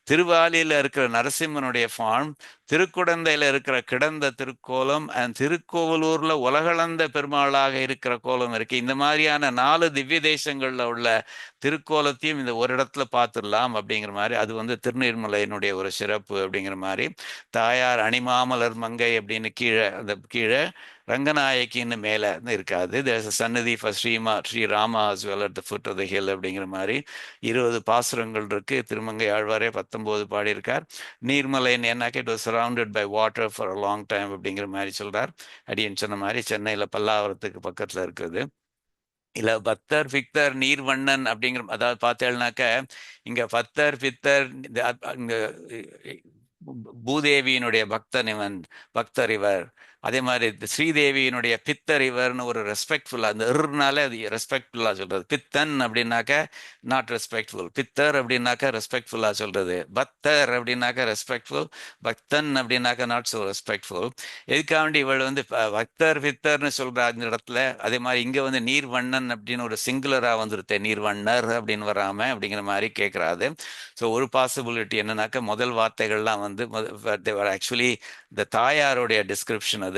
திருவாலியில இருக்கிற நரசிம்மனுடைய ஃபார்ம், திருக்குடந்தையில இருக்கிற கிடந்த திருக்கோலம், அண்ட் திருக்கோவலூர்ல உலகளந்த பெருமாளாக இருக்கிற கோலம் இருக்கு. இந்த மாதிரியான 4 திவ்ய தேசங்கள்ல உள்ள திருக்கோலத்தையும் இந்த ஒரு இடத்துல பார்த்துடலாம் அப்படிங்கிற மாதிரி. அது வந்து திருநீர்மலையினுடைய ஒரு சிறப்பு அப்படிங்கிற மாதிரி. தாயார் அணிமாமலர் மங்கை அப்படின்னு கீழே அந்த கீழே ரங்கநாயகின்னு மேலே இருக்காது. There's sannidhi for Sri Rama as well at the foot of the hill அப்படிங்கிற மாதிரி 20 பாசுரங்கள் இருக்கு. திருமங்கை ஆழ்வாரே 19 பாடியிருக்கார். நீர்மலைன்னு என்னாக்க it was surrounded by water for a long time அப்படிங்கிற மாதிரி சொல்றார். அடியன் சொன்ன மாதிரி சென்னையில் பல்லாவரத்துக்கு பக்கத்தில் இருக்குது. இல்ல பக்தர் பிக்தர் நீர்வண்ணன் அப்படிங்கிற, அதாவது பார்த்தேன்னாக்க இங்க பக்தர் பித்தர் இங்க பூதேவியினுடைய பக்தன் இவன், பக்தர் இவர். அதே மாதிரி ஸ்ரீதேவியினுடைய பித்தர் இவர்னு ஒரு ரெஸ்பெக்ட்ஃபுல்லா, அந்த இருனாலே அது ரெஸ்பெக்ட்ஃபுல்லா சொல்றது. பித்தன் அப்படின்னாக்க நாட் ரெஸ்பெக்ட்ஃபுல், பித்தர் அப்படின்னாக்க ரெஸ்பெக்ட்ஃபுல்லா சொல்றது. பக்தர் அப்படின்னாக்க ரெஸ்பெக்ட்ஃபுல், பக்தன் அப்படின்னாக்க நாட் ஸோ ரெஸ்பெக்ட்ஃபுல். எதுக்காண்டி இவள் வந்து பக்தர் பித்தர்னு சொல்றா இந்த இடத்துல. அதே மாதிரி இங்க வந்து நீர்வண்ணன் அப்படின்னு ஒரு சிங்குலரா வந்துருத்தே, நீர்வண்ணர் அப்படின்னு வராம அப்படிங்கிற மாதிரி கேட்கறாது. ஸோ ஒரு பாசிபிலிட்டி என்னன்னாக்க முதல் வார்த்தைகள்லாம் வந்து ஆக்சுவலி இந்த தாயாருடைய டிஸ்கிரிப்ஷன். அது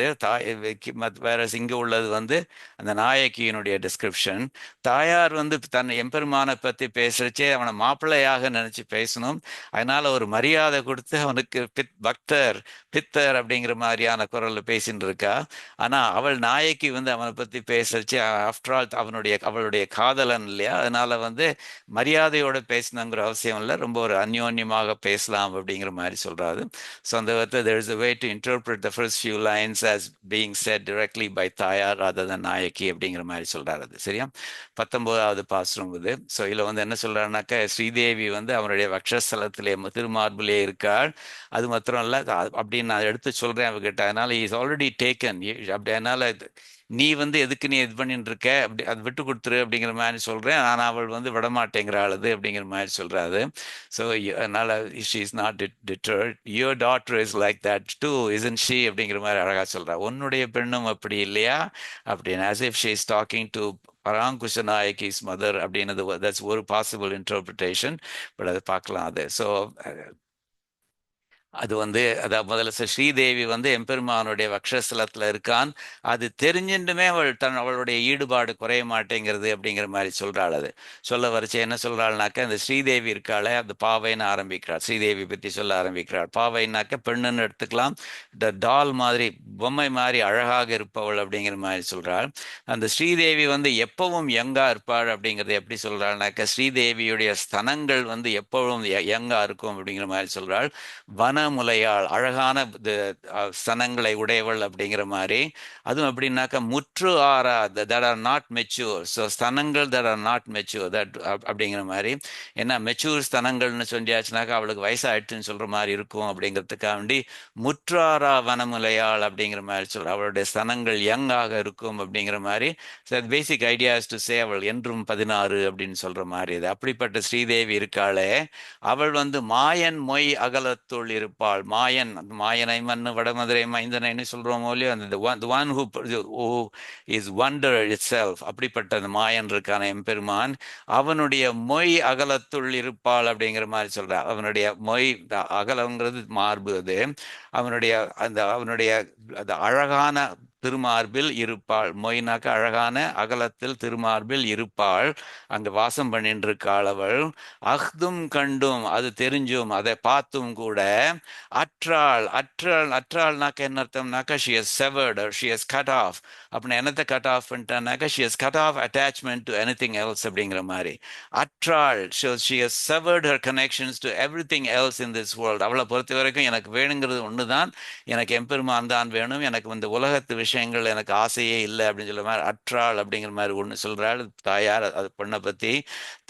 வேற இங்க உள்ளது வந்து அந்த நாயகியினுடைய டிஸ்கிரிப்ஷன். தாயார் வந்து தன் எம்பெருமானை பத்தி பேசுறச்சே அவனை மாப்பிள்ளையாக நினைச்சு பேசணும். அதனால ஒரு மரியாதை கொடுத்து அவனுக்கு பக்தர் பித்தர் அப்படிங்கிற மாதிரியான குரல்ல பேசிட்டு இருக்கா. ஆனா அவள் நாயகி வந்து அவனை பத்தி பேசுறச்சு ஆஃப்டர் ஆல் அவளுடைய காதலன் இல்லையா, அதனால வந்து மரியாதையோட பேசணுங்கிற அவசியம் இல்லை, ரொம்ப ஒரு அந்யோன்யமாக பேசலாம் அப்படிங்கிற மாதிரி சொல்றாரு. ஸோ அந்த விதத்தில் there is a way to interpret the first few lines as being said directly by தாயார் rather than நாயகி அப்படிங்கிற மாதிரி சொல்றாரு. அது சரியா. 19வது பாசுரம் இது. ஸோ இதுல வந்து என்ன சொல்றாருனாக்க, ஸ்ரீதேவி வந்து அவருடைய வக்ஷஸ்தலத்திலே திருமார்பிலே இருக்காள். அது மாத்திரம் இல்ல, அப்படின்னு நான் எடுத்து சொல்றேன் அவகிட்ட. அதனால இஸ் ஆல்ரெடி டேக்கன். அப்படி அதனால நீ வந்து எதுக்கு நீ இது பண்ணிட்டு இருக்க, அப்படி அது விட்டு கொடுத்துரு அப்படிங்கிற மாதிரி சொல்றேன். ஆனா அவள் வந்து விடமாட்டேங்கிறாளது அப்படிங்கிற மாதிரி சொல்றாரு. ஸோ அதனால she is not deterred. Your daughter is like that too isn't she அப்படிங்கிற மாதிரி அழகா சொல்றா. உன்னுடைய பெண்ணும் அப்படி இல்லையா அப்படின்னு, as if she is talking to Parankusha Nayaki's mother அப்படின்னது. தட்ஸ் ஒரு பாசிபிள் இன்டர்பிரிட்டேஷன். பட் அதை பார்க்கலாம் அது. ஸோ அது வந்து அதாவது முதல்ல ஸ்ரீதேவி வந்து எம்பெருமானுடைய வக்ஷஸ்தலத்துல இருக்கான். அது தெரிஞ்சுட்டுமே அவளுடைய ஈடுபாடு குறைய மாட்டேங்கிறது அப்படிங்கிற மாதிரி சொல்றாள். அது சொல்ல வரைச்சு என்ன சொல்றாள்னாக்க, இந்த ஸ்ரீதேவி இருக்காளே அந்த பாவைன்னு ஆரம்பிக்கிறாள். ஸ்ரீதேவி பத்தி சொல்ல ஆரம்பிக்கிறாள். பாவைனாக்க பெண்ணுன்னு எடுத்துக்கலாம். இந்த டால் மாதிரி பொம்மை மாதிரி அழகாக இருப்பவள் அப்படிங்கிற மாதிரி சொல்றாள். அந்த ஸ்ரீதேவி வந்து எப்பவும் யங்கா இருப்பாள் அப்படிங்கிறது எப்படி சொல்றாள்னாக்க, ஸ்ரீதேவியுடைய ஸ்தனங்கள் வந்து எப்பவும் யங்கா இருக்கும் அப்படிங்கிற மாதிரி சொல்றாள். வனமுலையாள், அழகான ஸ்தனங்களை உடையவள் அப்படிங்கிற மாதிரி. அதுவும் எப்படின்னாக்கா முற்று ஆறா, that are not mature. So ஸ்தனங்கள் that are not mature that அப்படிங்கிற மாதிரி. ஏன்னா மெச்சூர் ஸ்தனங்கள்னு சொல்லியாச்சுனாக்கா அவளுக்கு வயசாயிடுச்சுன்னு சொல்ற மாதிரி இருக்கும் அப்படிங்கிறதுக்காண்டி முற்றாரா வனமுலையாள் அப்படிங்கிற மாதிரி சொல்ற. அவளுடைய ஸ்தனங்கள் யங்காக இருக்கும் அப்படிங்கிற மாதிரி. Basic idea is to say அவள் என்றும் 16 அப்படின்னு சொல்ற மாதிரி. இது அப்படிப்பட்ட ஸ்ரீதேவி இருக்காளே, அவள் வந்து மாயன் மொய் அகலத்துள் இருப்பாள். மாயன், மாயனை மண்ணு வடமதுரை மைந்தனைன்னு சொல்றோமோ இல்லையோ, அந்த one who is wonder itself, அப்படிப்பட்ட அந்த மாயன் இருக்கான எம்பெருமான் அவனுடைய மொய் அகலத்துள் இருப்பாள் அப்படிங்கிற மாதிரி சொல்றார். அவனுடைய மொய் அகலங்கிறது மார்பு. அது அவனுடைய அந்த அழகான திருமார்பில் இருப்பாள். மொய்னாக்க அழகான அகலத்தில் திருமார்பில் இருப்பாள், அங்க வாசம் பண்ணிட்டு இருக்காள் அவள். அஹ்தும் கண்டும், அது தெரிஞ்சும் அதை பார்த்தும் கூட அற்றாள்னாக்க என்ன அர்த்தம்னாக்கா she has severed or she has cut off. அப்படின்னு என்னத்தை கட் ஆஃப் பண்ணிட்டானாக்கா she has cut off attachment to anything else அப்படிங்கிற மாதிரி. அற்றாள், so she has severed her connections to everything else in this world. அவளை பொறுத்த வரைக்கும் எனக்கு வேணுங்கிறது ஒண்ணுதான், எனக்கு எம்பெருமான் தான் வேணும், எனக்கு இந்த உலகத்து விஷயங்கள் எனக்கு ஆசையே இல்லை அப்படின்னு சொல்ல மாதிரி அற்றாள் அப்படிங்கிற மாதிரி ஒன்று சொல்றாள் தாயார் அது பொண்ணை பத்தி.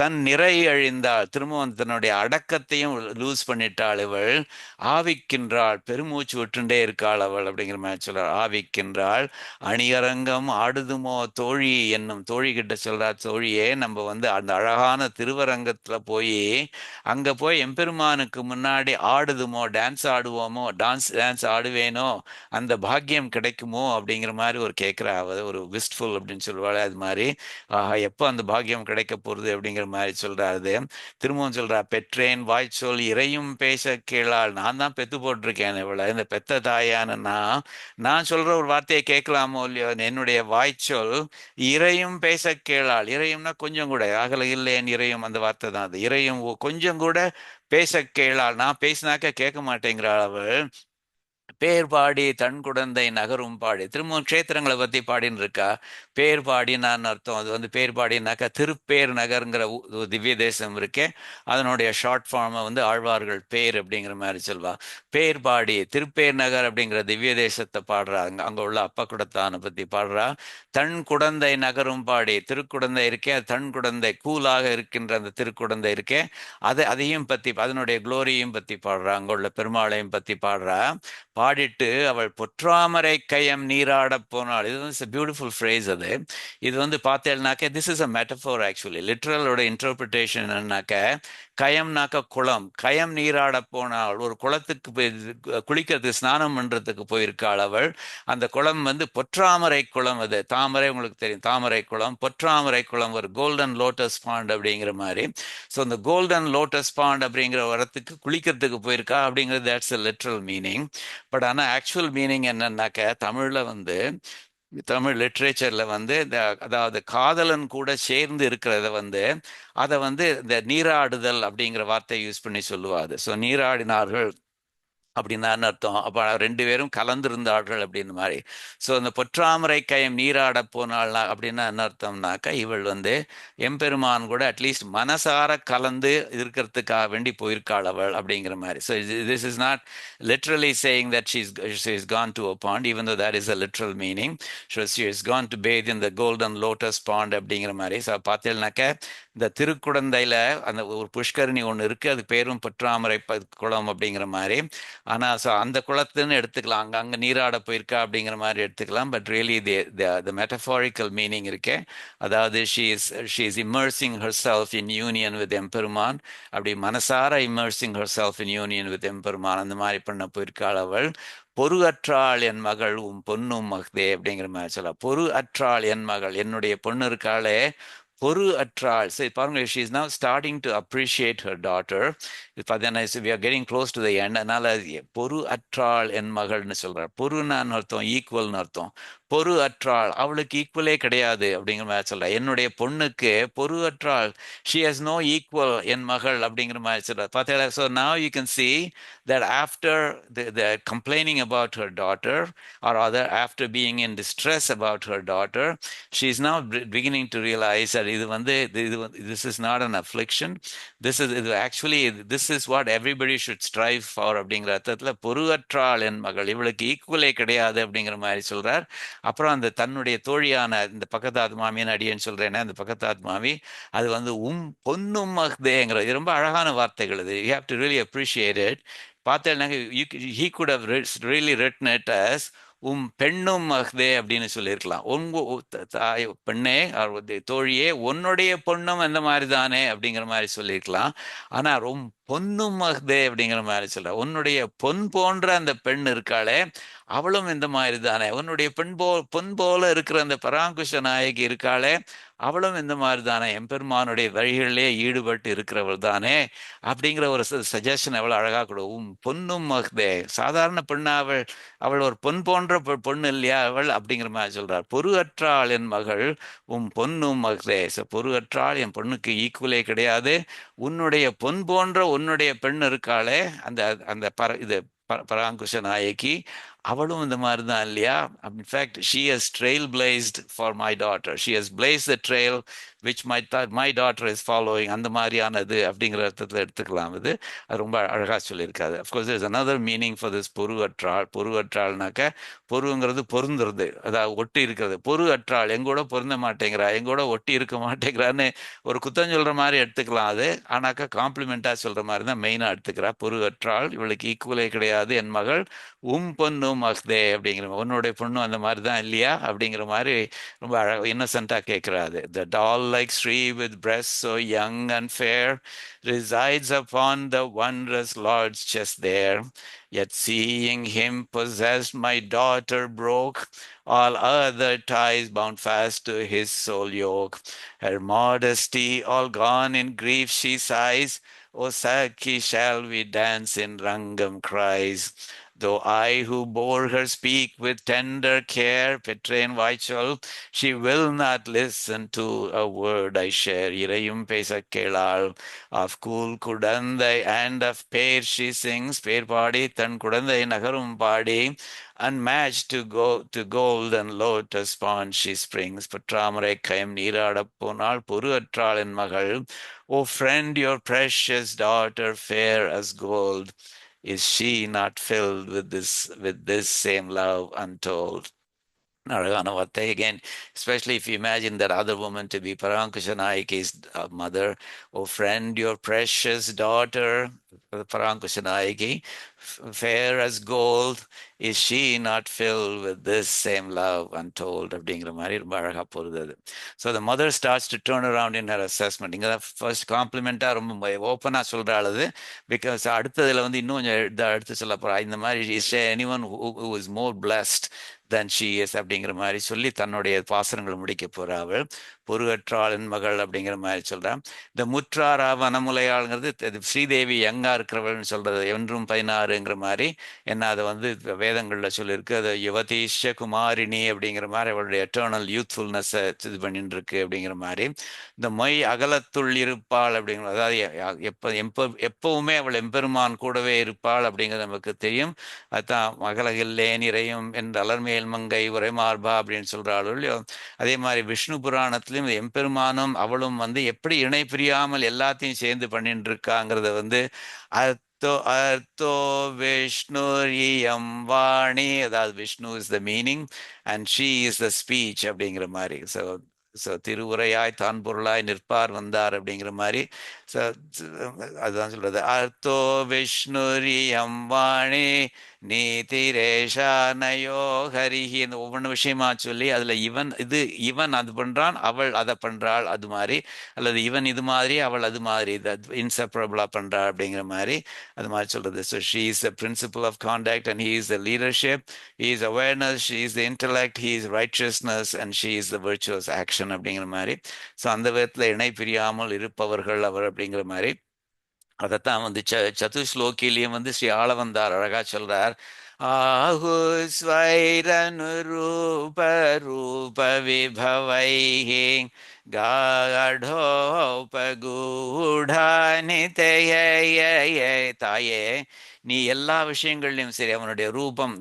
தன் நிறை அழிந்தாள், திரும்பவும் தன்னுடைய அடக்கத்தையும் லூஸ் பண்ணிட்டாள் இவள். ஆவிக்கின்றாள், பெருமூச்சு விட்டுண்டே இருக்காள் அவள் அப்படிங்கிற மாதிரி சொல்றாள். ஆவிக்கின்றாள், அணியரங்கம் ஆடுதுமோ தோழி என்னும் தோழி கிட்ட சொல்றா, தோழியே நம்ம வந்து அந்த அழகான திருவரங்கத்துல போய் அங்க போய் எம்பெருமானுக்கு முன்னாடி ஆடுதுமோ, டான்ஸ் ஆடுவோமோ, டான்ஸ் ஆடுவேனோ, அந்த பாக்கியம் கிடைக்குமோ அப்படிங்கிற மாதிரி ஒரு கேட்கிறா அவ, ஒரு விஸ்ட்ஃபுல் அப்படின்னு சொல்லுவாள். அது மாதிரி எப்போ அந்த பாக்கியம் கிடைக்க போறது அப்படிங்கிற மாதிரி சொல்றாரு. திரும்பவும் சொல்றா, பெற்றேன் வாய்ச்சொல் இறையும் பேச கேளாள். நான் தான் பெத்து போட்டிருக்கேன் இவளை, இந்த பெத்த தாயான நான் சொல்ற ஒரு வார்த்தையை கேட்கலாமோ இல்லையோ, என்னுடைய வாய்ச்சொல் இறையும் பேச கேளாள். இறையும்னா கொஞ்சம் கூட, அகல இல்லையன் இறையும் அந்த வார்த்தை தான் அது. இறையும் கொஞ்சம் கூட பேச கேளாள். நான் பேசினாக்க கேட்க மாட்டேங்கிறாள் அவள். பேர் பாடி தன் குடந்தை நகரும் பாடி, திரும்ப க்ஷேத்திரங்களை பத்தி பாடின்னு இருக்கா. பேர் பாடினான்னு அர்த்தம். அது வந்து பேர் பாடினாக்கா திருப்பேர் நகருங்கிற திவ்ய தேசம் இருக்கே, அதனுடைய ஷார்ட் ஃபார்மை வந்து ஆழ்வார்கள் பேர் அப்படிங்கிற மாதிரி சொல்வா. பேர் பாடி திருப்பேர் நகர் அப்படிங்கிற திவ்ய தேசத்தை பாடுறா, அங்க உள்ள அப்ப குடத்தானை பத்தி பாடுறா. தன் குடந்தை நகரும் பாடி, திருக்குடந்தை இருக்கே, தன் குடந்தை கூலாக இருக்கின்ற அந்த திருக்குடந்தை இருக்கே, அதையும் பத்தி, அதனுடைய குளோரியும் பத்தி பாடுறா, அங்க உள்ள பெருமாளையும் பத்தி பாடுறா. பாடிட்டு அவள் பொற்றாமரை கயம் நீராடப் போனாள். இது வந்து பியூட்டிஃபுல் ஃப்ரேஸ் அது. இது வந்து பார்த்தேன்னாக்க this is a metaphor actually. லிட்ரலோட இன்டர்பிரிட்டேஷன் என்னன்னாக்க, கயம்னாக்க குளம், கயம் நீராட போனாள். ஒரு குளத்துக்கு போய் குளிக்கிறதுக்கு ஸ்நானம் பண்றதுக்கு போயிருக்காள் அவள். அந்த குளம் வந்து பொற்றாமரை குளம். அது தாமரை, உங்களுக்கு தெரியும் தாமரை குளம், பொற்றாமரை குளம், ஒரு கோல்டன் லோட்டஸ் பாண்ட் அப்படிங்கிற மாதிரி. ஸோ இந்த கோல்டன் லோட்டஸ் பாண்ட் அப்படிங்கிற வரத்துக்கு குளிக்கிறதுக்கு போயிருக்கா அப்படிங்கிறது, that's a literal meaning. But ஆனால் ஆக்சுவல் மீனிங் என்னன்னாக்க, தமிழ்ல வந்து தமிழ் லிட்ரேச்சர்ல வந்து அதாவது காதலன் கூட சேர்ந்து இருக்கிறத வந்து, அதை வந்து இந்த நீராடுதல் அப்படிங்கிற வார்த்தையை யூஸ் பண்ணி சொல்லுவாது. ஸோ நீராடினார்கள் அப்படின்னா அர்த்தம். அப்போ ரெண்டு பேரும் கலந்திருந்தார்கள் அப்படின்னு மாதிரி. ஸோ அந்த பொற்றாமரை கயம் நீராட போனாள் அப்படின்னா என்ன அர்த்தம்னாக்கா, இவள் வந்து எம்பெருமான் கூட அட்லீஸ்ட் மனசார கலந்து இருக்கிறதுக்காக வேண்டி போயிருக்காள் அவள் அப்படிங்கிற மாதிரி. So this is not literally saying that she's gone to a pond, even though that is a literal meaning. So she has gone to bathe in the golden lotus pond அப்படிங்கிற மாதிரி. ஸோ பார்த்தேன்னாக்க, இந்த திருக்குடந்தையில அந்த ஒரு புஷ்கரணி ஒன்று இருக்கு, அது பேரும் பொற்றாமரை குளம் அப்படிங்கிற மாதிரி. ஆனா ஸோ அந்த குளத்துன்னு எடுத்துக்கலாம், அங்க நீராட போயிருக்கா அப்படிங்கிற மாதிரி எடுத்துக்கலாம். But really the metaphorical meaning இருக்கே, அதாவது she is immersing herself in union with Emperuman. அப்படி மனசார immersing herself in union with Emperuman, அந்த மாதிரி பண்ண போயிருக்காள் அவள். பொறு அற்றாள் என் மகள் உன் பொண்ணும் மகதே அப்படிங்கிற மாதிரி சொல்லலாம். பொறு அற்றாள் என் மகள், என்னுடைய பொண்ணு இருக்காளே பொறு அற்றாள். சரி பாருங்க, she is now starting to appreciate her daughter. இப்போ then we are getting close to the end. அதனால பொறு அற்றாள் என் மகள்னு சொல்றார். பொறுனான்னு அர்த்தம் ஈக்குவல்னு அர்த்தம். பொறு அற்றாள், அவளுக்கு ஈக்குவலே கிடையாது அப்படிங்கிற மாதிரி சொல்ற. என்னுடைய பொண்ணுக்கு பொறு அற்றாள், ஷி ஹஸ் நோ ஈக்குவல் என் மகள் அப்படிங்கிற மாதிரி சொல்றார். பார்த்தீங்களா? So now you can see that after the complaining about her daughter, or rather after being in distress about her daughter, she is now beginning to realize that this is not an affliction. This is what everybody should strive for அப்படிங்கிற அர்த்தத்துல பொறு அற்றாள் என் மகள், இவளுக்கு ஈக்குவலே கிடையாது அப்படிங்கிற மாதிரி சொல்றார். அப்புறம் அந்த தன்னுடைய தோழியான இந்த பக்கத்தாத் மாமின்னு அடியேன்னு சொல்றேன்னா, அந்த பக்கத்தாத் மாமி அது வந்து பொன்னும் மஹ்தேங்கிற, இது ரொம்ப அழகான வார்த்தைகள். இது you have to really appreciate it. பார்த்தேன்னா he could have really written it as பெண்ணும் மஹ்தே அப்படின்னு சொல்லியிருக்கலாம். தாய் பெண்ணே, தோழியே, உன்னுடைய பொண்ணும் அந்த மாதிரி தானே அப்படிங்கிற மாதிரி சொல்லியிருக்கலாம். ஆனா பொன்னும் மஹ்தே அப்படிங்கிற மாதிரி சொல்ற, உன்னுடைய பொன் போன்ற அந்த பெண் இருக்காளே அவளும் இந்த மாதிரி தானே, உன்னுடைய பொன் போல இருக்கிற அந்த பராங்குஷ நாயகி இருக்காளே அவளும் இந்த மாதிரி தானே, எம்பெருமானுடைய வழிகளிலே ஈடுபட்டு இருக்கிறவள் தானே அப்படிங்கிற ஒரு சஜஷன் எவ்வளவு அழகா கொடுக்கும். பொன்னும் மஹ்தே, சாதாரண பெண்ணா அவள், அவள் ஒரு பொன் போன்ற பொண்ணு இல்லையா அவள் அப்படிங்கிற மாதிரி சொல்றார். பொறு அற்றாள் என் மகள் பொன்னும் மஹ்தே. பொறு அற்றாள், என் பொண்ணுக்கு ஈக்குவலே கிடையாது. உன்னுடைய பொன் போன்ற உன்னுடைய பெண் இருக்காளே அந்த அந்த இது பராங்குஷ நாயகி, அவளும் இந்த மாதிரி தான் இல்லையா? In fact she has trail blazed for my daughter, she has blaze the trail which my daughter is following, அந்த மாதிரியானது அப்படிங்கிற அர்த்தத்தில் எடுத்துக்கலாம். அது ரொம்ப அழகாக சொல்லியிருக்காது. Of course is another meaning for this பொருவற்றாள். பொருவற்றாள்னாக்க பொருங்கிறது பொருந்துறது, அதாவது ஒட்டி இருக்கிறது. பொரு அற்றாள், எங்கூட பொருந்த மாட்டேங்கிறா, எங்கூட ஒட்டி இருக்க மாட்டேங்கிறான்னு ஒரு குத்தம் சொல்ற மாதிரி எடுத்துக்கலாம் அது. ஆனாக்கா காம்ப்ளிமெண்டா சொல்ற மாதிரி தான் மெயினா எடுத்துக்கிறா. பொரு அற்றாள், இவளுக்கு ஈக்குவலே கிடையாது என் மகள், பொண்ணும் அஃதே அப்படிங்கிற, உன்னுடைய பொண்ணும் அந்த மாதிரி தான் இல்லையா அப்படிங்கிற மாதிரி ரொம்ப அழகாக இன்னசென்ட்டா கேட்கிறாரு. The doll like Shri with breasts so young and fair resides upon the wondrous Lord's chest there. Yet seeing him possessed, my daughter broke all other ties, bound fast to his sole yoke. Her modesty all gone in grief she sighs, O Saki, shall we dance in Rangam cries? Though I who bore her speak with tender care, Petrain Vaichal, she will not listen to a word I share. Irayum pesa kelal, of cool kudandai and of pair she sings, pair padi, tan kudandai nagarum padi, unmatched to gold and lotus pond she springs. Patramare kayam neeradaponal, puru atral in magal. O friend, your precious daughter, fair as gold, is she not filled with this same love untold? Narayanavate again, especially if you imagine that other woman to be Parankushanayike's mother. Oh friend, your precious daughter, Parankushanayike, fair as gold, is she not filled with this same love untold? அப்படிங்கிற மாதிரி ரொம்ப அழகா போகுது அது. So the mother starts to turn around in her assessment. இங்க தான் ஃபர்ஸ்ட் காம்ப்ளிமெண்டா ரொம்ப ஓப்பனா சொல்றாள் அது. பிகாஸ் அடுத்ததுல வந்து இன்னும் கொஞ்சம் எடுத்து சொல்ல போறா. இந்த மாதிரி is anyone who is more blessed than she is அப்படிங்கிற மாதிரி சொல்லி தன்னுடைய பாசனங்களை முடிக்க போறா அவள். பொருகற்றாளின் மகள் அப்படிங்கிற மாதிரி சொல்றான். இந்த முற்றாரா வனமுலையாளுங்கிறது ஸ்ரீதேவி யங்கா இருக்கிறவள்னு சொல்றது, என்றும் 16ங்கிற மாதிரி. என்ன அதை வந்து வேதங்கள்ல சொல்லியிருக்கு. அது யுவதீஷ குமாரிணி அப்படிங்கிற மாதிரி அவளுடைய எட்டர்னல் யூத்ஃபுல்னஸ் இது பண்ணிட்டு இருக்கு அப்படிங்கிற மாதிரி. இந்த மொய் அகலத்துள் இருப்பாள் அப்படிங்கிற, அதாவது எப்பவுமே அவள் எம்பெருமான் கூடவே இருப்பாள் அப்படிங்கிறது நமக்கு தெரியும். அதுதான் மகளகில்லேன் இறையும் என்ற அலர்மேல் மங்கை உரைமார்பா அப்படின்னு சொல்றாள் இல்லையோ. அதே மாதிரி விஷ்ணு புராணத்திலும் எம்பெருமானும் அவளும் வந்து எப்படி இணை பிரியாமல் எல்லாத்தையும் சேர்ந்து பண்ணிட்டு இருக்காங்கிறத வந்து அர்த்தோ அர்த்தோ விஷ்ணுரியம் வாணி, அதாவது Vishnu is the meaning and she is the speech அப்படிங்கிற மாதிரி. ஸோ திருவுரையாய் தான் பொருளாய் நிற்பார் வந்தார் அப்படிங்கிற மாதிரி. ஸோ அதுதான் சொல்றது. அர்த்தோ விஷ்ணுரியம் வாணி நீதிரேஷா நயோ ஹரிஹி, இந்த ஒவ்வொன்று விஷயமா சொல்லி அதுல இவன் அது பண்றான், அவள் அதை பண்றாள் அது மாதிரி, அல்லது இவன் இது மாதிரி அவள் அது மாதிரி, இன்செப்பரபிளா பண்றாள் அப்படிங்கிற மாதிரி அது மாதிரி சொல்றது. So she is the principal of contact and he is the leadership, he is awareness, she is the intellect, he is righteousness and she is the virtuous action அப்படிங்கிற மாதிரி. ஸோ அந்த விதத்துல இணை பிரியாமல் இருப்பவர்கள் அவர் அப்படிங்கிற மாதிரி. அதைத்தான் வந்து சதுஸ்லோக்கிலையும் வந்து ஸ்ரீ ஆளவந்தார் அழகா சொல்றார். ஆஹு ஸ்வைரனு ரூப ரூப விபவைஹி காடோபகூடானிதய. தாயே, நீ எல்லா விஷயங்கள்லையும் சரி, அவனுடைய ரூபம்,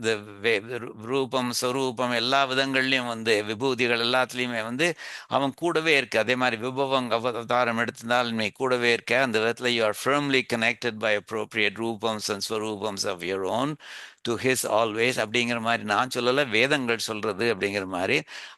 ரூபம் ஸ்வரூபம் எல்லா விதங்கள்லையும் வந்து விபூதிகள் எல்லாத்துலேயுமே வந்து அவன் கூடவே இருக்கு. அதே மாதிரி விபவம் அவதாரம் எடுத்திருந்தால் நீ கூடவே இருக்க. அந்த விதத்தில் you are firmly connected by appropriate rupams and swarupams of your own to his always அப்படிங்கிற மாதிரி நான் சொல்லலை, வேதங்கள் சொல்றது அப்படிங்கிற மாதிரி.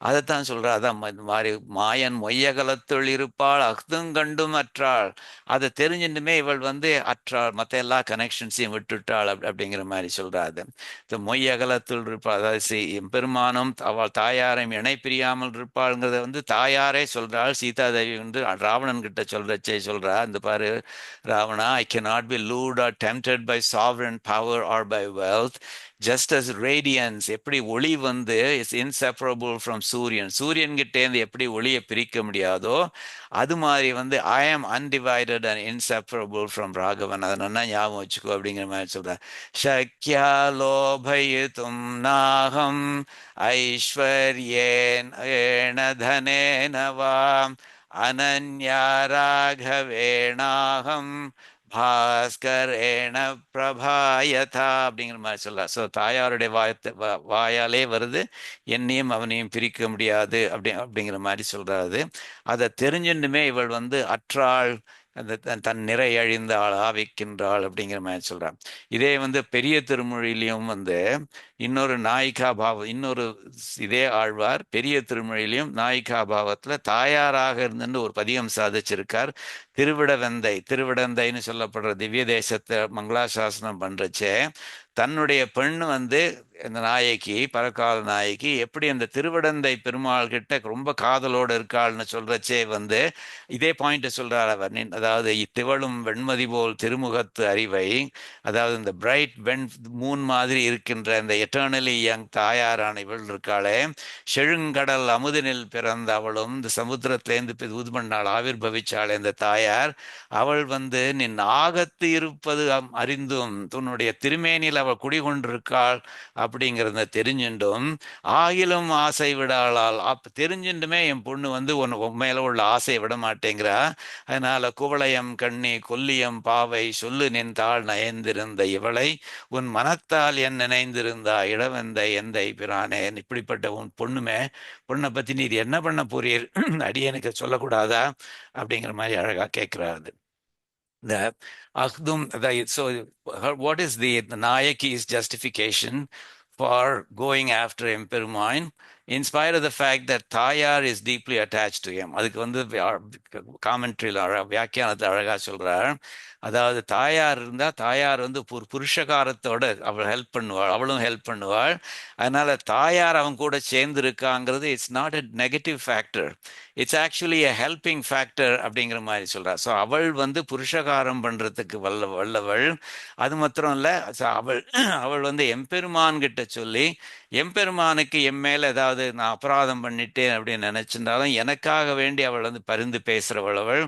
அதைத்தான் சொல்றா. அதான் மாதிரி மாயன் மொய்யகலத்துள் இருப்பாள் அஃதுங்கண்டும் அற்றாள், அதை தெரிஞ்சுட்டுமே இவள் வந்து அற்றாள், மற்ற எல்லா கனெக்ஷன்ஸையும் விட்டுட்டாள் அப்படிங்கிற மாதிரி சொல்றா. அது மொய் அகலத்துள் இருப்பாள், அதாவது பெருமானும் அவள் தாயாரையும் இணை பிரியாமல் இருப்பாள்ங்கிறத வந்து தாயாரே சொல்றாள். சீதாதேவி வந்து ராவணன் கிட்ட சொல்றச்சே சொல்றா. இந்த பாரு ராவணா, ஐ cannot be lured or tempted by sovereign power or by wealth. Just as radiance, எப்படி ஒளி வந்து இஸ் இன்செப்பரபிள் ஃப்ரம் சூரியன், சூரியன் கிட்டேருந்து எப்படி ஒளியை பிரிக்க முடியாதோ அது மாதிரி வந்து ஐ ஆம் undivided and inseparable from Raghavan. அதை நல்லா ஞாபகம் வச்சுக்கோ அப்படிங்கிற மாதிரி சொல்றேன். சக்யா லோபயிதும் நாகம் ஐஸ்வர்யேன தனேன வா அனன்யா ராகவேணாகம் பாஸ்கரேண பிரபாயதா அப்படிங்கிற மாதிரி சொல்றார். ஸோ தாயாருடைய வாயாலே வருது, என்னையும் அவனையும் பிரிக்க முடியாது அப்படிங்கிற மாதிரி சொல்றாரு. அதை தெரிஞ்சுட்டுமே இவள் வந்து அற்றாள், அந்த தன் நிறை அழிந்த ஆள் ஆவிக்கின்றாள் அப்படிங்கிற மாதிரி சொல்றான். இதே வந்து பெரிய திருமொழியிலையும் வந்து இன்னொரு நாயிகா பாவம், இன்னொரு இதே ஆழ்வார் பெரிய திருமொழியிலையும் நாயிகா பாவத்துல தாயாராக இருந்துன்னு ஒரு பதிகம் சாதிச்சிருக்கார். திருவிடந்தைன்னு சொல்லப்படுற திவ்ய தேசத்தை மங்களாசாசனம் பண்றச்சே தன்னுடைய பெண் வந்து இந்த நாயகி, பரகால நாயகி எப்படி அந்த திருவிடந்தை பெருமாள் கிட்ட ரொம்ப காதலோடு இருக்காள்னு சொல்றச்சே வந்து இதே பாயிண்ட் சொல்றார் அவர். அதாவது திவளும் வெண்மதி போல் திருமுகத்து அறிவை, அதாவது இந்த பிரைட் வெண் மூன் மாதிரி இருக்கின்ற இந்த எட்டர்னலி யங் தாயாரான இவள் இருக்காளே, செழுங்கடல் அமுதனில் பிறந்த அவளும் இந்த சமுத்திரத்திலேருந்து இது பண்ணாள், ஆவிர்பவிச்சாள் இந்த தாயார். அவள் வந்து நின் ஆகத்து இருப்பது அறிந்தும் உன்னுடைய திருமேனியில் அவள் குடிகொண்டிருக்காள் அப்படிங்கிறத தெரிஞ்சுட்டும் ஆகிலும் ஆசை விடாளால் தெரிஞ்சுட்டுமே என் பொண்ணு வந்து உன் மேல உள்ள ஆசையை விட மாட்டேங்கிறா. அதனால குவளையம் கண்ணி கொல்லியம் பாவை சொல்லு நின் தாள் நயந்திருந்த இவளை உன் மனத்தால் என் நினைந்திருந்தா இளவெந்த எந்தை பிரானே. இப்படிப்பட்ட உன் பொண்ணை பத்தி நீ என்ன பண்ண போறீர் அடியனுக்கு சொல்லக்கூடாதா அப்படிங்கிற மாதிரி அழகா கேட்கிறாரு. The Akhdum, so what is the Nayaki's justification for going after Emperuman, in spite of the fact that Tayar is deeply attached to him? அதுக்கு வந்து காமெண்ட்ரியில் வியாக்கியானத்தை அழகா சொல்றார். அதாவது தாயார் இருந்தா தாயார் வந்து புருஷகாரத்தோட அவள் ஹெல்ப் பண்ணுவாள், அவளும் ஹெல்ப் பண்ணுவாள். அதனால தாயார் அவன் கூட சேர்ந்து இருக்காங்கிறது it's not a negative factor, it's actually a helping factor அப்படிங்கிற மாதிரி சொல்றார். ஸோ அவள் வந்து புருஷகாரம் பண்றதுக்கு வல்லவள். அது மாத்திரம் இல்லை, அவள் அவள் வந்து எம்பெருமான் கிட்ட சொல்லி எம்பெருமானுக்கு என் மேல ஏதாவது நான் அபராதம் பண்ணிட்டேன் அப்படின்னு நினைச்சிருந்தாலும் எனக்காக வேண்டி அவள் வந்து பரிந்து பேசுறவள் அவள்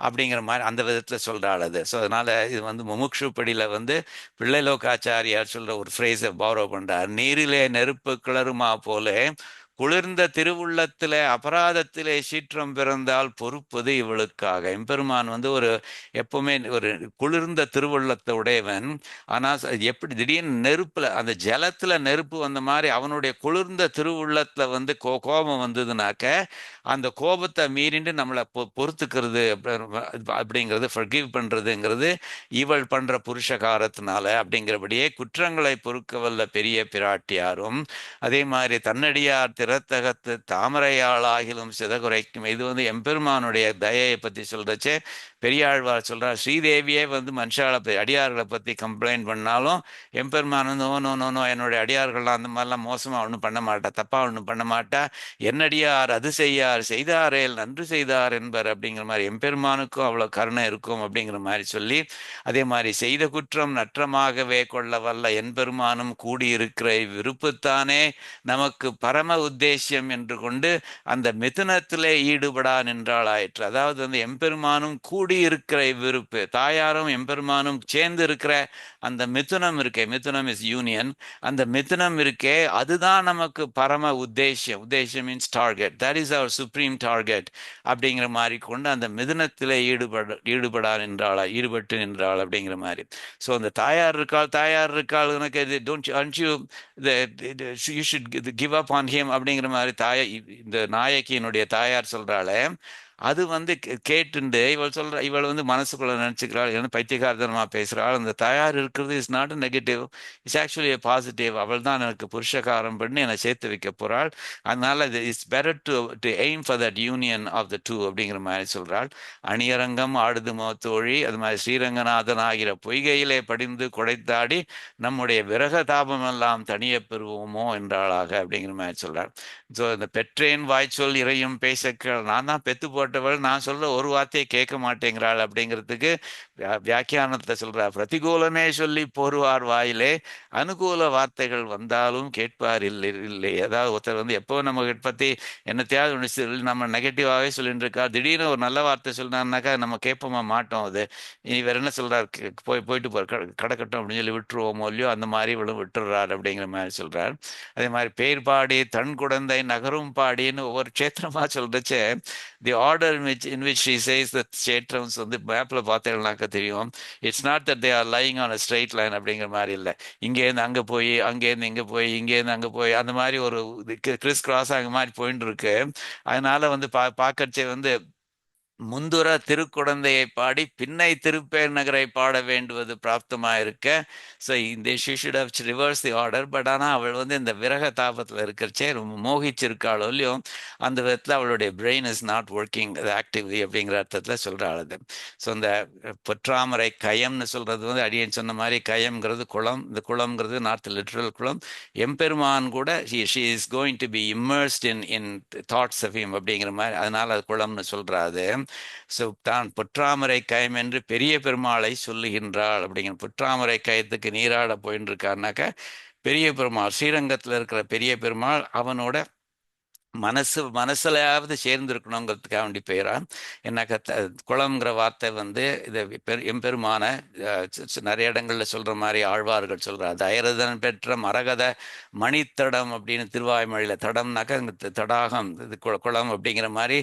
அப்படிங்கிற மாதிரி அந்த விதத்துல சொல்றாள் அது. ஸோ அதனால இது வந்து முமுக்ஷு படியில வந்து பிள்ளைலோகாச்சாரியார் சொல்ற ஒரு ஃப்ரேஸை பாரோ பண்றார். நீரிலே நெருப்பு கிளறுமா போல குளிர்ந்த திருவுள்ளத்திலே அபராதத்திலே சீற்றம் பிறந்தால் பொறுப்பது இவளுக்காக. எம்பெருமான் வந்து ஒரு எப்பவுமே ஒரு குளிர்ந்த திருவுள்ளத்தை உடையவன். ஆனா எப்படி திடீர்னு நெருப்புல அந்த ஜலத்துல நெருப்பு வந்த மாதிரி அவனுடைய குளிர்ந்த திருவுள்ளத்துல வந்து கோபம் வந்ததுனாக்க அந்த கோபத்தை மீறிண்டு நம்மளை பொறுத்துக்கிறது அப்படிங்கிறது, ஃபர்கிவ் பண்றதுங்கிறது இவள் பண்ற புருஷகாரத்தினால. அப்படிங்கிறபடியே குற்றங்களை பொறுக்க வல்ல பெரிய பிராட்டியாரும் அதே மாதிரி தன்னடியார் திறத்தகத்து தாமரையாளாகிலும் சிதகுரைக்கும். இது வந்து எம்பெருமானுடைய தயையை பத்தி சொல்றச்சே பெரியாழ்வார் சொல்றார், ஸ்ரீதேவியே வந்து மனுஷால அடியார்களை பத்தி கம்ப்ளைண்ட் பண்ணாலும் எம்பெருமான் வந்து நோ நோ நோ என்னுடைய அடியார்கள்லாம் அந்த மாதிரிலாம் மோசமா ஒன்றும் பண்ண மாட்டா, தப்பா ஒன்றும் பண்ண மாட்டா, என்னடியார் அது செய்யார் செய்தாரேல் நன்று செய்தார் என்பர் அப்படிங்கிற மாதிரி எம்பெருமானுக்கும் அவ்வளோ கருணை இருக்கும் அப்படிங்கிற மாதிரி சொல்லி, அதே மாதிரி செய்த குற்றம் நற்றமாகவே கொள்ள வல்ல என்பெருமானும் கூடியிருக்கிற விருப்பத்தானே நமக்கு பரம உத்தேசியம் என்று கொண்டு அந்த மிதுனத்திலே ஈடுபடா நின்றாள் ஆயிற்று. அதாவது வந்து எம்பெருமானும் கூடியிருக்கிற விருப்பு, தாயாரும் எம்பெருமானும் சேர்ந்து இருக்கிற அந்த மிதுனம் இருக்கே, மிதுனம் இஸ் யூனியன், அந்த மிதுனம் இருக்கே அதுதான் நமக்கு பரம உத்தேசியம். உத்தேசியம் means target, that is our supreme target அப்படிங்கிற மாதிரி கொண்டு அந்த மிதுனத்திலே ஈடுபடா நின்றாளா, ஈடுபட்டு நின்றாள் அப்படிங்கிற மாதிரி. ஸோ அந்த தாயார் இருக்காள் உனக்கு don't you you should give up on him அப்படிங்கிற மாதிரி இந்த நாயக்கியினுடைய தாயார் சொல்றாளே, அது வந்து கேட்டுண்டு இவள் வந்து மனசுக்குள்ள நினைச்சுக்கிறாள், என்ன பைத்தியகாரத்தனமா பேசுறாள். அந்த தயார் இருக்கிறது is not negative, it's actually positive. அவள் தான் எனக்கு புருஷகாரம் பண்ணி என்னை சேர்த்து வைக்க போறாள். அதனால it's better to aim for that union of the two அப்படிங்கிற மாதிரி சொல்றாள். அணியரங்கம் ஆடுதுமோ தோழி, அது மாதிரி ஸ்ரீரங்கநாதன் ஆகிற பொய்கையிலே படிந்து குடைத்தாடி நம்முடைய விரக தாபம் எல்லாம் தனிய பெறுவோமோ என்றாளாக அப்படிங்கிற மாதிரி சொல்றாள். ஸோ இந்த பெற்றேன் வாய்ச்சொல் இறையும் பேசக்கள், நான் தான் பெத்து போட்டவள், நான் சொல்ற ஒரு வார்த்தையை கேட்க மாட்டேங்கிறாள் அப்படிங்கிறதுக்கு வியாக்கியானத்தை சொல்றார், பிரதிகூலமே சொல்லி போருவார் வாயிலே அனுகூல வார்த்தைகள் வந்தாலும் கேட்பார் இல்லை. அதாவது ஒருத்தர் வந்து எப்போ நம்ம பத்தி என்னத்தையாவது ஒன்று நம்ம நெகட்டிவாகவே சொல்லிட்டு இருக்கா, திடீர்னு ஒரு நல்ல வார்த்தை சொன்னான்னாக்கா நம்ம கேட்போமா மாட்டோம். அது இவர் என்ன சொல்றார், போயிட்டு போற கடக்கட்டும் அப்படின்னு சொல்லி விட்டுருவோமோ இல்லையோ, அந்த மாதிரி இவளும் விட்டுறார் அப்படிங்கிற மாதிரி சொல்றார். அதே மாதிரி பேர் பாடி தன் குழந்தை நகரும் பாடின்னு ஒவ்வொரு கஷேத்திரமா சொல்றச்சே the order order in which she says that kshetrams வந்து மேப்ல பார்த்தீங்கன்னாக்க தெரியும். It's not that they are lying on a straight line அப்படிங்கிற மாதிரி இல்லை. இங்கேருந்து அங்கே போய் அங்கேருந்து இங்கே போய் இங்கேருந்து அங்கே போய் அந்த மாதிரி ஒரு கிறிஸ் கிராஸ் ஆக மாதிரி போயிட்டு இருக்கு. அதனால வந்து பார்க்கச்சே வந்து முந்துர திருக்குடந்தையை பாடி பின்னை திருப்பேர் நகரை பாட வேண்டுவது பிராப்தமா இருக்க. ஸோ இந்த she should have reverse the order. But ஆனால் அவள் வந்து இந்த விரக தாபத்தில் இருக்கிறச்சே ரொம்ப மோகிச்சிருக்காளோ இல்லையோ, அந்த விதத்தில் அவளுடைய brain is not working actively அப்படிங்கிற அர்த்தத்தில் சொல்கிறாள் அது. ஸோ இந்த பொற்றாமரை கயம்னு சொல்றது வந்து அடியேன் சொன்ன மாதிரி கயம்ங்கிறது குளம். இந்த குளம்ங்கிறது நார்த் லிட்ரல் குளம். எம்பெருமான் கூட she is going to be immersed in thoughts of him அப்படிங்கிற மாதிரி, அதனால அது குளம்னு சொல்றாது. ஸோ தான் பொற்றாமரை கயம் என்று பெரிய பெருமாளை சொல்லுகின்றாள் அப்படிங்கிற. பொற்றாமரை கயத்துக்கு நீராட போயின்னு இருக்காருனாக்க பெரிய பெருமாள், ஸ்ரீரங்கத்தில் இருக்கிற பெரிய பெருமாள் அவனோட மனசுலையாவது சேர்ந்து இருக்கணுங்கிறதுக்காக வேண்டி பெயரா. என்னக்கா குளம்ங்கிற வார்த்தை வந்து இதை எம்பெருமான நிறைய இடங்கள்ல சொல்ற மாதிரி ஆழ்வார்கள் சொல்றார். தயரதன் பெற்ற மரகத மணித்தடம் அப்படின்னு திருவாய்மொழியில, தடம்னாக்க தடாகம், இது குளம் அப்படிங்கிற மாதிரி.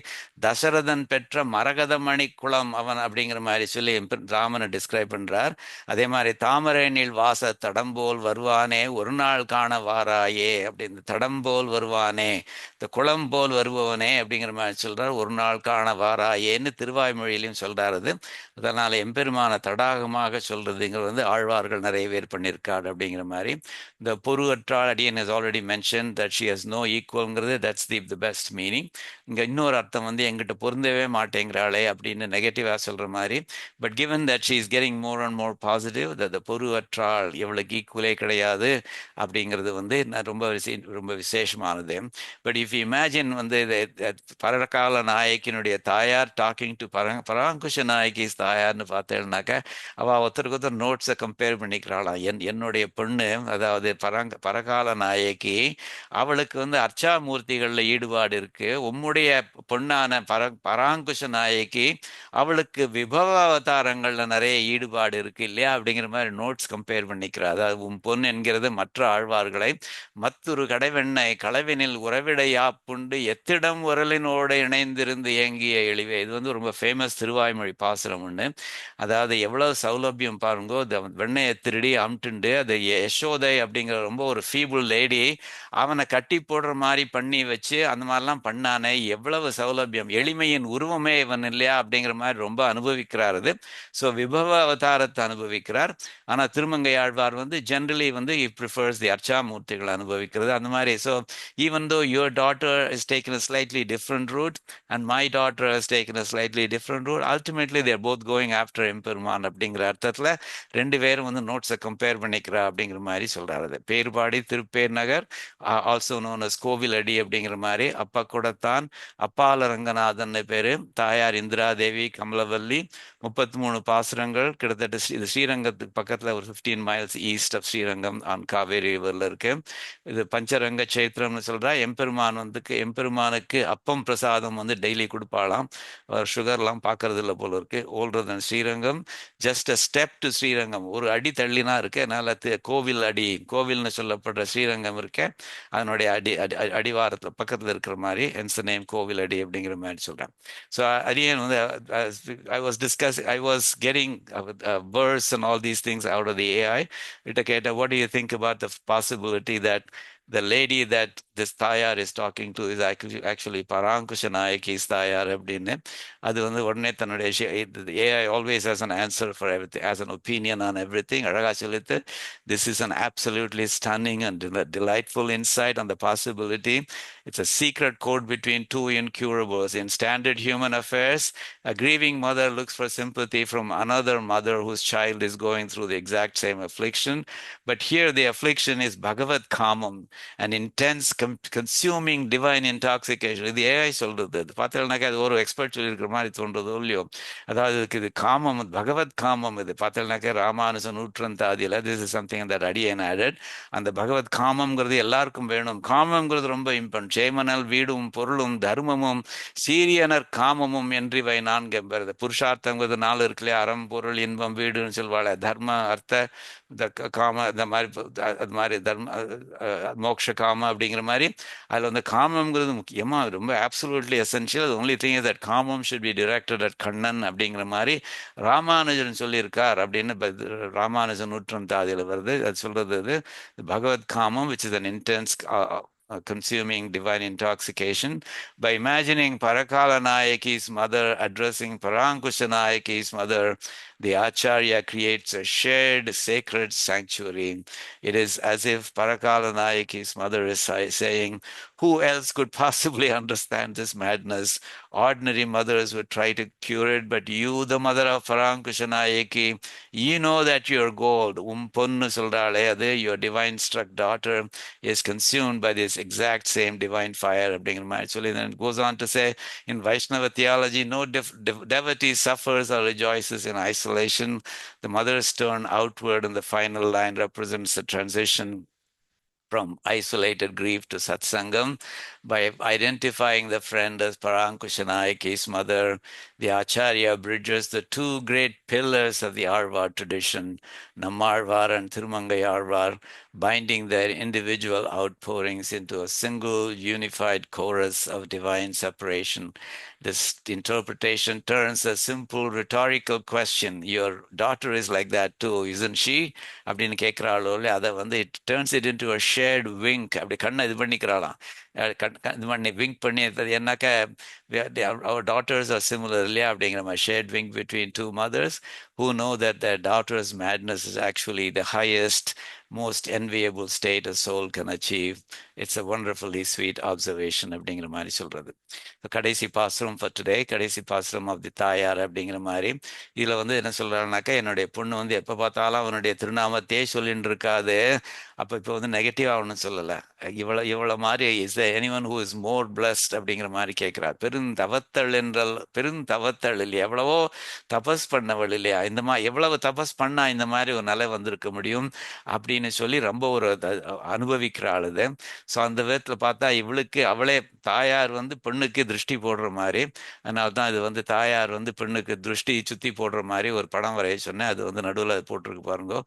தசரதன் பெற்ற மரகத மணி குளம் அவன் அப்படிங்கிற மாதிரி சொல்லி ராமனை டிஸ்கிரைப் பண்றார். அதே மாதிரி தாமரேனில் வாச தடம்போல் வருவானே ஒரு நாள் காண வாராயே அப்படின்னு, தடம்போல் வருவானே இந்த குளம் போல் வருபவனே அப்படிங்கிற மாதிரி சொல்றார். ஒரு நாள் காண வாராயேன்னு திருவாய்மொழியிலையும் சொல்றாரு. அதனால எம்பெருமான தடாகமாக சொல்றதுங்கிறது வந்து ஆழ்வார்கள் நிறைய பேர் பண்ணியிருக்காரு அப்படிங்கிற மாதிரி. இந்த பொருவற்றாள் அடியன் is already mention that she has no ஈக்குவல்ங்கிறது, தட்ஸ் தி பெஸ்ட் மீனிங். இங்க இன்னொரு அர்த்தம் வந்து எங்கிட்ட பொருந்தவே மாட்டேங்கிறாளே அப்படின்னு நெகட்டிவா சொல்ற மாதிரி. But given that she is getting more and more positive, the பொருவற்றாள் இவளுக்கு ஈக்குவலே கிடையாது அப்படிங்கிறது வந்து ரொம்ப ரொம்ப விசேஷமானது. பட் இஃப் இமேஜின் வந்து பரகால நாயக்கினுடைய தாயார் டாக்கிங் டு பராங்குஷ நாயகி தாயார்னு பார்த்தேன்னாக்க அவள் ஒருத்தருக்கு ஒருத்தர் நோட்ஸை கம்பேர் பண்ணிக்கிறாளாம். என்னுடைய பொண்ணு, அதாவது பரகால நாயகி, அவளுக்கு வந்து அர்ச்சாமூர்த்திகளில் ஈடுபாடு இருக்கு. உம்முடைய பொண்ணான பராங்குஷ நாயகி, அவளுக்கு விபவ அவதாரங்கள்ல நிறைய ஈடுபாடு இருக்கு இல்லையா அப்படிங்கிற மாதிரி நோட்ஸ் கம்பேர் பண்ணிக்கிறா. அதாவது உன் பொண்ணு என்கிறது மற்ற ஆழ்வார்களை மற்றொரு கடைவெண்ணை களவினில் உறவிடையா புண்டு எத்திடம் உரலினோடு இணைந்திருந்து ஏங்கிய எளிவே. இது வந்து ரொம்ப ஃபேமஸ் திருவாய்மொழி பாசுரம் ஒன்று. அதாவது எவ்வளவு சௌலபியம் பாருங்கோ, வெண்ணையை திருடி அம்ட்டுண்டு அது யசோதை அப்படிங்கிற ரொம்ப ஒரு ஃபீபிள் லேடி அவனை கட்டி போடுற மாதிரி பண்ணி வச்சு அந்த மாதிரிலாம் பண்ணானே, எவ்வளவு சௌலபியம், எளிமையின் உருவமே இவன் இல்லையா அப்படிங்கிற மாதிரி ரொம்ப அனுபவிக்கிறார் அது. ஸோ விபவ அவதாரத்தை அனுபவிக்கிறார். ஆனால் திருமங்கை ஆழ்வார் வந்து ஜென்ரலி வந்து ப்ரிஃபர்ஸ் தி அர்ச்சாமூர்த்திகளை அனுபவிக்கிறது அந்த மாதிரி. So even though your daughter has taken a slightly different route and my daughter has taken a slightly different route, ultimately they're both going after எம்பெருமான் அப்படிங்கிற அர்த்தத்தில் ரெண்டு பேரும் வந்து நோட்ஸை கம்பேர் பண்ணிக்கிறா அப்படிங்கிற மாதிரி சொல்றாரு. பேர்பாடி திருப்பேர் நகர், ஆல்சோ நோன் அஸ் கோவிலடி அப்படிங்கிற மாதிரி. அப்பா கூடத்தான் அப்பால ரங்கநாதன் பேரு, தாயார் இந்திரா தேவி கமலவல்லி. 33 பாசுரங்கள், கிட்டத்தட்ட இது ஸ்ரீரங்கத்துக்கு பக்கத்தில் ஒரு 15 miles east of Srirangam on Kaveri ரிவர்ல இருக்கு. இது பஞ்சரங்க சேத்திரம்னு சொல்றா. எம்பெருமானுக்கு அப்பம் பிரசாதம் வந்து டெய்லி கொடுப்பாளாம். சுகர்லாம் பார்க்கறது இல்லை போல இருக்கு. Older than Srirangam, just a step to Srirangam, ஒரு அடி தள்ளினா இருக்கு. அதனால கோவில் அடி, கோவில்னு சொல்லப்படுற ஸ்ரீரங்கம் இருக்க அதனுடைய அடிவாரத்தில் பக்கத்தில் இருக்கிற மாதிரி ஹென்ஸ் நேம் கோவில் அடி அப்படிங்கிற மாதிரி சொல்றேன். ஸோ அடியன் வந்து I was getting words and all these things out of the AI. Itaketa, what do you think about the possibility that the lady that this Tayar is talking to is actually Parankusha Nayaki's Tayar அப்படின்னு? அது வந்து உடனே தன்னுடைய AI always has an answer for everything, has an opinion on everything. அழகா சொல்லிட்டு, this is an absolutely stunning and delightful insight on the possibility. It's a secret code between two incurables. In standard human affairs, a grieving mother looks for sympathy from another mother whose child is going through the exact same affliction. But here the affliction is Bhagavad Kamam, an intense consuming divine intoxication. இது ஏஐ சொல்றது. பார்த்தீங்கன்னாக்கா அது ஒரு எக்ஸ்பர்ட் சொல்லியிருக்கிற மாதிரி தோன்றதோ இல்லையோ. அதாவது இது காமம், பகவத் காமம். இது பார்த்தீங்கன்னாக்கா Ramanuja நூற்றந்தாதியில் this is something that அடியேன் added. அந்த பகவத் காமம்ங்கிறது எல்லாருக்கும் வேணும். காமம்ங்கிறது ரொம்ப இம்பார்ட்டன்ட். சேமனல் வீடும் பொருளும் தர்மமும் சீரியனர் காமமும் என்றிவை நான்கு என்பது. புருஷார்த்தங்கிறது 4 இருக்குல்லையா, அறம் பொருள் இன்பம் வீடுன்னு சொல்வாள். தர்ம அர்த்த காம இந்த மாதிரி அது மாதிரி மோட்ச காமம் அப்படிங்கிற மாதிரி அதில் வந்து காமம்ங்கிறது முக்கியமாக ரொம்ப absolutely essential. The only thing is that காமம் should be directed at Kannan அப்படிங்கிற மாதிரி ராமானுஜன் சொல்லியிருக்கார் அப்படின்னு ராமானுஜன் நூற்றந்தாதியில் வருது. அது சொல்றது அது பகவத் காமம், which is an intense consuming divine intoxication. By imagining Parakala Nayaki's mother addressing Parankusha Nayaki's mother, the Acharya creates a shared sacred sanctuary. It is as if Parakala Nayaki's mother is saying, who else could possibly understand this madness? Ordinary mothers would try to cure it, but you, the mother of Parankusha Nayaki, you know that you're gold. Ponnu soldale adu, your divine struck daughter is consumed by this exact same divine fire. Actually, then it goes on to say, in Vaishnava theology, no devotee suffers or rejoices in isolation. The mother's turn outward in the final line represents the transition from isolated grief to satsangam. By identifying the friend as Parankushanayaki's mother, the Acharya bridges the two great pillars of the Arvar tradition, Nammarvar and Tirumangayarvar, binding their individual outpourings into a single unified chorus of divine separation. This interpretation turns a simple rhetorical question, your daughter is like that too, isn't she? அப்படின்னு கேட்குறாளோ இல்லை, அதை வந்து it turns it into a shared wink. அப்படி கண்ணை இது பண்ணிக்கிறாளாம், இது பண்ணி விங்க் பண்ணி என்னாக்கா our daughters are similar இல்லையா அப்படிங்கிற மாதிரி shared wink between two mothers who know that their daughter's madness is actually the highest, most enviable state a soul can achieve. It's a wonderfully sweet observation அப்படிங்கிற மாதிரி சொல்றது. கடைசி பாசுரம் for today, கடைசி பாசுரம் ஆஃப் தி தாயார் அப்படிங்கிற மாதிரி இதில் வந்து என்ன சொல்கிறாங்கனாக்கா, என்னுடைய பொண்ணு வந்து எப்போ பார்த்தாலும் அவனுடைய திருநாமத்தையே சொல்லிட்டு இருக்காது. அப்போ இப்போ வந்து நெகட்டிவாக ஒன்றும் சொல்லலை, இவ்வளோ மாதிரி is anyone who is more blessed அப்படிங்கிற மாதிரி கேட்குறார். பெருந்தவத்தள் என்றால் பெருந்தவத்தள் இல்லையா, எவ்வளவோ தபஸ் பண்ணவள் இல்லையா, இந்த மாதிரி எவ்வளவு தபஸ் பண்ணா இந்த மாதிரி ஒரு நிலை வந்திருக்க முடியும் அப்படின்னு சொல்லி ரொம்ப ஒரு அனுபவிக்கிறாள் இது. ஸோ அந்த விதத்தில் பார்த்தா இவளுக்கு அவளே தாயார் வந்து பெண்ணுக்கு திருஷ்டி போடுற மாதிரி, அதனால தான் இது வந்து தாயார் வந்து பெண்ணுக்கு திருஷ்டி சுற்றி போடுற மாதிரி ஒரு படம் வரைய சொன்னேன். அது வந்து நடுவில் போட்டிருக்கு பாருங்க,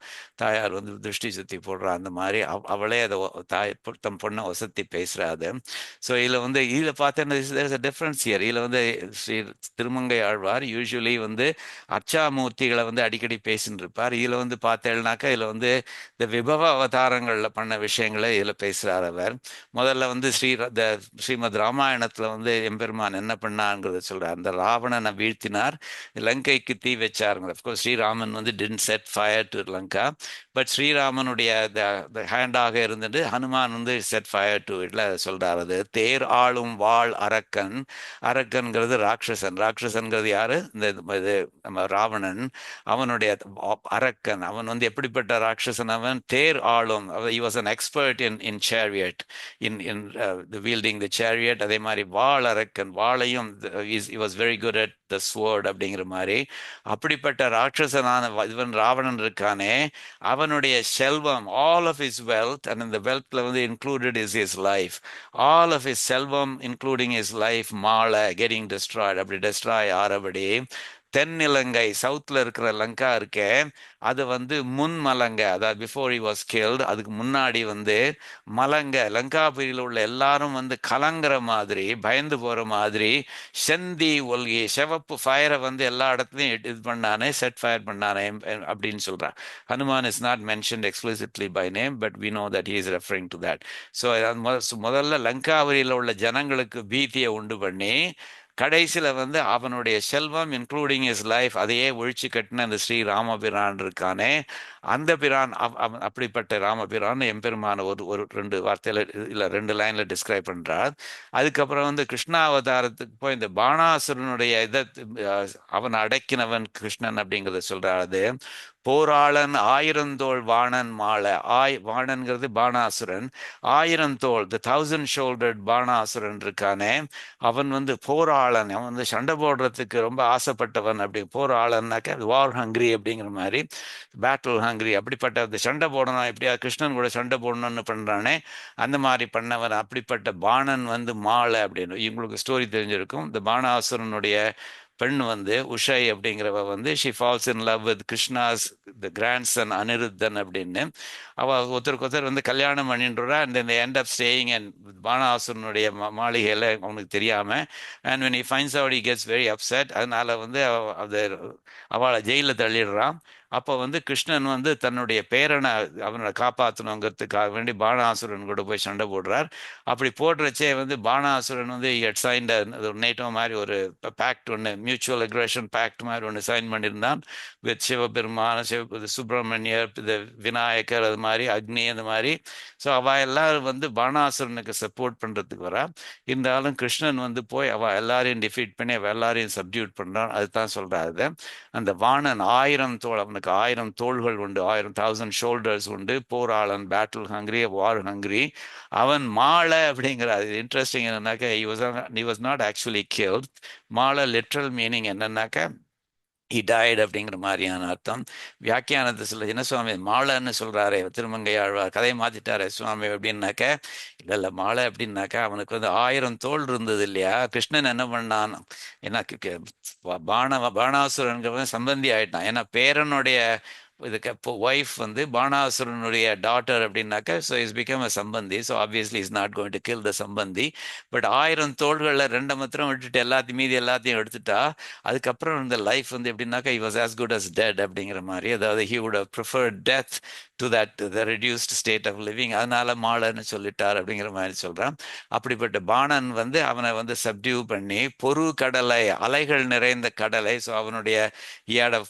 தாயார் வந்து திருஷ்டி சுற்றி போடுறா அந்த மாதிரி அவளே அதை தம் பொண்ணை வசத்தி பேசுறாது. ஸோ இதில் வந்து இதில் பார்த்தேன்னா டிஃப்ரென்ஸ் இயர். இதில் வந்து ஸ்ரீ திருமங்கை ஆழ்வார் யூஸ்வலி வந்து அர்ச்சாமூர்த்திகளை வந்து அடிக்கடி பேசின்னு இருப்பார். இதில் வந்து பார்த்தேன்னாக்கா இதில் வந்து இந்த விபவ அவதாரங்களில் பண்ண விஷயங்களை இதில் பேசுகிறார் அவர். முதல்ல வந்து ஸ்ரீமத் ராமாயணத்தில் வந்து எம்பெருமான் என்ன பண்ணாங்கிறத சொல்கிறார். அந்த ராவணனை வீழ்த்தினார், லங்கைக்கு தீ வச்சாருங்க. அஃப்கோர்ஸ் ஸ்ரீராமன் வந்து didn't set fire to Lanka, but ஸ்ரீராமனுடைய ஹேண்டாக இருந்துட்டு ஹனுமான் வந்து செட் ஃபயர் டு இட்ல சொல்றாரு. அது தேர் ஆளும் வாழ் அரக்கன், அரக்கன்கிறது ராட்சசன், ராட்சசன்கிறது யாரு, இந்த இது நம்ம ராவணன், அவனுடைய அரக்கன். அவன் வந்து எப்படிப்பட்ட ராட்சசன், அவன் தேர் ஆளும், he was an expert in chariot, in wielding the chariot. அதே மாதிரி வாழ் அரக்கன், வாளையும் he was very good at the sword அப்படிங்கிற மாதிரி. அப்படிப்பட்ட ராட்சசனான இவன் ராவணன் இருக்கானே, அவனுடைய செல்வம், all of his wealth, and in the wealthல வந்து included is his life, all of his Selvam including his life, மாலை getting destroyed. அப்படி destroy ஆறபடி தென்னிலங்கை சவுத்தில் இருக்கிற லங்கா இருக்கே, அது வந்து முன் மலங்க, அதாவது பிஃபோர் ஹி வாஸ் கில்ட், அதுக்கு முன்னாடி வந்து மலங்க, லங்காபுரியில் உள்ள எல்லாரும் வந்து கலங்குற மாதிரி, பயந்து போகிற மாதிரி செந்தி ஒல்கி சிவப்பு ஃபயரை வந்து எல்லா இடத்துலையும் இது பண்ணானே, செட் ஃபயர் பண்ணானே அப்படின்னு சொல்கிறான். Hanuman is not mentioned explicitly by name, but we know that he is referring to that. So முதல்ல லங்காபுரியில் உள்ள ஜனங்களுக்கு பீதியை உண்டு பண்ணி, கடைசியில் வந்து அவனுடைய செல்வம் இன்க்ளூடிங் இஸ் லைஃப் அதையே ஒழிச்சு கட்டின அந்த ஸ்ரீ ராமபிரான் இருக்கானே, அந்த பிரான் அப்படிப்பட்ட ராமபிரான் எம்பெருமான ஒரு ரெண்டு வார்த்தையில் இல்லை 2 லைனில் டிஸ்கிரைப் பண்ணுறார். அதுக்கப்புறம் வந்து கிருஷ்ணாவதாரத்துக்கு போய் இந்த பாணாசுரனுடைய இதை அவன் அடக்கினவன் கிருஷ்ணன் அப்படிங்கிறத சொல்கிறாரு. போராளன் ஆயிரந்தோள் வாணன் மாலை, வாணன்கிறது பாணாசுரன், 1000 தோள், த 1000 ஷோல்டர்ட் பாணாசுரன் இருக்கானே, அவன் வந்து போராளன், அவன் வந்து சண்டை போடுறதுக்கு ரொம்ப ஆசைப்பட்டவன். அப்படி போராளன்னாக்க வார் ஹங்கிரி அப்படிங்கிற மாதிரி, பேட்டில் ஹங்கிரி, அப்படிப்பட்ட அந்த சண்டை போடணும், எப்படியா கிருஷ்ணன் கூட சண்டை போடணும்னு பண்ணுறானே அந்த மாதிரி பண்ணவன். அப்படிப்பட்ட பாணன் வந்து மாலை அப்படின்னு உங்களுக்கு ஸ்டோரி தெரிஞ்சிருக்கும். இந்த பாணாசுரனுடைய பெண் வந்து உஷை அப்படிங்கிறவ வந்து she falls in love with Krishna's the grandson Aniruddhan அப்படின்னு. அவள் ஒருத்தருக்கு ஒருத்தர் வந்து கல்யாணம் பண்ணின்றா. அண்ட் இந்த எண்ட் ஆஃப் ஸ்டேயிங் அண்ட் பானாசுரனுடைய மாளிகையில் அவனுக்கு தெரியாமல். And when he finds out he gets very upset. அதனால வந்து அது அவளை ஜெயிலில் தள்ளிடுறான். அப்போ வந்து கிருஷ்ணன் வந்து தன்னுடைய பேரனை அவனை காப்பாற்றணுங்கிறதுக்காக வேண்டி பானாசுரன் கூட போய் சண்டை போடுறார். அப்படி போடுறச்சே வந்து பானாசுரன் வந்து சைன்ட் ஒரு நேட்டோ மாதிரி ஒரு பேக்ட் ஒன்று, மியூச்சுவல் அக்ரஷன் பேக்ட் மாதிரி ஒன்று சைன் பண்ணியிருந்தான் வித் சிவபெருமான சுப்பிரமணியர், இது விநாயகர், அது மாதிரி அக்னி, அந்த மாதிரி. ஸோ அவள் எல்லாரும் வந்து பானாசுரனுக்கு சப்போர்ட் பண்ணுறதுக்கு வரா. இருந்தாலும் கிருஷ்ணன் வந்து போய் அவள் எல்லாரையும் டிஃபீட் பண்ணி அவள் எல்லாரையும் சப்டியூட் பண்ணுறான். அதுதான் சொல்கிறாரு. அந்த வாணன் 1000 தோள், அவனுக்கு 1000 தோள்கள் உண்டு, 1000 ஷோல்டர்ஸ் உண்டு. போராளன், பேட்டில் ஹங்கிரி, வார் ஹங்கிரி. அவன் மாலை அப்படிங்கிறார். இது இன்ட்ரெஸ்டிங் என்னன்னாக்கா, he was not actually killed. மாலை லிட்ரல் மீனிங் என்னன்னாக்கா he died அப்படிங்கிற மாதிரியான அர்த்தம். வியாக்கியானத்தை சொல்ல என்ன சுவாமி மாலைன்னு சொல்றாரு திருமங்கை ஆழ்வார், கதையை மாத்திட்டாரு சுவாமி அப்படின்னாக்க, இல்ல இல்ல மாலை அப்படின்னாக்கா அவனுக்கு வந்து 1000 தோள் இருந்தது இல்லையா. கிருஷ்ணன் என்ன பண்ணான், ஏன்னா பாணாசுரன் சம்பந்தி ஆயிட்டான். ஏன்னா பேரனுடைய இதுக்கு இப்போ ஒய்ஃப் வந்து பாணாசுரனுடைய டாட்டர் அப்படின்னாக்கா, so is become a sambandhi. So obviously is not going to kill the sambandhi. But 1000 தோள்களில் 2 மாத்திரம் விட்டுட்டு எல்லாத்தையும் மீதி எல்லாத்தையும் எடுத்துட்டா, அதுக்கப்புறம் இந்த லைஃப் வந்து எப்படின்னாக்கா he was as good as dead அப்படிங்கிற மாதிரி. அதாவது he would have preferred death to that the reduced state of living. அதனால மாலைன்னு சொல்லிட்டார் அப்படிங்கிற மாதிரி சொல்றான். அப்படிப்பட்ட பாணன் வந்து அவனை வந்து சப்டியூ பண்ணி பொறு கடலை, அலைகள் நிறைந்த கடலை, ஸோ அவனுடைய he had a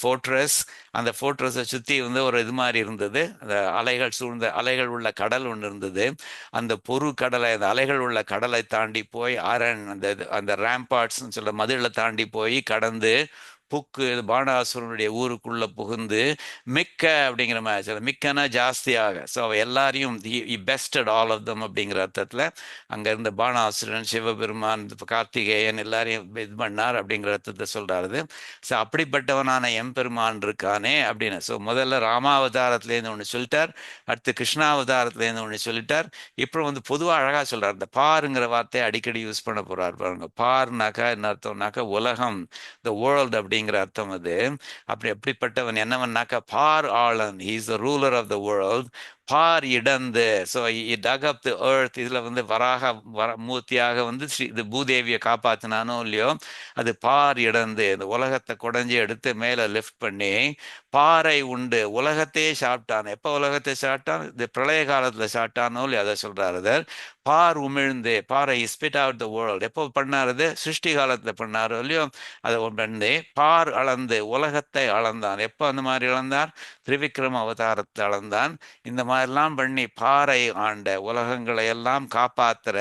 fortress. அந்த ஃபோர்ட்ரஸை சுற்றி வந்து ஒரு இது மாதிரி இருந்தது, அந்த அலைகள் சூழ்ந்த அலைகள் உள்ள கடல் ஒன்று இருந்தது. அந்த பொறு கடலை, அந்த அலைகள் உள்ள கடலை தாண்டி போய் அந்த அந்த ரேம்பார்ட்ஸ்ன்னு சொல்ல மதிலை தாண்டி போய் கடந்து புக்கு பாணாசுரனுடைய ஊருக்குள்ள புகுந்து மிக்க அப்படிங்கிற மாதிரி சொல்ல, மிக்கனா ஜாஸ்தியாக. ஸோ அவ எல்லாரையும் பெஸ்டட் ஆல் ஆஃப் தம் அப்படிங்கிற அர்த்தத்தில் அங்கே இருந்த பாணாசுரன், சிவபெருமான், கார்த்திகேயன் எல்லாரையும் இது பண்ணார் அப்படிங்கிற அர்த்தத்தை சொல்றாரு. ஸோ அப்படிப்பட்டவனான எம்பெருமான் இருக்கானே அப்படின்னு. ஸோ முதல்ல ராமாவதாரத்துலேருந்து ஒன்று சொல்லிட்டார், அடுத்து கிருஷ்ணாவதாரத்துலேருந்து ஒன்று சொல்லிட்டார். இப்போ வந்து பொதுவாக அழகாக சொல்றார். இந்த பாருங்கிற வார்த்தையை அடிக்கடி யூஸ் பண்ண போறார் பாருங்க. பார்னாக்கா என்ன அர்த்தம்னாக்கா உலகம், த வேர்ல்டு அப்படிங்கிற அர்த்தம் அது. அப்படிப்பட்டவன் என்னவன்னாக்கா பார் ஆளன், he is the ruler of the world. பார் இடந்து, so dug up the earth. இதுல வந்து மூர்த்தியாக வந்து இது பூதேவியை காப்பாத்தினானோ இல்லையோ, அது பார் இடந்து இந்த உலகத்தை குடஞ்சி எடுத்து மேல லிஃப்ட் பண்ணி பாறை உண்டு உலகத்தையே சாப்பிட்டான். எப்போ உலகத்தை சாப்பிட்டான், இந்த பிரளய காலத்துல சாப்பிட்டானோ இல்லையோ அதை சொல்றாரு. பார் உமிழ்ந்து, பாறை ஸ்பிட் அவுட் த வேர்ல்டு எப்போ பண்ணாரு, சிருஷ்டி காலத்துல பண்ணாரோ இல்லையோ அதை பண்ணி பார் அளந்து உலகத்தை அளந்தான். எப்போ அந்த மாதிரி அளந்தார், திரிவிக்ரம அவதாரத்தை அளந்தான். இந்த மாதிரிலாம் பண்ணி பாறை ஆண்ட, உலகங்களை எல்லாம் காப்பாத்துற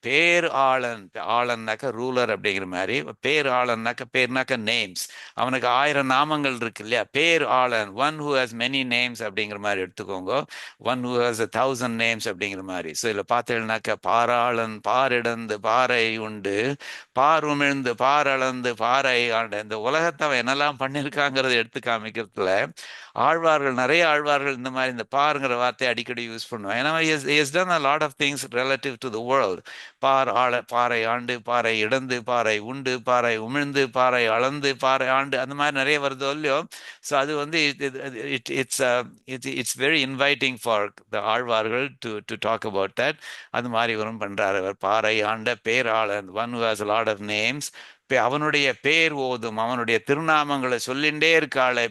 பேர் ஆளன். ஆளன்னாக்க ரூலர் அப்படிங்கிற மாதிரி. பேர் ஆளன்னாக்க பேர்னாக்க நேம்ஸ். அவனுக்கு 1000 நாமங்கள் இருக்கு இல்லையா. பேர் ஆளன், one who has many names அப்படிங்கிற மாதிரி எடுத்துக்கோங்க. ஒன் ஹூ ஹாஸ் 1000 நேம்ஸ் அப்படிங்கிற மாதிரி. ஸோ இதில் பார்த்தீங்கன்னாக்க பாராளன், பாரிடந்து பாறை உண்டு, பார் உமிழ்ந்து பாரளந்து பாறை ஆண்ட. இந்த உலகத்தை அவன் என்னெல்லாம் பண்ணியிருக்காங்கிறத எடுத்து காமிக்கிறதுல நிறைய ஆழ்வார்கள் இந்த மாதிரி இந்த பாருங்கிற வார்த்தையை அடிக்கடி யூஸ் பண்ணுவான். ஏன்னா he has done a lot of things relative to the world. பாறை ஆண்டு, பாறை இடந்து, பாறை உண்டு, பாறை உமிழ்ந்து, பாறை அளந்து, பாறை ஆண்டு, அந்த மாதிரி நிறைய வருதோ இல்லையோ. ஸோ அது வந்து it's very inviting for the ஆழ்வார்கள் டு டாக் அபவுட் தட். அது மாதிரி வரும் பண்றாரு அவர். பாறை ஆண்ட பேராளன், one who has a lot of names. அவனுடைய பேர் ஓதும், அவனுடைய திருநாமங்களை சொல்லிண்டே இருக்காளே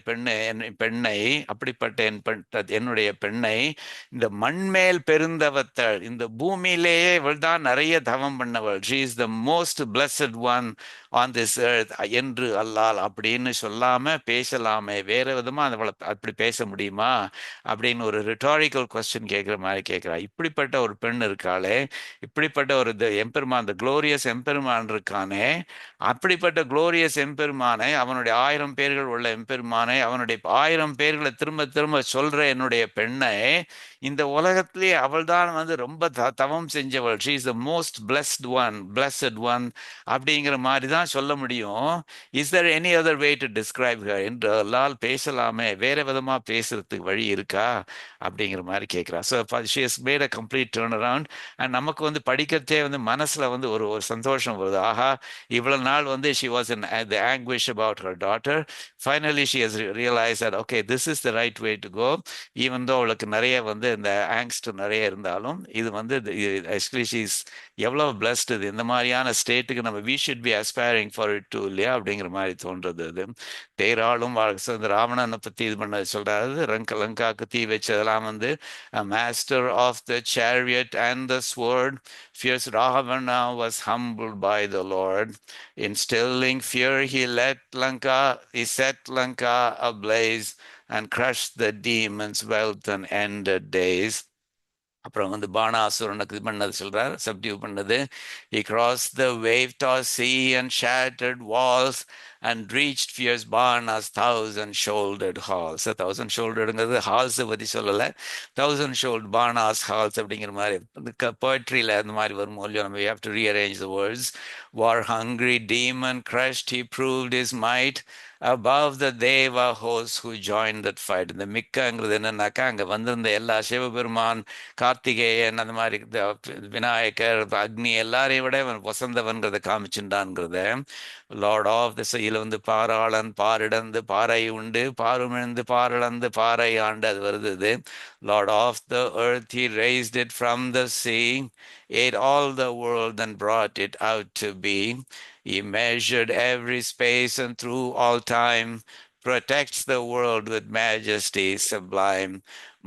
பெண்ணை, அப்படிப்பட்ட என்னுடைய பெண்ணை இந்த மண்மேல் பெருந்தவத்தள், இந்த பூமியிலேயே இவள் தான் நிறைய தவம் பண்ணவள். She is the most blessed one on this earth என்று அல்லால் அப்படின்னு சொல்லாம பேசலாமே, வேற விதமா அவளை அப்படி பேச முடியுமா அப்படின்னு ஒரு ரிட்டாரிக்கல் கொஸ்டின் கேட்குற மாதிரி கேட்கிறா. இப்படிப்பட்ட ஒரு பெண் இருக்காளே, இப்படிப்பட்ட ஒரு எம்பெருமான், இந்த குளோரியஸ் எம்பெருமான் இருக்கானே, அப்படிப்பட்ட குளோரியஸ் எம்பெருமானை, அவனுடைய 1000 பேர்கள் உள்ள எம்பெருமானை, அவனுடைய 1000 பேர்களை திரும்ப திரும்ப சொல்ற என்னுடைய பெண்ணை, இந்த உலகத்திலே அவள் தான் வந்து ரொம்ப தவம் செஞ்சவள். She is the most blessed one அப்படிங்கிற மாதிரி தான் சொல்ல முடியும். Is there any other way to describe her என்று எல்லால் பேசலாமே, வேற விதமா பேசுறதுக்கு வழி இருக்கா அப்படிங்கிற மாதிரி கேட்கிறா. So she has made a complete turn around. And நமக்கு வந்து படிக்கிறதே வந்து மனசுல வந்து ஒரு சந்தோஷம் வருது. ஆஹா, இவ்வளவு நாள் நாள் வந்து she was in the anguish about her daughter. Finally she has realized that okay, this is the right way to go. Even though அவளுக்கு நிறைய வந்து இந்த ஆங்ஸ்ட் நிறைய இருந்தாலும் இது வந்து ஆக்சுவலி ஷீஸ் எவ்வளவு பிளஸ்ட். இது இந்த மாதிரியான ஸ்டேட்டுக்கு நம்ம we should be aspiring for it too இல்லையா அப்படிங்கிற மாதிரி தோன்றது. அது தேராளும் இந்த ராவணனை பத்தி இது பண்ண சொல்றாரு. லங்காக்கு தீ வச்சதெல்லாம் வந்து master of the chariot and the sword, fierce Ravana was humbled by the Lord. Instilling fear, he set Lanka ablaze and crushed the demons' wealth and ended days. அப்புறம் வந்து பானாசுரனுக்கு இது பண்ணது சொல்றார், சப்டியூ பண்ணது. He crossed the wave-tossed sea and shattered walls and reached fierce Bana's thousand-shouldered halls. thousand-shoulderedங்கிறது ஹால்ஸை பற்றி சொல்லலை, thousand-shouldered Bana's halls அப்படிங்கிற மாதிரி போய்ட்ரியில் அந்த மாதிரி வரும் இல்லையோ. நம்ம we have to rearrange the words. War-hungry demon crushed, he proved his might above the Deva hosts who joined that fight. இந்த மிக்கங்கிறது என்னன்னாக்கா அங்கே வந்திருந்த எல்லா சிவபெருமான், கார்த்திகேயன், அந்த மாதிரி விநாயகர், அக்னி எல்லாரையும் விட வசந்தவன்கிறத காமிச்சுட்டான்ங்கிறத. லார்ட் ஆஃப் த இதில் வந்து பாராளன் பாரிடந்து பாறை உண்டு பாருமிழ்ந்து பாரளந்து பாறை ஆண்டு அது வருது. இது lord of the earth, he raised it from the sea, ate all the world and brought it out to be. He measured every space and through all time protects the world with majesty sublime.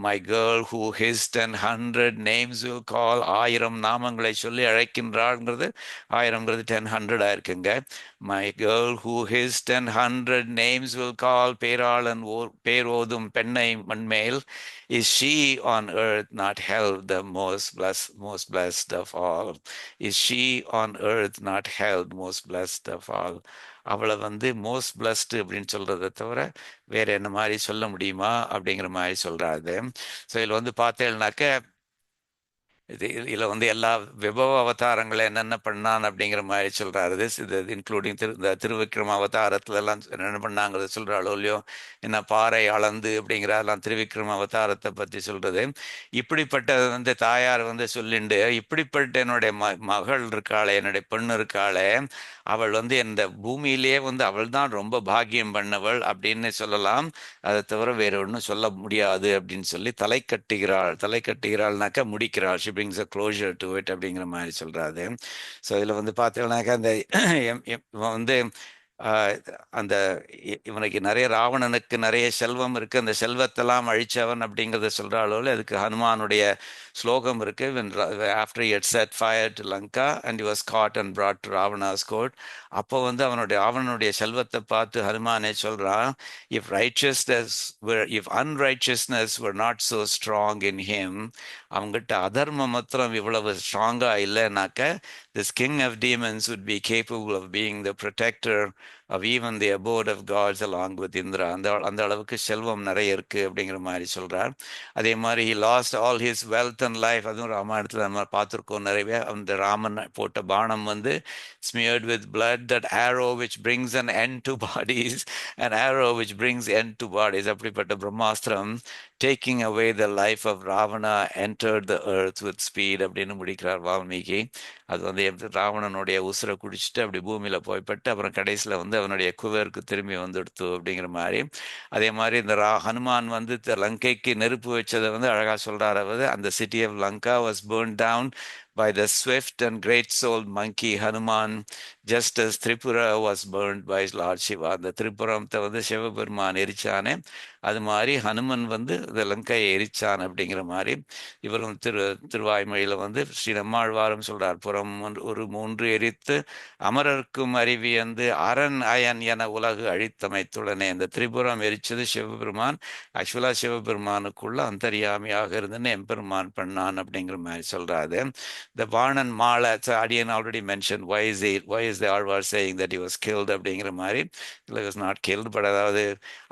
My girl who hissed 100 names will call. 1000 நாமங்களை சொல்லி அழைக்கின்றாள்ங்கிறது 1000ங்கிறது 10 ஆயிருக்குங்க. My girl who hissed 100 names will call. பேராளன் பேரோதும் பெண்ணை மண்மேல். Is she on earth not held the most blessed of all? Is she on earth not held most blessed of all? அவளை வந்து மோஸ்ட் பிளஸ்டு அப்படின்னு சொல்றதை தவிர வேற என்ன மாதிரி சொல்ல முடியுமா அப்படிங்கிற மாதிரி சொல்றாரு. ஸோ இதில் வந்து பார்த்தேன்னாக்க இதில் வந்து எல்லா விபவ அவதாரங்களை என்னென்ன பண்ணான் அப்படிங்கிற மாதிரி சொல்றாரு. இது இன்க்ளூடிங் இந்த திருவிக்ரம அவதாரத்துல எல்லாம் என்னென்ன பண்ணாங்கிறத சொல்றாளோ இல்லையோ. என்ன பாறை அளந்து அப்படிங்கிற எல்லாம் திருவிக்ரம அவதாரத்தை பற்றி சொல்றது. இப்படிப்பட்ட வந்து தாயார் வந்து சொல்லிண்டு, இப்படிப்பட்ட என்னுடைய மகள் இருக்காளே, என்னுடைய பெண்ணு இருக்காளே, அவள் வந்து இந்த பூமியிலேயே வந்து அவள் தான் ரொம்ப பாக்கியம் பண்ணவள் அப்படின்னு சொல்லலாம். அதை தவிர வேற ஒன்றும் சொல்ல முடியாது அப்படின்னு சொல்லி தலை கட்டுகிறாள்னாக்கா முடிக்கிறாள். She brings a closure to it அப்படிங்கிற மாதிரி சொல்றாரு. ஸோ இதில் வந்து பார்த்தீங்கன்னாக்கா அந்த வந்து அந்த இவனுக்கு நிறைய ராவணனுக்கு நிறைய செல்வம் இருக்கு, அந்த செல்வத்தெல்லாம் அழிச்சவன் அப்படிங்கிறத சொல்றாளோ. அதுக்கு ஹனுமானுடைய ஸ்லோகம் இருக்கு. After he had set fire to Lanka and he was caught and brought to Ravana's court, அப்போ வந்து அவனுடைய செல்வத்தை பார்த்து ஹனுமானே சொல்றான், if unrighteousness were not so strong in him, அவங்ககிட்ட அதர்மம் மாத்திரம் இவ்வளவு ஸ்ட்ராங்கா இல்லைனாக்க, this king of demons would be capable of being the protector of even the abode of gods along with Indra. அந்த அளவுக்கு செல்வம் நிறைய இருக்கு அப்படிங்கிற மாதிரி சொல்றார். அதே மாதிரி he lost all his wealth and life. அதுவும் ராமாயணத்தில் நம்ம பார்த்துருக்கோம் நிறைய. அந்த ராமன் போட்ட பானம் வந்து smeared with blood, that arrow which brings an end to bodies, an arrow which brings end to bodies. அப்படிப்பட்ட பிரம்மாஸ்திரம் taking away the life of Ravana entered the earth with speed அப்படின்னு முடிக்கிறார் வால்மீகி. அது வந்து ராவணனுடைய உசுரை குடிச்சிட்டு அப்படி பூமியில போய்பட்டு அப்புறம் கடைசியில் வந்து அவனுடைய குவருக்கு திரும்பி வந்துடுத்து அப்படிங்கிற மாதிரி. அதே மாதிரி இந்த ஹனுமான் வந்து லங்கைக்கு நெருப்பு வச்சதை வந்து அழகா சொல்றாரு. அந்த city of Lanka was burned down by the swift and great-souled monkey Hanuman, just as Tripura was burned by Lord Shiva. அந்த திரிபுரத்தை வந்து சிவபெருமான் எரிச்சானே, அது மாதிரி ஹனுமன் வந்து இந்த லங்கையை எரிச்சான் அப்படிங்கிற மாதிரி இவரும் திருவாய்மொழியில வந்து ஸ்ரீ நம்மாழ்வாரும் சொல்றார். புறம் ஒரு 3 எரித்து அமரர்க்கும் அறிவி வந்து அரண் அயன் என உலகு அழித்தமைத்துடனே. இந்த திரிபுரம் எரிச்சது சிவபெருமான். ஆக்சுவலா சிவபெருமானுக்குள்ள அந்தரியாமியாக இருந்துன்னு எம்பெருமான் பண்ணான் அப்படிங்கிற மாதிரி சொல்றாரு. The Varnan Mala, Adiyan already mentioned, why is the Alvar saying that he was killed அப்படிங்கிற மாதிரி. He was not killed, but அதாவது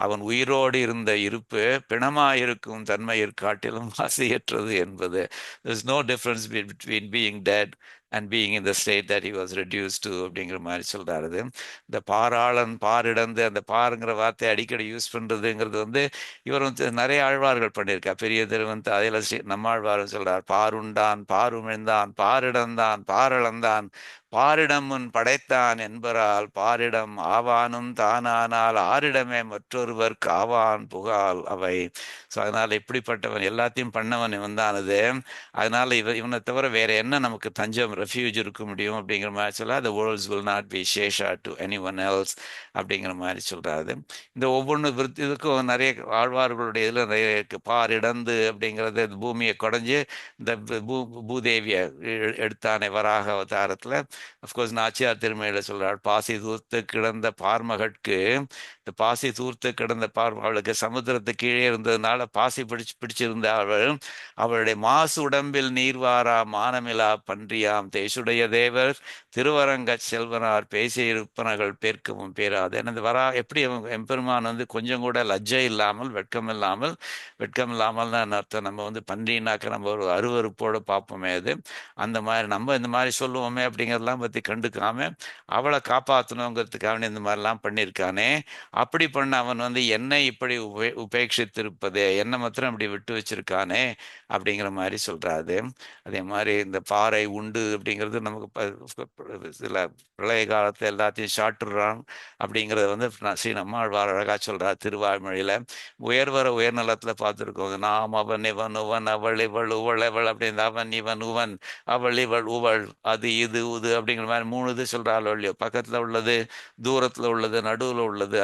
அவன் உயிரோடு இருந்த இருப்பு பிணமா இருக்கும் தன்மையை காட்டிலும் வாசியற்றது என்பது. There's no difference between being dead and being in the state that he was reduced to அப்படிங்கிற மாதிரி சொல்றாரு. இந்த பாராளன் பாரிடந்து, அந்த பாருங்கிற வார்த்தை அடிக்கடி யூஸ் பண்றதுங்கிறது வந்து இவர் வந்து நிறைய ஆழ்வார்கள் பண்ணியிருக்கார். பெரிய திருவந்து அதில் நம்மாழ்வாரும் சொல்றார், பாருண்டான் பாருமிழ்ந்தான் பாரிடந்தான் பாரளந்தான் பாரிடம் முன் படைத்தான் என்பரால் பாரிடம் ஆவானும் தானானால் ஆரிடமே மற்றொருவர்க்கு ஆவான் புகால் அவை. ஸோ அதனால் இப்படிப்பட்டவன் எல்லாத்தையும் பண்ணவன் இவன் தானது. அதனால இவனை தவிர வேற என்ன நமக்கு தஞ்சம் ரெஃப்யூஜ் இருக்க முடியும் அப்படிங்கிற மாதிரி சொல்ல, the worlds will not be ஷேஷா to anyone else அப்படிங்கிற மாதிரி சொல்றாரு. இந்த ஒவ்வொன்று இதுக்கும் நிறைய ஆழ்வார்களுடைய இதில் நிறைய இருக்கு. பாரிடந்து அப்படிங்கிறது பூமியை குடைஞ்சு இந்த பூதேவியை எடுத்தானே வராக அவதாரத்தில். அஃப்கோர்ஸ் நாச்சியார் திருமையில சொல்றாள், பாசி தூர்த்து கிடந்த பார்மகட்கு, இந்த பாசி தூர்த்து கிடந்த அவளுக்கு சமுத்திரத்து கீழே இருந்ததுனால பாசி பிடிச்சிருந்த அவள், அவளுடைய மாசு உடம்பில் நீர்வாரா மானமிலா பன்றியாம் தேசுடைய தேவர் திருவரங்க செல்வனார் பேசிய இருப்பனகள் பேர்க்கவும் பேராது. எனது வரா எப்படி எம்பெருமான் கொஞ்சம் கூட லஜ்ஜை இல்லாமல் வெட்கம் இல்லாமல் தான் அர்த்தம். நம்ம பன்றினாக்க நம்ம ஒரு அருவருப்போடு பார்ப்போமே, அது அந்த மாதிரி நம்ம இந்த மாதிரி சொல்லுவோமே அப்படிங்கிறதெல்லாம் பற்றி கண்டுக்காம அவளை காப்பாற்றணுங்கிறதுக்காக இந்த மாதிரிலாம் பண்ணியிருக்கானே. அப்படி பண்ண அவன் என்னை இப்படி உபேட்சித்திருப்பதே, என்னை மாத்திரம் இப்படி விட்டு வச்சிருக்கானே அப்படிங்கிற மாதிரி சொல்றாரு. அதே மாதிரி இந்த பாறை உண்டு அப்படிங்கிறது நமக்கு சில பிரளய காலத்தில் எல்லாத்தையும் சாட்டுறான் அப்படிங்கிறத ஸ்ரீ நம்மாழ்வார் அழகா சொல்றார் திருவாய்மொழியில. உயர்நலத்துல பார்த்துருக்கோம். நாம் அவன் இவன் உவன் அவள் இவள் உவள் அவள் அப்படின்னு அவன் இவன் உவன் அவள் இவள் உவள் அது இது உது அப்படிங்கிற மாதிரி 3 இது சொல்றாள் இல்லையோ. பக்கத்துல உள்ளது, தூரத்துல உள்ளது, நடுவுல உள்ளது,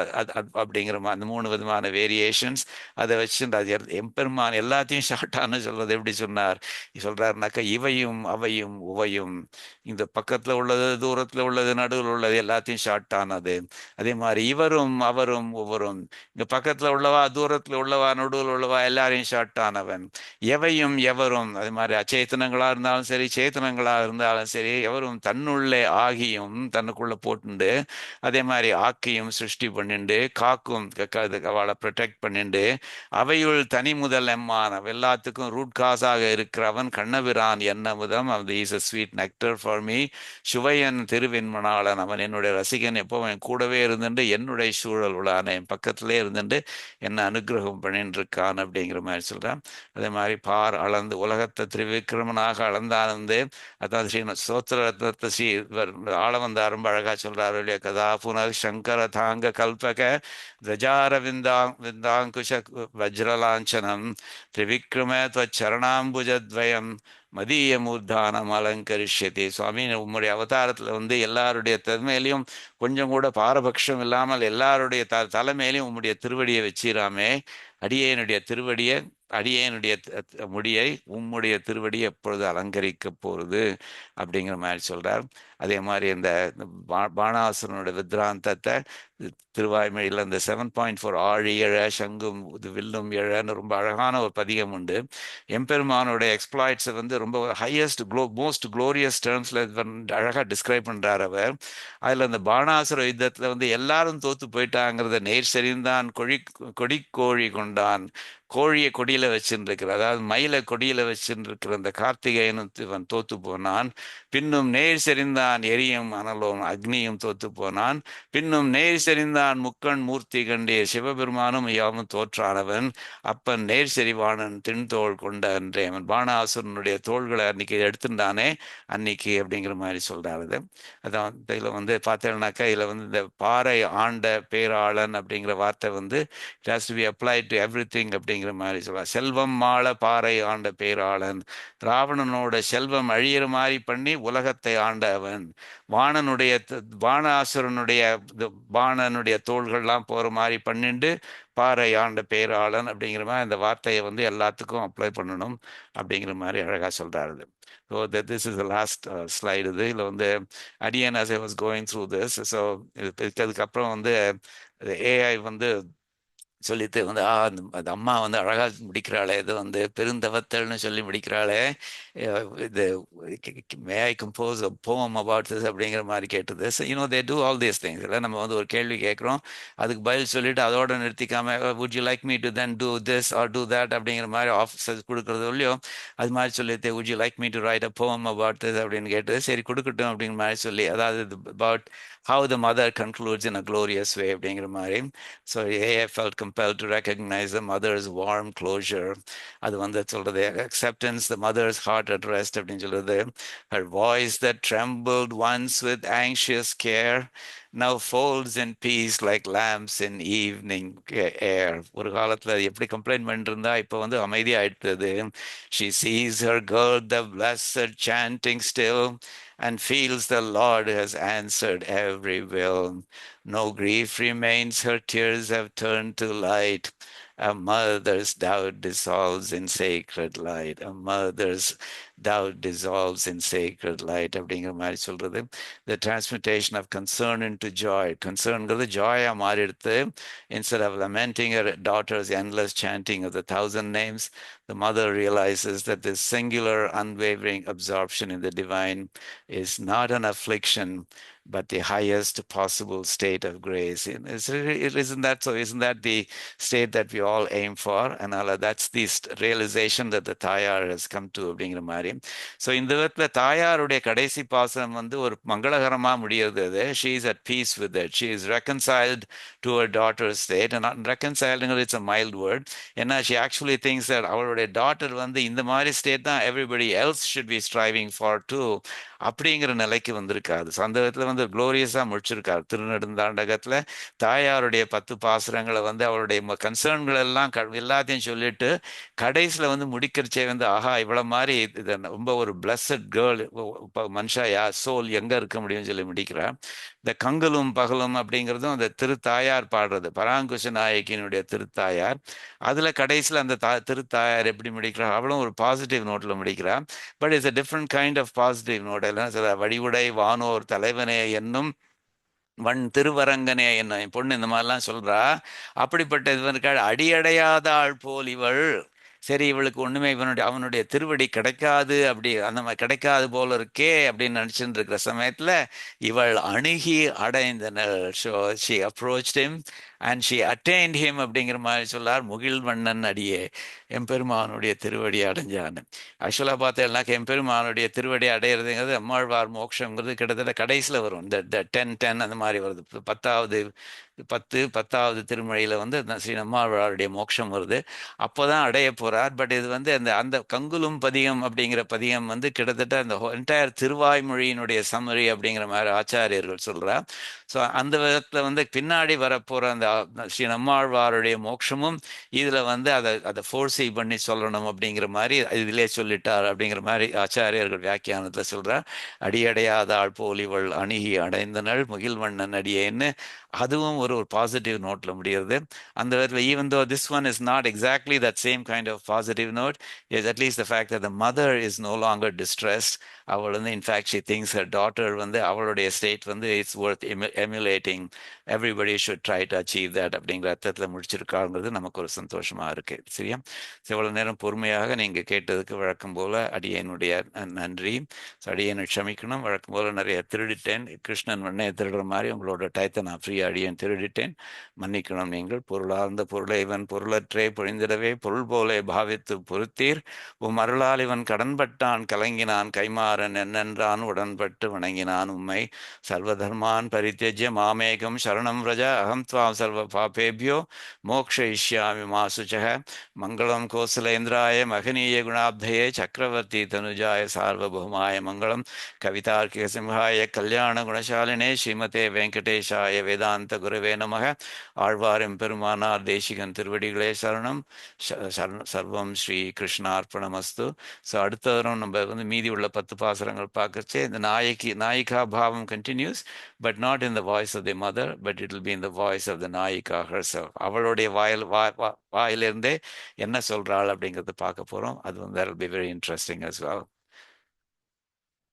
அப்படிங்கிற மாதிரி அந்த 3 விதமான வேரியேஷன்ஸ் அதை வச்சு அது எம்பெருமான் எல்லாத்தையும் ஷார்ட்டானு சொல்றது எப்படி சொல்றாருனாக்கா, இவையும் அவையும் உவையும், இந்த பக்கத்துல உள்ளது, தூரத்துல உள்ளது, நடுவில் உள்ளது எல்லாத்தையும் ஷார்ட் ஆனது. அதே மாதிரி இவரும் அவரும் ஒவ்வொரும், இங்க பக்கத்துல உள்ளவா, தூரத்துல உள்ளவா, நடுவில் உள்ளவா எல்லாரையும் ஷார்ட் ஆனவன். எவையும் எவரும், அதே மாதிரி அச்சேத்தனங்களா இருந்தாலும் சரி, சேத்தனங்களா இருந்தாலும் சரி, எவரும் தன்னுள்ளே ஆகியும் தன்னுக்குள்ள போட்டுண்டு, அதே மாதிரி ஆக்கியும் சிருஷ்டி பண்ணிண்டு, காக்கும் அவளை ப்ரொடெக்ட் பண்ணிண்டு, அவையுள் தனி முதல் எம்மான், எல்லாத்துக்கும் ரூட் காசாக இருக்கிறவன் கண்ணபிரான் என்னமுதம், அந்த is a sweet nectar for me, சுவையன் திருவெண்மணாளன், அவன் என்னுடைய ரசிகன், எப்போ என் கூடவே இருந்துட்டு என்னுடைய சூழல் உளான என் பக்கத்திலே இருந்துட்டு என்ன அனுகிரகம் பண்ணிட்டு இருக்கான் அப்படிங்கிற மாதிரி சொல்றான். அதே மாதிரி பார் அளந்து உலகத்தை திரிவிக்ரமனாக அளந்தானந்து, அதாவது ஸ்ரீ சோத்திர ரத்னத்தை ஸ்ரீ ஆளவந்தார் ரொம்ப அழகா சொல்றாரு இல்லையா. கதா புனர் சங்கர தாங்க கல்பக விரஜார விந்தாங்குஷ வஜ்ரலாஞ்சனம் திரிவிக்ரம சரணாம்புஜத்வயம் மதிய மூர்தானம் அலங்கரிஷ்யதி. சுவாமி, உம்முடைய அவதாரத்தில் எல்லாருடைய தன்மையிலையும் கொஞ்சம் கூட பாரபட்சம் இல்லாமல் எல்லாருடைய தலைமையிலையும் உம்முடைய திருவடியை வச்சிராமே. அடியேனுடைய முடியை உம்முடைய திருவடி எப்பொழுது அலங்கரிக்க போறது அப்படிங்கிற மாதிரி சொல்றார். அதே மாதிரி இந்த பாணாசுரனுடைய வித்ராந்தத்தை திருவாய்மொழியில் இந்த 7.4 ஆழி எழ சங்கும் வில்லும் எழன்னு ரொம்ப அழகான ஒரு பதிகம் உண்டு. எம்பெருமானோட எக்ஸ்ப்ளாய்ட்ஸை ரொம்ப ஹையஸ்ட் மோஸ்ட் குளோரியஸ் டேர்ம்ஸ்ல அழகா டிஸ்கிரைப் பண்றார் அவர். அதுல இந்த பாணாசுர யுத்தத்துல எல்லாரும் தோத்து போயிட்டாங்கிறத நேர் சரிந்தான் கொடி கோழி கொண்டான், கோழியை கொடியில வச்சுருக்கிற, அதாவது மயிலை கொடியில வச்சுருக்கிற அந்த கார்த்திகேயனும் இவன் தோத்து போனான். பின்னும் நேர் செறிந்தான் எரியும் அனலோன் அக்னியும் தோத்து போனான். பின்னும் நேர் செறிந்தான் முக்கண் மூர்த்தி கண்டே சிவபெருமானும் யாவும் தோற்றானவன். அப்பன் நேர் செறிவானன் தின்தோள் கொண்ட அன்றே, அவன் பாணாசுரனுடைய தோள்களை அன்னைக்கு எடுத்துட்டானே அன்னைக்கு அப்படிங்கிற மாதிரி சொல்றாரு. அதான் இதுல பார்த்தேன்னாக்கா, இதுல இந்த பாறை ஆண்ட பேராளன் அப்படிங்கிற வார்த்தை it has to be applied to everything அப்படிங்கிற மாதிரி சொல்லுவார். செல்வம் மாள பாறை ஆண்ட பேராளன், ராவணனோட செல்வம் அழியிற மாதிரி பண்ணி உலகத்தை ஆண்டவன், பாணனுடைய தோள்கள்லாம் போற மாதிரி பண்ணிட்டு பாறை ஆண்ட பேராளன் அப்படிங்கிற மாதிரி அந்த வார்த்தையை எல்லாத்துக்கும் அப்ளை பண்ணணும் அப்படிங்கிற மாதிரி அழகா சொல்றாரு. So this is the last slide. இதில் அடியன் as I was going through this, so இதுக்கப்புறம் ஏஐ சொல்லிட்டு அந்த அம்மா அழகா முடிக்கிறாளே, இது பெருந்தவத்தல்னு சொல்லி முடிக்கிறாளே, இது மே ஐ compose a poem about this அப்படிங்கிற மாதிரி கேட்டது. They do all these things. இல்லை நம்ம ஒரு கேள்வி கேட்குறோம், அதுக்கு பதில் சொல்லிட்டு அதோட நிறுத்திக்காம would you like me to then do this or do that அப்படிங்கிற மாதிரி ஆஃபீஸர்ஸ் கொடுக்குறது இல்லையோ, அது மாதிரி சொல்லிட்டு would you like me to write a poem about this அப்படின்னு கேட்டு சரி கொடுக்கட்டும் அப்படிங்கிற மாதிரி சொல்லி, அதாவது about how the mother concludes in a glorious way அப்படிங்கிற மாதிரி. So AI felt compelled to recognize the mother's warm closure. அது வந்து சொல்றது acceptance, the mother's heart at rest அப்படின்னு சொல்றது. Her voice that trembled once with anxious care now folds in peace like lamps in evening air. ஒரு காலத்துல எப்படி கம்ப்ளைண்ட் பண்ணிட்டு இருந்தா இப்ப வந்து அமைதியாயிட்டது. She sees her girl the blessed chanting still and feels the Lord has answered every will. No grief remains, her tears have turned to light. A mother's doubt dissolves in sacred light. A mother's doubt dissolves in sacred light அப்படிங்கிற மாதிரி சொல்றது. The transmutation of concern into joy. Concernங்கிறது Jaya மாறிடுத்து. Instead of lamenting her daughter's endless chanting of the thousand names, the mother realizes that this singular, unwavering absorption in the divine is not an affliction, but the highest possible state of grace. Isn't that so? Isn't that the state that we all aim for? And that's the realization that the Tayar has come to அப்படிங்கிற மாதிரி. ஸோ இந்த விதத்தில் தாயாருடைய கடைசி பாசனம் வந்து ஒரு மங்களகரமாக முடியுது. அது she is at peace with it. She is reconciled to her daughter state. ரெக்கன்சைல்டுங்கிறது இட்ஸ் அ மைல்ட் வேர்ட். ஏன்னா ஷி ஆக்சுவலி திங்ஸ் தட் அவருடைய டாட்டர் வந்து இந்த மாதிரி ஸ்டேட் தான் everybody else should be striving for to அப்படிங்கிற நிலைக்கு வந்திருக்காது. ஸோ அந்த விதத்தில் வந்து குளோரியஸாக முடிச்சிருக்காரு. திருநெடுந்தாண்டகத்தில் தாயாருடைய 10 பாசுரங்களை வந்து அவருடைய கன்சர்ன்கள் எல்லாம் எல்லாத்தையும் சொல்லிட்டு கடைசியில் வந்து முடிக்கிறச்சே வந்து ஆஹா இவ்வளோ மாதிரி இது ரொம்ப ஒரு பிளஸட் கேர்ள் மனுஷா சோல் எங்கே இருக்க முடியும்னு சொல்லி முடிக்கிறா. இந்த கங்கலும் பகலும் அப்படிங்கிறதும் அந்த திருத்தாயார் பாடுறது, பராங்குஷ நாயக்கினுடைய திருத்தாயார். அதில் கடைசியில் அந்த திருத்தாயார் எப்படி முடிக்கிறா, அவளும் ஒரு பாசிட்டிவ் நோட்டில் முடிக்கிறா. But it's a different kind of positive note. எல்லாம் சொல்ல வடிவுடை வானோர் தலைவனே என்னும் வன் திருவரங்கனே என்ன என் பொண்ணு இந்த மாதிரிலாம் சொல்றா. அப்படிப்பட்ட இது வந்து அடியடையாத ஆள் போல் இவள். சரி இவளுக்கு ஒண்ணுமே அவனுடைய திருவடி கிடைக்காது, அப்படி அந்த மாதிரி கிடைக்காது போல இருக்கே அப்படின்னு நினைச்சுட்டு இருக்கிற சமயத்துல இவள் அணுகி அடைந்தனர். she approached him and she attained him அப்படிங்கிற மாதிரி சொல்லார். முகில்வண்ணன் அடியே எம்பெருமானுடைய திருவடி அடைஞ்சான்னு. ஆக்சுவலாக பார்த்தேன்னாக்க எம்பெருமானுடைய திருவடி அடையிறதுங்கிறது அம்மாழ்வார் மோட்சங்கிறது கிட்டத்தட்ட கடைசியில் வரும். இந்த 10 அந்த மாதிரி வருது. 10வது திருமொழியில் வந்து ஸ்ரீ நம்மாழ்வாருடைய மோட்சம் வருது. அப்போதான் அடைய போறார். பட் இது வந்து அந்த கங்குலும் பதிகம் அப்படிங்கிற பதிகம் வந்து கிட்டத்தட்ட அந்த என்டையர் திருவாய்மொழியினுடைய சம்மரி அப்படிங்கிற மாதிரி ஆச்சாரியர்கள் சொல்றா. ஸோ அந்த விதத்தில் வந்து பின்னாடி வரப்போற அந்த ஸ்ரீ நம்மாழ்வாருடைய மோட்சமும் இதுல வந்து அதை ஃபோர்ஸை பண்ணி சொல்லணும் அப்படிங்கிற மாதிரி இதிலே சொல்லிட்டார் அப்படிங்கிற மாதிரி ஆச்சாரியர்கள் வியாக்கியானத்தில் சொல்றார். அடியடையாத ஆள் போல் இவள் அணுகி அடைந்தனள் முகில்வண்ணன் அடியேன்னு அதுவும் ஒரு பாசிட்டிவ் நோட்ல முடியுது. அந்த விதத்தில் even though this one is not exactly that same kind of positive note, is at least the fact that the mother is no longer distressed. அவள் வந்து in fact she thinks her daughter வந்து அவளுடைய ஸ்டேட் வந்து it's worth emulating. Everybody should try to achieve that அப்படிங்கிற அர்த்தத்தில் முடிச்சிருக்காங்கிறது நமக்கு ஒரு சந்தோஷமா இருக்கு. சரியா? இவ்வளவு நேரம் பொறுமையாக நீங்க கேட்டதுக்கு வழக்கம் போல அடியனுடைய நன்றி. அடியனை க்ஷமிக்கணும். வழக்கம் போல நிறைய திருடிட்டேன். கிருஷ்ணன் வண்ணே திருடுற மாதிரி உங்களோட டயத்தை நான் ஃப்ரீயா அடியேன் திருடிட்டேன். மன்னிக்கணும். நீங்கள் பொருளார்ந்த பொருளை இவன் பொருளற்றே பொழிந்திடவே பொருள் போலே பாவித்து பொறுத்தீர். அருளால் இவன் கடன்பட்டான் கலங்கினான் கைமாறன் என்னென்றான் உடன்பட்டு வணங்கினான் உம்மை. சர்வதர்மான் பரித்தியஜ்ய மாமேகம் சரணம் ரஜ அகம் துவாம் சர்வ பாபேபியோ மோக்ஷயிஷ்யாமி மா சுச்சக. மங்களம் கோசலேந்திராய மகனீய குணாப்தயே சக்கரவர்த்தி தனுஜாய சார்வபௌமாய மங்களம். கவிதார்க்கிக சிம்ஹாய கல்யாண குணசாலினே ஸ்ரீமதே வெங்கடேஷாய வேதாந்த குருவே நமக. ஆழ்வாரும் பெருமானார் தேசிகன் திருவடிகளே சரணம். சர்வம் ஸ்ரீ கிருஷ்ணார்ப்பணமஸ்து. ஸோ அடுத்த வாரம் நம்ம வந்து மீதி உள்ள 10 பாசுரங்கள் பார்க்கறச்சே இந்த நாயிகா பாவம் continues, but not in the voice of the mother, but it will be in the voice of the nayika herself. அவளுடைய வாயிலிருந்தே என்ன சொல்றாள் அப்படிங்கிறத பார்க்க போறோம். அது வந்து that will be very interesting as well.